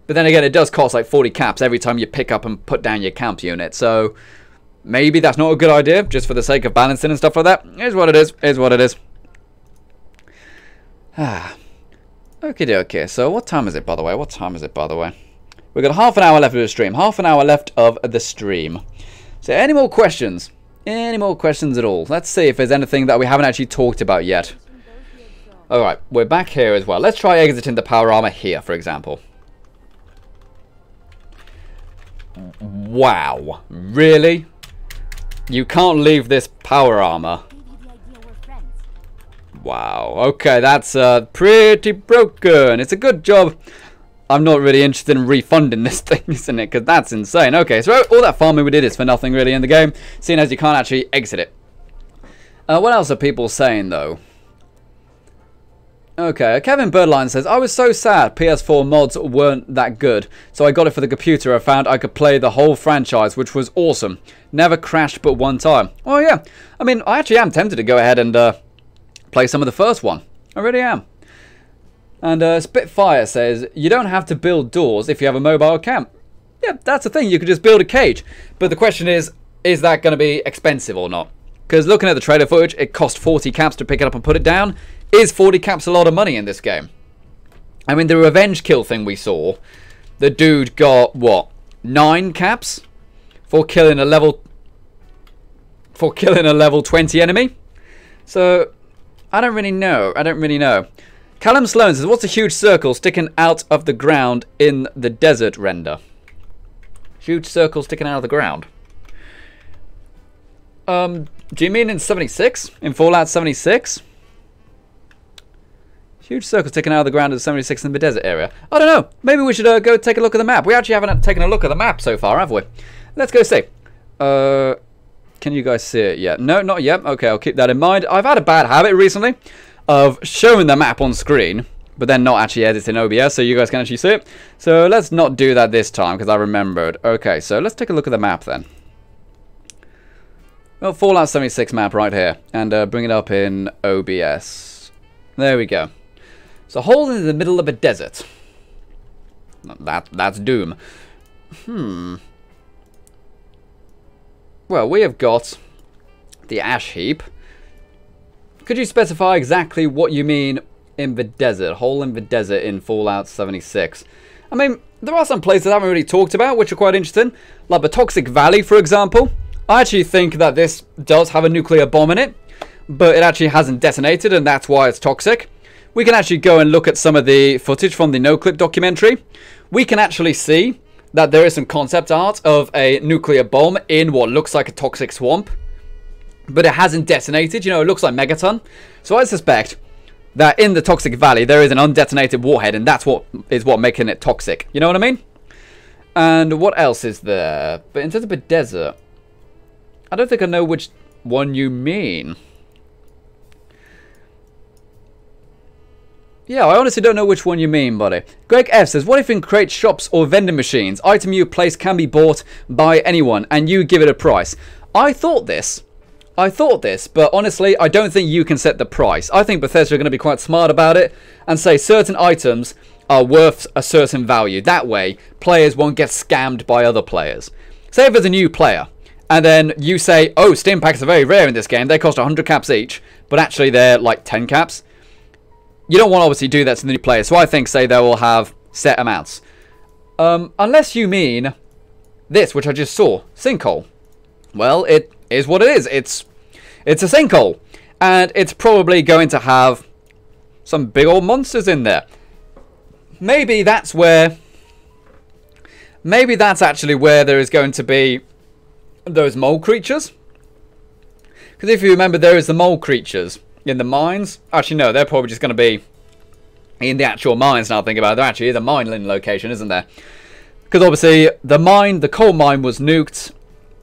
But then again, it does cost like 40 caps every time you pick up and put down your camp unit. So maybe that's not a good idea, just for the sake of balancing and stuff like that. Here's what it is. Here's what it is. Okie dokie. So what time is it, by the way? What time is it, by the way? We've got half an hour left of the stream. Half an hour left of the stream. So any more questions? Any more questions at all? Let's see if there's anything that we haven't actually talked about yet. Alright, we're back here as well. Let's try exiting the power armor here, for example. Wow. Really? You can't leave this power armor. Wow. Okay, that's pretty broken. It's a good job I'm not really interested in refunding this thing, isn't it? Because that's insane. Okay, so all that farming we did is for nothing really in the game, seeing as you can't actually exit it. What else are people saying, though? Okay, Kevin Birdline says, I was so sad PS4 mods weren't that good, so I got it for the computer. I found I could play the whole franchise, which was awesome. Never crashed but one time. Oh, yeah. I mean, I actually am tempted to go ahead and play some of the first one. I really am. And Spitfire says, you don't have to build doors if you have a mobile camp. Yeah, that's the thing. You could just build a cage. But the question is that going to be expensive or not? Because looking at the trailer footage, it cost 40 caps to pick it up and put it down. Is 40 caps a lot of money in this game? I mean, the revenge kill thing we saw, the dude got, what, 9 caps for killing a level 20 enemy? So, I don't really know. I don't really know. Callum Sloan says, what's a huge circle sticking out of the ground in the desert render? Huge circle sticking out of the ground. Do you mean in 76? In Fallout 76? Huge circle sticking out of the ground of the 76 in the desert area. I don't know. Maybe we should go take a look at the map. We actually haven't taken a look at the map so far, have we? Let's go see. Can you guys see it yet? No, not yet. Okay, I'll keep that in mind. I've had a bad habit recently of showing the map on screen, but then not actually editing OBS so you guys can actually see it. So let's not do that this time because I remembered. Okay, so let's take a look at the map then. Well, Fallout 76 map right here. And bring it up in OBS. There we go. So hole in the middle of a desert. That's doom. Well, we have got the ash heap. Could you specify exactly what you mean in the desert? Hole in the desert in Fallout 76. I mean, there are some places I haven't really talked about which are quite interesting. Like the Toxic Valley, for example. I actually think that this does have a nuclear bomb in it. But it actually hasn't detonated and that's why it's toxic. We can actually go and look at some of the footage from the NoClip documentary. We can actually see that there is some concept art of a nuclear bomb in what looks like a toxic swamp. But it hasn't detonated. You know, it looks like Megaton. So I suspect that in the Toxic Valley there is an undetonated warhead and that's what making it toxic. You know what I mean? And what else is there? But in terms of a desert, I don't think I know which one you mean. Yeah, I honestly don't know which one you mean, buddy. Greg F says, what if in crate shops or vending machines, item you place can be bought by anyone and you give it a price? I thought this, but honestly, I don't think you can set the price. I think Bethesda are going to be quite smart about it and say certain items are worth a certain value. That way, players won't get scammed by other players. Say if there's a new player, and then you say, oh, Stim packs are very rare in this game. They cost 100 caps each, but actually they're like 10 caps. You don't want to obviously do that to the new player, so I think, say, they will have set amounts. Unless you mean this, which I just saw, sinkhole. Well, it is what it is. It's a sinkhole, and it's probably going to have some big old monsters in there. Maybe that's actually where there is going to be those mole creatures. Because if you remember, there is the mole creatures in the mines. Actually, no, they're probably just going to be in the actual mines now I think about it. They're actually in the mining location, isn't there? Because obviously, the coal mine was nuked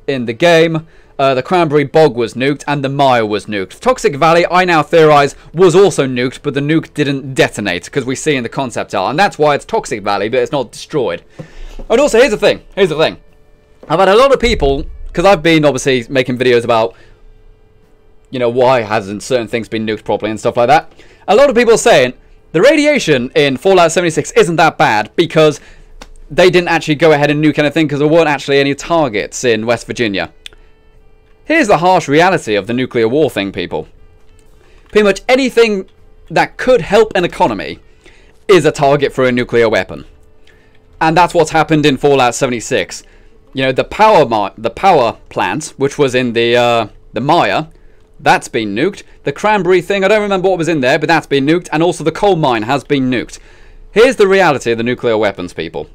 in the game. The Cranberry Bog was nuked, and the mire was nuked. Toxic Valley, I now theorize, was also nuked, but the nuke didn't detonate, because we see in the concept art. And that's why it's Toxic Valley, but it's not destroyed. And also, here's the thing. I've had a lot of people, because I've been obviously making videos about, you know, why hasn't certain things been nuked properly and stuff like that. A lot of people are saying the radiation in Fallout 76 isn't that bad because they didn't actually go ahead and nuke anything because there weren't actually any targets in West Virginia. Here's the harsh reality of the nuclear war thing, people. Pretty much anything that could help an economy is a target for a nuclear weapon. And that's what's happened in Fallout 76. You know, the power plant, which was in the mire, that's been nuked. The Cranberry thing, I don't remember what was in there, but that's been nuked. And also the coal mine has been nuked. Here's the reality of the nuclear weapons, people.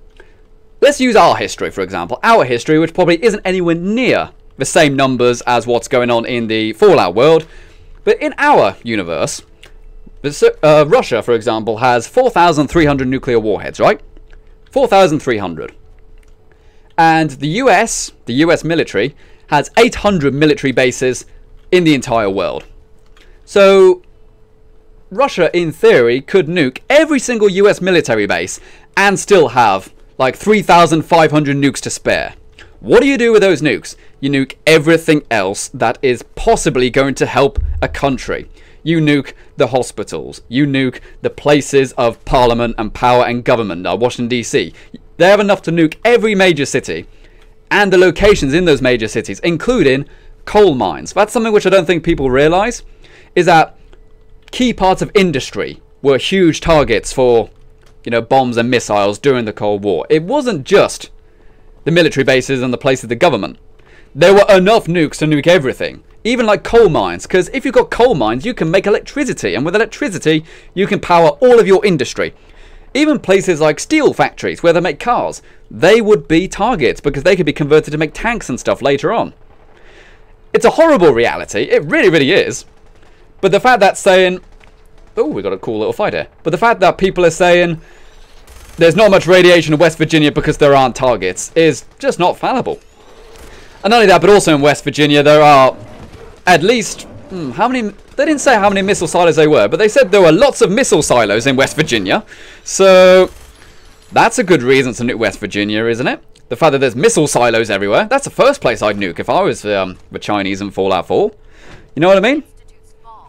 Let's use our history, for example. Our history, which probably isn't anywhere near the same numbers as what's going on in the Fallout world. But in our universe, Russia, for example, has 4,300 nuclear warheads, right? 4,300. And the US military, has 800 military bases in the entire world. So Russia, in theory, could nuke every single US military base and still have like 3,500 nukes to spare. What do you do with those nukes? You nuke everything else that is possibly going to help a country. You nuke the hospitals. You nuke the places of parliament and power and government. Washington, D.C. They have enough to nuke every major city and the locations in those major cities, including coal mines. That's something which I don't think people realise, is that key parts of industry were huge targets for, you know, bombs and missiles during the Cold War. It wasn't just the military bases and the place of the government. There were enough nukes to nuke everything. Even like coal mines, because if you've got coal mines, you can make electricity, and with electricity, you can power all of your industry. Even places like steel factories, where they make cars, they would be targets, because they could be converted to make tanks and stuff later on. It's a horrible reality, it really, really is. But the fact that saying, Oh, we got a cool little fight here. But the fact that people are saying there's not much radiation in West Virginia because there aren't targets is just not fallible. And not only that, but also in West Virginia there are at least, how many, they didn't say how many missile silos they were, but they said there were lots of missile silos in West Virginia. So that's a good reason to nuke West Virginia, isn't it? The fact that there's missile silos everywhere, that's the first place I'd nuke if I was the Chinese in Fallout 4. You know what I mean?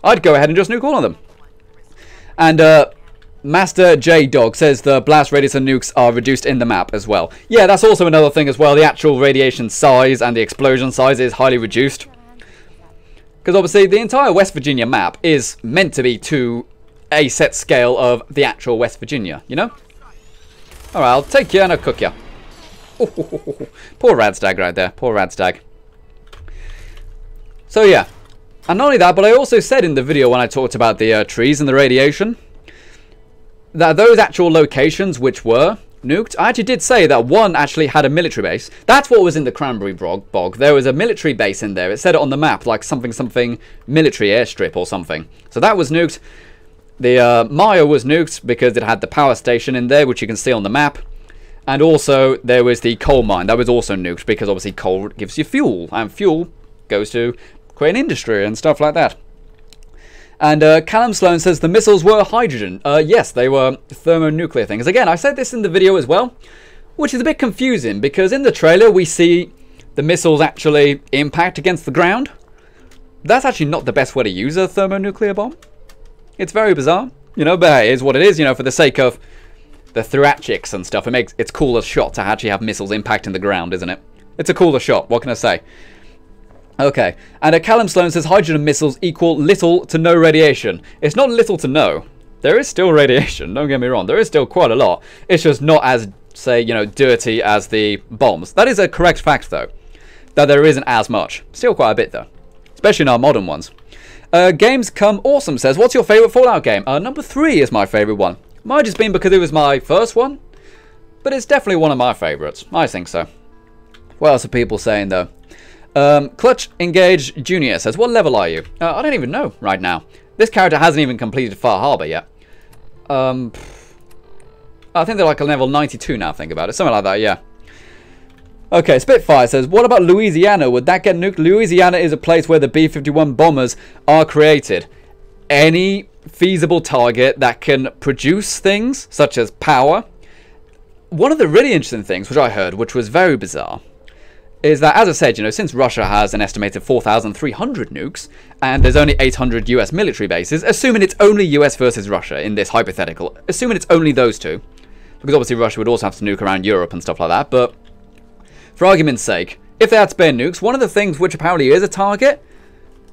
I'd go ahead and just nuke all of them. And Master J Dog says the blast radius and nukes are reduced in the map as well. Yeah, that's also another thing as well. The actual radiation size and the explosion size is highly reduced. Because obviously the entire West Virginia map is meant to be to a set scale of the actual West Virginia, you know? Alright, I'll take you and I'll cook you. Poor Radstag right there. Poor Radstag. So yeah. And not only that, but I also said in the video when I talked about the trees and the radiation, that those actual locations which were nuked, I actually did say that one actually had a military base. That's what was in the Cranberry Bog. There was a military base in there. It said it on the map, like something military airstrip or something. So that was nuked. The Maya was nuked because it had the power station in there, which you can see on the map. And also there was the coal mine. That was also nuked because obviously coal gives you fuel. And fuel goes to create industry and stuff like that. And Callum Sloan says the missiles were hydrogen. Yes, they were thermonuclear things. Again, I said this in the video as well, which is a bit confusing because in the trailer we see the missiles actually impact against the ground. That's actually not the best way to use a thermonuclear bomb. It's very bizarre, you know, but it is what it is, you know, for the sake of the thoracics and stuff. It's cooler shot to actually have missiles impacting the ground, isn't it? It's a cooler shot, what can I say? Okay, and Callum Sloan says hydrogen missiles equal little to no radiation. It's not little to no. There is still radiation, don't get me wrong. There is still quite a lot. It's just not as, say, you know, dirty as the bombs. That is a correct fact, though. That there isn't as much. Still quite a bit, though. Especially in our modern ones. Games Come Awesome says, what's your favourite Fallout game? Number 3 is my favourite one. Might just been because it was my first one. But it's definitely one of my favourites. I think so. What else are people saying, though? Clutch Engage Junior says, what level are you? I don't even know right now. This character hasn't even completed Far Harbor yet. I think they're like a level 92 now, think about it. Something like that, yeah. Okay, Spitfire says, what about Louisiana? Would that get nuked? Louisiana is a place where the B-51 bombers are created. Any feasible target that can produce things, such as power. One of the really interesting things, which I heard, which was very bizarre, is that, as I said, you know, since Russia has an estimated 4,300 nukes, and there's only 800 US military bases, assuming it's only US versus Russia in this hypothetical, assuming it's only those two, because obviously Russia would also have to nuke around Europe and stuff like that, but for argument's sake, if they had spare nukes, one of the things which apparently is a target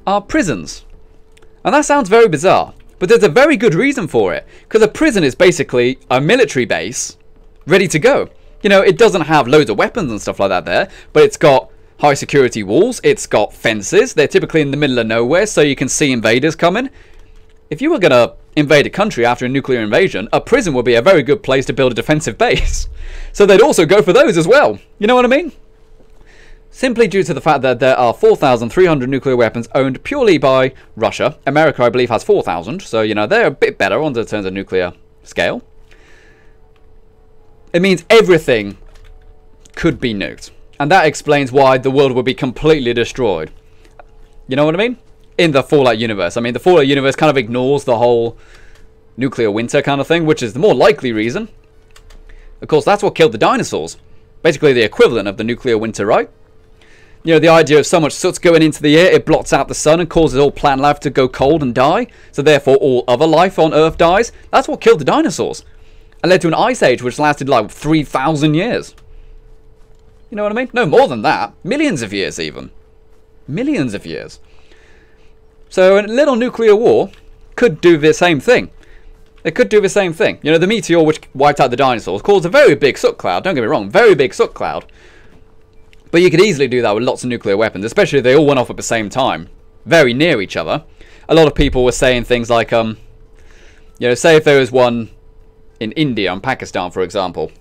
are prisons. And that sounds very bizarre, but there's a very good reason for it, because a prison is basically a military base ready to go. You know, it doesn't have loads of weapons and stuff like that there, but it's got high security walls, it's got fences, they're typically in the middle of nowhere, so you can see invaders coming. If you were going to invade a country after a nuclear invasion, a prison would be a very good place to build a defensive base. So they'd also go for those as well. You know what I mean? Simply due to the fact that there are 4,300 nuclear weapons owned purely by Russia. America, I believe, has 4,000, so, you know, they're a bit better on the terms of nuclear scale. It means everything could be nuked. And that explains why the world would be completely destroyed. You know what I mean? In the Fallout universe. I mean, the Fallout universe kind of ignores the whole nuclear winter kind of thing, which is the more likely reason. Of course, that's what killed the dinosaurs. Basically the equivalent of the nuclear winter, right? You know, the idea of so much soot's going into the air, it blots out the sun and causes all plant life to go cold and die. So therefore, all other life on Earth dies. That's what killed the dinosaurs. And led to an ice age which lasted like 3,000 years. You know what I mean? No, more than that. Millions of years even. Millions of years. So a little nuclear war could do the same thing. It could do the same thing. You know, the meteor which wiped out the dinosaurs caused a very big soot cloud. Don't get me wrong, very big soot cloud. But you could easily do that with lots of nuclear weapons, especially if they all went off at the same time. Very near each other. A lot of people were saying things like, you know, say if there was one in India and Pakistan, for example.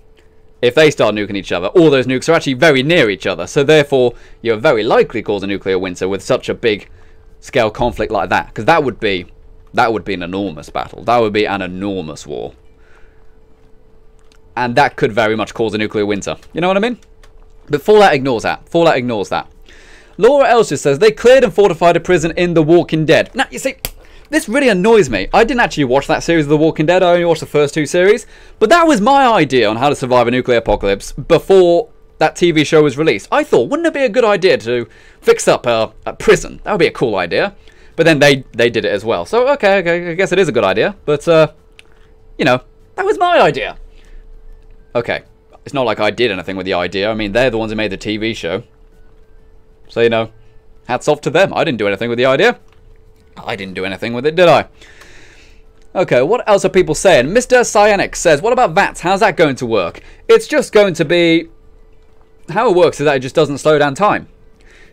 If they start nuking each other, all those nukes are actually very near each other. So therefore, you're very likely to cause a nuclear winter with such a big scale conflict like that. Because that would be that would be an enormous battle. That would be an enormous war. And that could very much cause a nuclear winter. You know what I mean? But Fallout ignores that. Fallout ignores that. Laura Elster says, they cleared and fortified a prison in The Walking Dead. Now, you see, this really annoys me. I didn't actually watch that series of The Walking Dead. I only watched the first 2 series. But that was my idea on how to survive a nuclear apocalypse before that TV show was released. I thought, wouldn't it be a good idea to fix up a prison? That would be a cool idea. But then they did it as well. So, okay, I guess it is a good idea. But, you know, that was my idea. Okay, it's not like I did anything with the idea. I mean, they're the ones who made the TV show. So, you know, hats off to them. I didn't do anything with the idea. I didn't do anything with it, did I? Okay, what else are people saying? Mr. Cyanic says, what about VATS? How's that going to work? It's just going to be... How it works is that it just doesn't slow down time.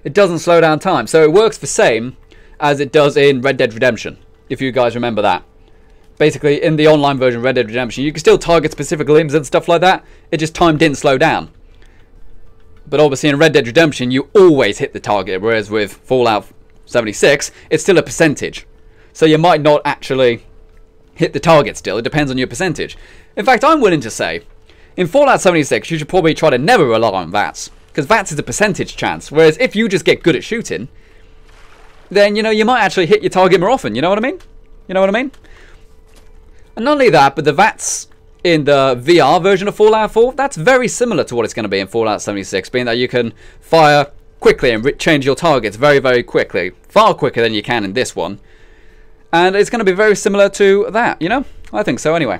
It doesn't slow down time. So it works the same as it does in Red Dead Redemption, if you guys remember that. Basically, in the online version of Red Dead Redemption, you can still target specific limbs and stuff like that. It just time didn't slow down. But obviously in Red Dead Redemption, you always hit the target, whereas with Fallout 76, it's still a percentage. So you might not actually hit the target still. It depends on your percentage. In fact, I'm willing to say, in Fallout 76, you should probably try to never rely on VATS. Because VATS is a percentage chance. Whereas if you just get good at shooting, then, you know, you might actually hit your target more often. You know what I mean? You know what I mean? And not only that, but the VATS in the VR version of Fallout 4, that's very similar to what it's going to be in Fallout 76, being that you can fire quickly and change your targets very, very quickly. Far quicker than you can in this one. And it's going to be very similar to that, you know? I think so anyway.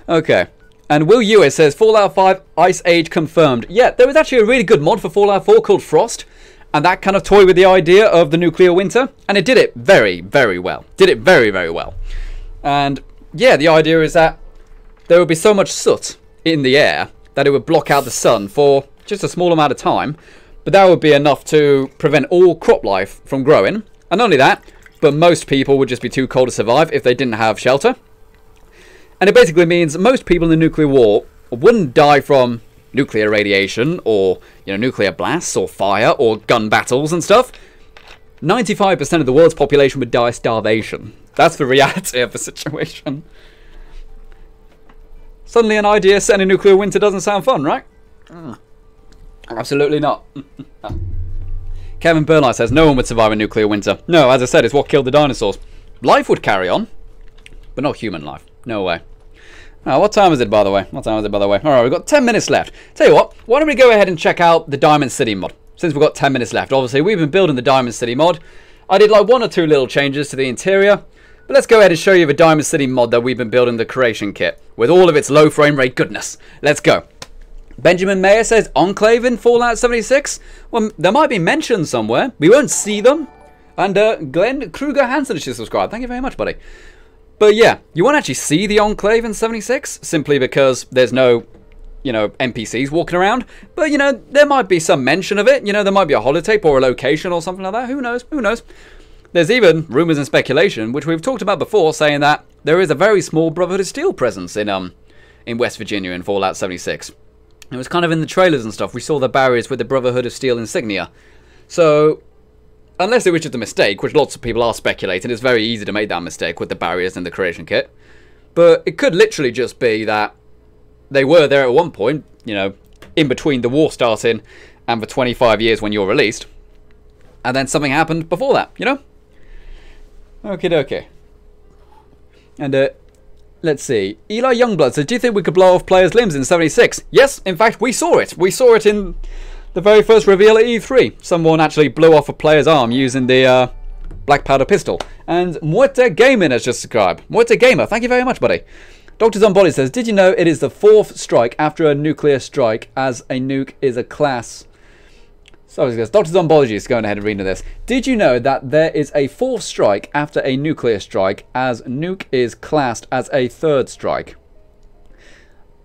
Okay. And Will Ewer says, Fallout 5 Ice Age confirmed. Yeah, there was actually a really good mod for Fallout 4 called Frost. And that kind of toyed with the idea of the nuclear winter. And it did it very, very well. Did it very, very well. And yeah, the idea is that there would be so much soot in the air that it would block out the sun for just a small amount of time. But that would be enough to prevent all crop life from growing. And not only that, but most people would just be too cold to survive if they didn't have shelter. And it basically means most people in the nuclear war wouldn't die from nuclear radiation or, you know, nuclear blasts or fire or gun battles and stuff. 95% of the world's population would die of starvation. That's the reality of the situation. Suddenly an idea set in a nuclear winter doesn't sound fun, right? Absolutely not. Kevin Burnlight says, no one would survive a nuclear winter. No, as I said, it's what killed the dinosaurs. Life would carry on, but not human life. No way. Oh, what time is it, by the way? What time is it, by the way? Alright, we've got 10 minutes left. Tell you what, why don't we go ahead and check out the Diamond City mod? Since we've got 10 minutes left. Obviously, we've been building the Diamond City mod. I did like 1 or 2 little changes to the interior. But let's go ahead and show you the Diamond City mod that we've been building, the creation kit. With all of its low frame rate goodness. Let's go. Benjamin Mayer says, Enclave in Fallout 76? Well, there might be mentions somewhere. We won't see them. And Glenn Kruger Hansen is just subscribed. Thank you very much, buddy. But yeah, you won't actually see the Enclave in 76. Simply because there's no, you know, NPCs walking around. But, you know, there might be some mention of it. You know, there might be a holotape or a location or something like that. Who knows? Who knows? There's even rumours and speculation, which we've talked about before, saying that there is a very small Brotherhood of Steel presence in West Virginia in Fallout 76. It was kind of in the trailers and stuff. We saw the barriers with the Brotherhood of Steel insignia. So, unless it was just a mistake, which lots of people are speculating, it's very easy to make that mistake with the barriers in the creation kit. But it could literally just be that they were there at one point, you know, in between the war starting and the 25 years when you're released. And then something happened before that, you know? Okie dokie. And, let's see. Eli Youngblood says, do you think we could blow off players' limbs in 76? Yes, in fact, we saw it. We saw it in the very first reveal at E3. Someone actually blew off a player's arm using the black powder pistol. And Muerte Gaming has just subscribed. Muerte Gamer, thank you very much, buddy. Dr. Zombody says, did you know it is the 4th strike after a nuclear strike, as a nuke is a class... Sorry, guys. Dr. Zombology is going ahead and reading this. Did you know that there is a 4th strike after a nuclear strike, as nuke is classed as a 3rd strike?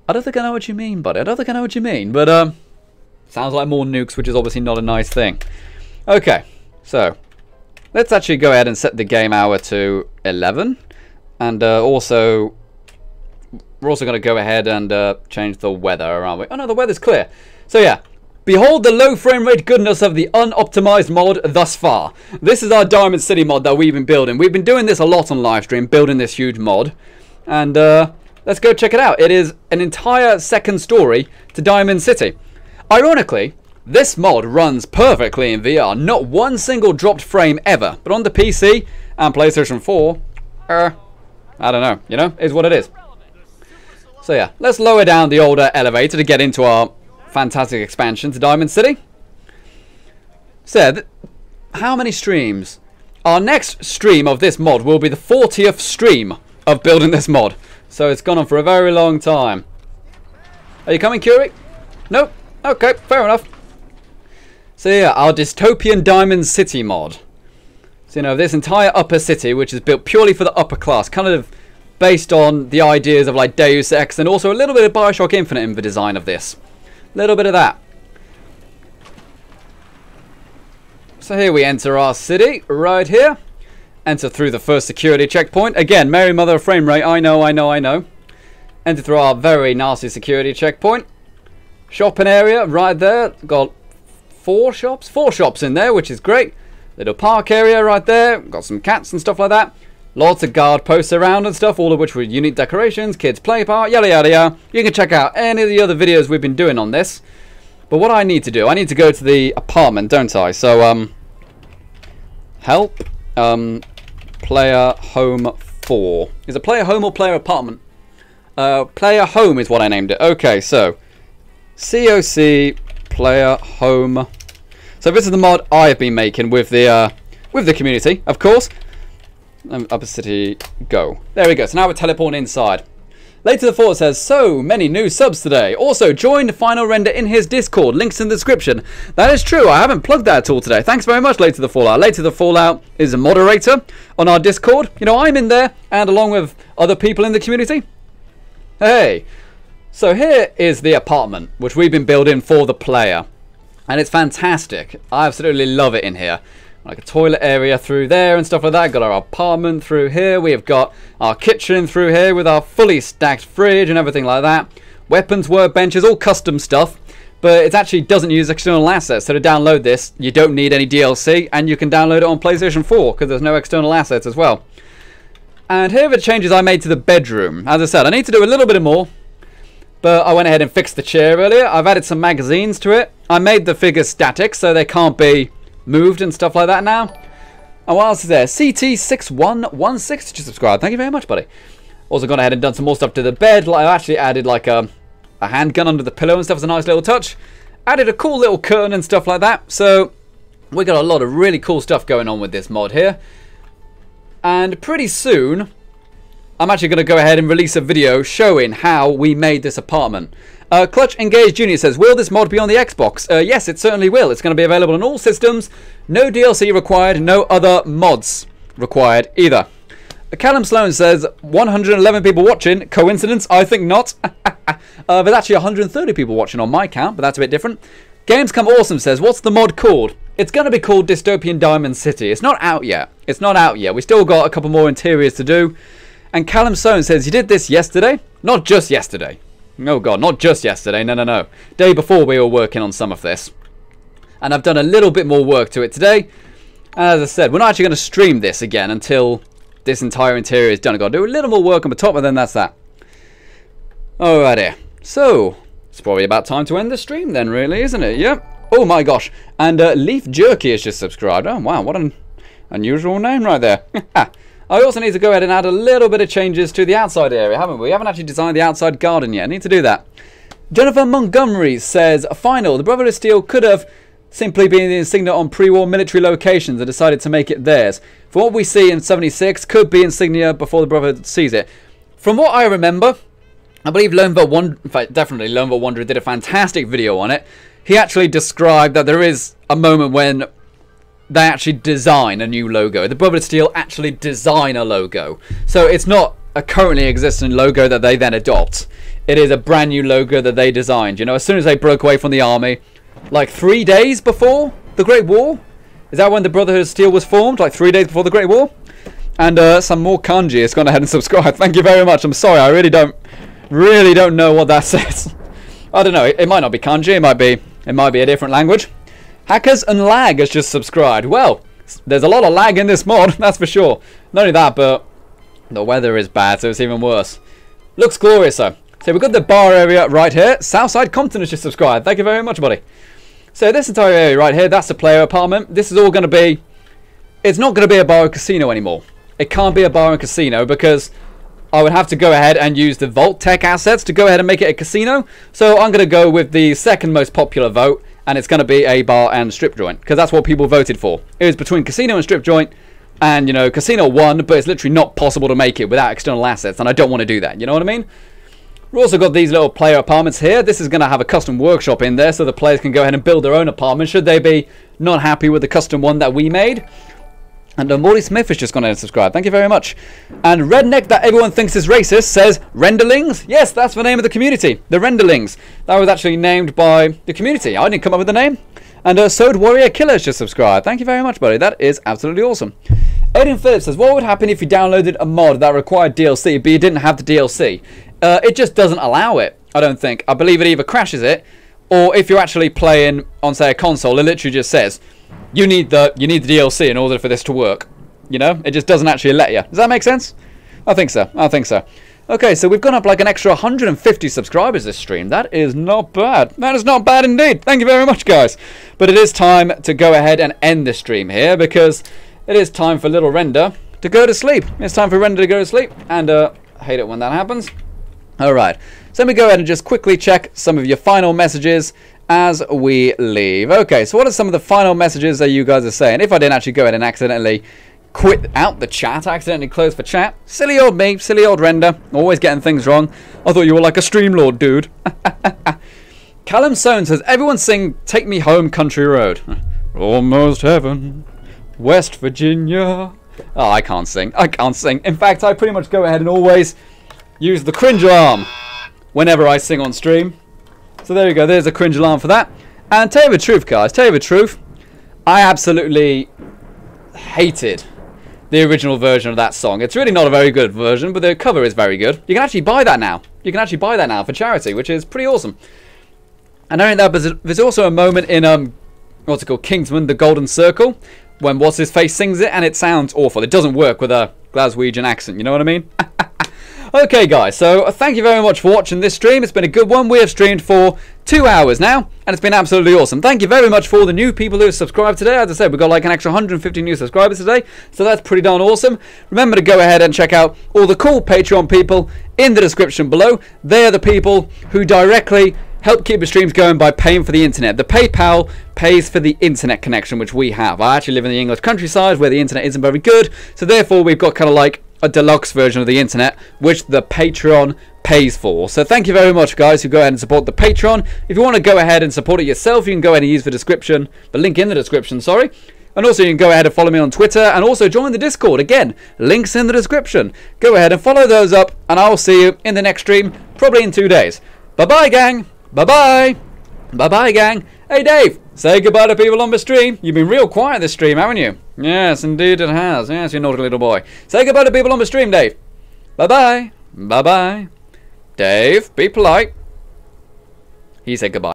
I don't think I know what you mean, buddy. I don't think I know what you mean. But, sounds like more nukes, which is obviously not a nice thing. Okay, so let's actually go ahead and set the game hour to 11. And also, we're also going to go ahead and change the weather, aren't we? Oh, no, the weather's clear. So, yeah. Behold the low frame rate goodness of the unoptimized mod thus far. This is our Diamond City mod that we've been building. We've been doing this a lot on livestream, building this huge mod. And let's go check it out. It is an entire second story to Diamond City. Ironically, this mod runs perfectly in VR. Not one single dropped frame ever. But on the PC and PlayStation 4, I don't know, you know, is what it is. So yeah, let's lower down the older elevator to get into our fantastic expansion to Diamond City. So, how many streams? Our next stream of this mod will be the 40th stream of building this mod. So it's gone on for a very long time. Are you coming, Curie? Nope. Okay, fair enough. So yeah, our dystopian Diamond City mod. So, you know, this entire upper city, which is built purely for the upper class, kind of based on the ideas of like Deus Ex and also a little bit of Bioshock Infinite in the design of this. Little bit of that. So here we enter our city, right here. Enter through the first security checkpoint. Again, Mary Mother of Frame Rate, I know. Enter through our very nasty security checkpoint. Shopping area, right there. Got 4 shops? 4 shops in there, which is great. Little park area right there. Got some cats and stuff like that. Lots of guard posts around and stuff, all of which were unique decorations, kids play park, yada yada yada. You can check out any of the other videos we've been doing on this. But what I need to do, I need to go to the apartment, don't I? So, help, player home 4. Is it player home or player apartment? Player home is what I named it. Okay, so, COC, player home. So this is the mod I've been making with the community, of course. Upper city, go. There we go. So now we're teleporting inside. Later the Fort says, so many new subs today. Also, join Final Render in his Discord. Links in the description. That is true. I haven't plugged that at all today. Thanks very much, Later the Fallout. Later the Fallout is a moderator on our Discord. You know, I'm in there, and along with other people in the community. Hey. So here is the apartment, which we've been building for the player. And it's fantastic. I absolutely love it in here. Like a toilet area through there and stuff like that. Got our apartment through here. We have got our kitchen through here with our fully stacked fridge and everything like that. Weapons, workbenches, all custom stuff. But it actually doesn't use external assets. So to download this, you don't need any DLC. And you can download it on PlayStation 4 because there's no external assets as well. And here are the changes I made to the bedroom. As I said, I need to do a little bit more. But I went ahead and fixed the chair earlier. I've added some magazines to it. I made the figures static so they can't be moved and stuff like that now. And what else is there? CT6116 just subscribed. Thank you very much, buddy. Also gone ahead and done some more stuff to the bed. Like, I actually added like a handgun under the pillow and stuff as a nice little touch. Added a cool little curtain and stuff like that. So we got a lot of really cool stuff going on with this mod here. And pretty soon I'm actually going to go ahead and release a video showing how we made this apartment. Clutch Engage Jr. says, will this mod be on the Xbox? Yes, it certainly will. It's going to be available on all systems. No DLC required. No other mods required either. Callum Sloan says, 111 people watching. Coincidence? I think not. There's actually 130 people watching on my count, but that's a bit different. Gamescom Awesome says, what's the mod called? It's going to be called Dystopian Diamond City. It's not out yet. It's not out yet. We still got a couple more interiors to do. And Callum Sloan says, you did this yesterday? Not just yesterday. Oh god, not just yesterday, no. Day before we were working on some of this. And I've done a little bit more work to it today. As I said, we're not actually going to stream this again until this entire interior is done. I've got to do a little more work on the top and then that's that. Alrighty, so it's probably about time to end the stream then really, isn't it? Yep. Oh my gosh, and Leaf Jerky has just subscribed. Oh wow, what an unusual name right there. I also need to go ahead and add a little bit of changes to the outside area, haven't we? We haven't actually designed the outside garden yet. I need to do that. Jennifer Montgomery says, final, the Brotherhood of Steel could have simply been the insignia on pre-war military locations and decided to make it theirs. From what we see in 76, could be insignia before the Brotherhood sees it. From what I remember, I believe Lone Vote Wanderer, in fact, definitely Lone Vote Wanderer did a fantastic video on it. He actually described that there is a moment when they actually design a new logo. The Brotherhood of Steel actually design a logo. So it's not a currently existing logo that they then adopt. It is a brand new logo that they designed. You know, as soon as they broke away from the army, like 3 days before the Great War. Is that when the Brotherhood of Steel was formed? Like 3 days before the Great War? And some more kanji has gone ahead and subscribed. Thank you very much. I'm sorry, I really don't know what that says. I don't know. It might not be kanji. It might be It might be a different language. Hackers and Lag has just subscribed. Well, there's a lot of lag in this mod, that's for sure. Not only that, but the weather is bad, so it's even worse. Looks glorious, though. So we've got the bar area right here. Southside Compton has just subscribed. Thank you very much, buddy. So this entire area right here, that's the player apartment. This is all going to be... It's not going to be a bar and casino anymore. It can't be a bar and casino because I would have to go ahead and use the Vault Tech assets to go ahead and make it a casino. So I'm going to go with the second most popular vote, and it's going to be a bar and strip joint because that's what people voted for. It was between casino and strip joint, and, you know, casino won, but it's literally not possible to make it without external assets, and I don't want to do that. You know what I mean? We've also got these little player apartments here. This is going to have a custom workshop in there so the players can go ahead and build their own apartment should they be not happy with the custom one that we made. And Morty Smith has just gone ahead and subscribed. Thank you very much. And Redneck that everyone thinks is racist says, Renderlings? Yes, that's the name of the community. The Renderlings. That was actually named by the community. I didn't come up with the name. And Sode Warrior Killer has just subscribed. Thank you very much, buddy. That is absolutely awesome. Aiden Phillips says, what would happen if you downloaded a mod that required DLC, but you didn't have the DLC? It just doesn't allow it, I don't think. I believe it either crashes it, or if you're actually playing on, say, a console, it literally just says, you need the DLC in order for this to work. You know? It just doesn't actually let you. Does that make sense? I think so. I think so. Okay, so we've gone up like an extra 150 subscribers this stream. That is not bad. That is not bad indeed. Thank you very much, guys. But it is time to go ahead and end the stream here because it is time for little Render to go to sleep. It's time for Render to go to sleep. And I hate it when that happens. Alright, so let me go ahead and just quickly check some of your final messages as we leave. Okay, so what are some of the final messages that you guys are saying? If I didn't actually go ahead and accidentally quit out the chat, accidentally close for chat. Silly old me, silly old Render, always getting things wrong. I thought you were like a Streamlord, dude. Callum Soane says, everyone sing Take Me Home Country Road. Almost heaven, West Virginia. Oh, I can't sing. I can't sing. In fact, I pretty much go ahead and always use the cringe alarm whenever I sing on stream. So there you go, there's a cringe alarm for that. And tell you the truth, guys, tell you the truth, I absolutely hated the original version of that song. It's really not a very good version, but the cover is very good. You can actually buy that now. You can actually buy that now for charity, which is pretty awesome. And not only that, but there's also a moment in, what's it called, Kingsman, The Golden Circle, when What's-His-Face sings it, and it sounds awful. It doesn't work with a Glaswegian accent, you know what I mean? Okay, guys, so thank you very much for watching this stream. It's been a good one. We have streamed for 2 hours now, and it's been absolutely awesome. Thank you very much for all the new people who have subscribed today. As I said, we've got like an extra 150 new subscribers today, so that's pretty darn awesome. Remember to go ahead and check out all the cool Patreon people in the description below. They are the people who directly help keep the streams going by paying for the internet. The PayPal pays for the internet connection, which we have. I actually live in the English countryside where the internet isn't very good, so therefore we've got kind of like a deluxe version of the internet, which the Patreon pays for. So thank you very much, guys, who go ahead and support the Patreon. If you want to go ahead and support it yourself, you can go ahead and use the link in the description, sorry. And also you can go ahead and follow me on Twitter and also join the Discord. Again, links in the description. Go ahead and follow those up, and I'll see you in the next stream, probably in 2 days. Bye-bye, gang. Bye-bye. Bye-bye, gang. Hey, Dave, say goodbye to people on the stream. You've been real quiet this stream, haven't you? Yes, indeed it has. Yes, you naughty little boy. Say goodbye to people on the stream, Dave. Bye-bye. Bye-bye. Dave, be polite. He said goodbye.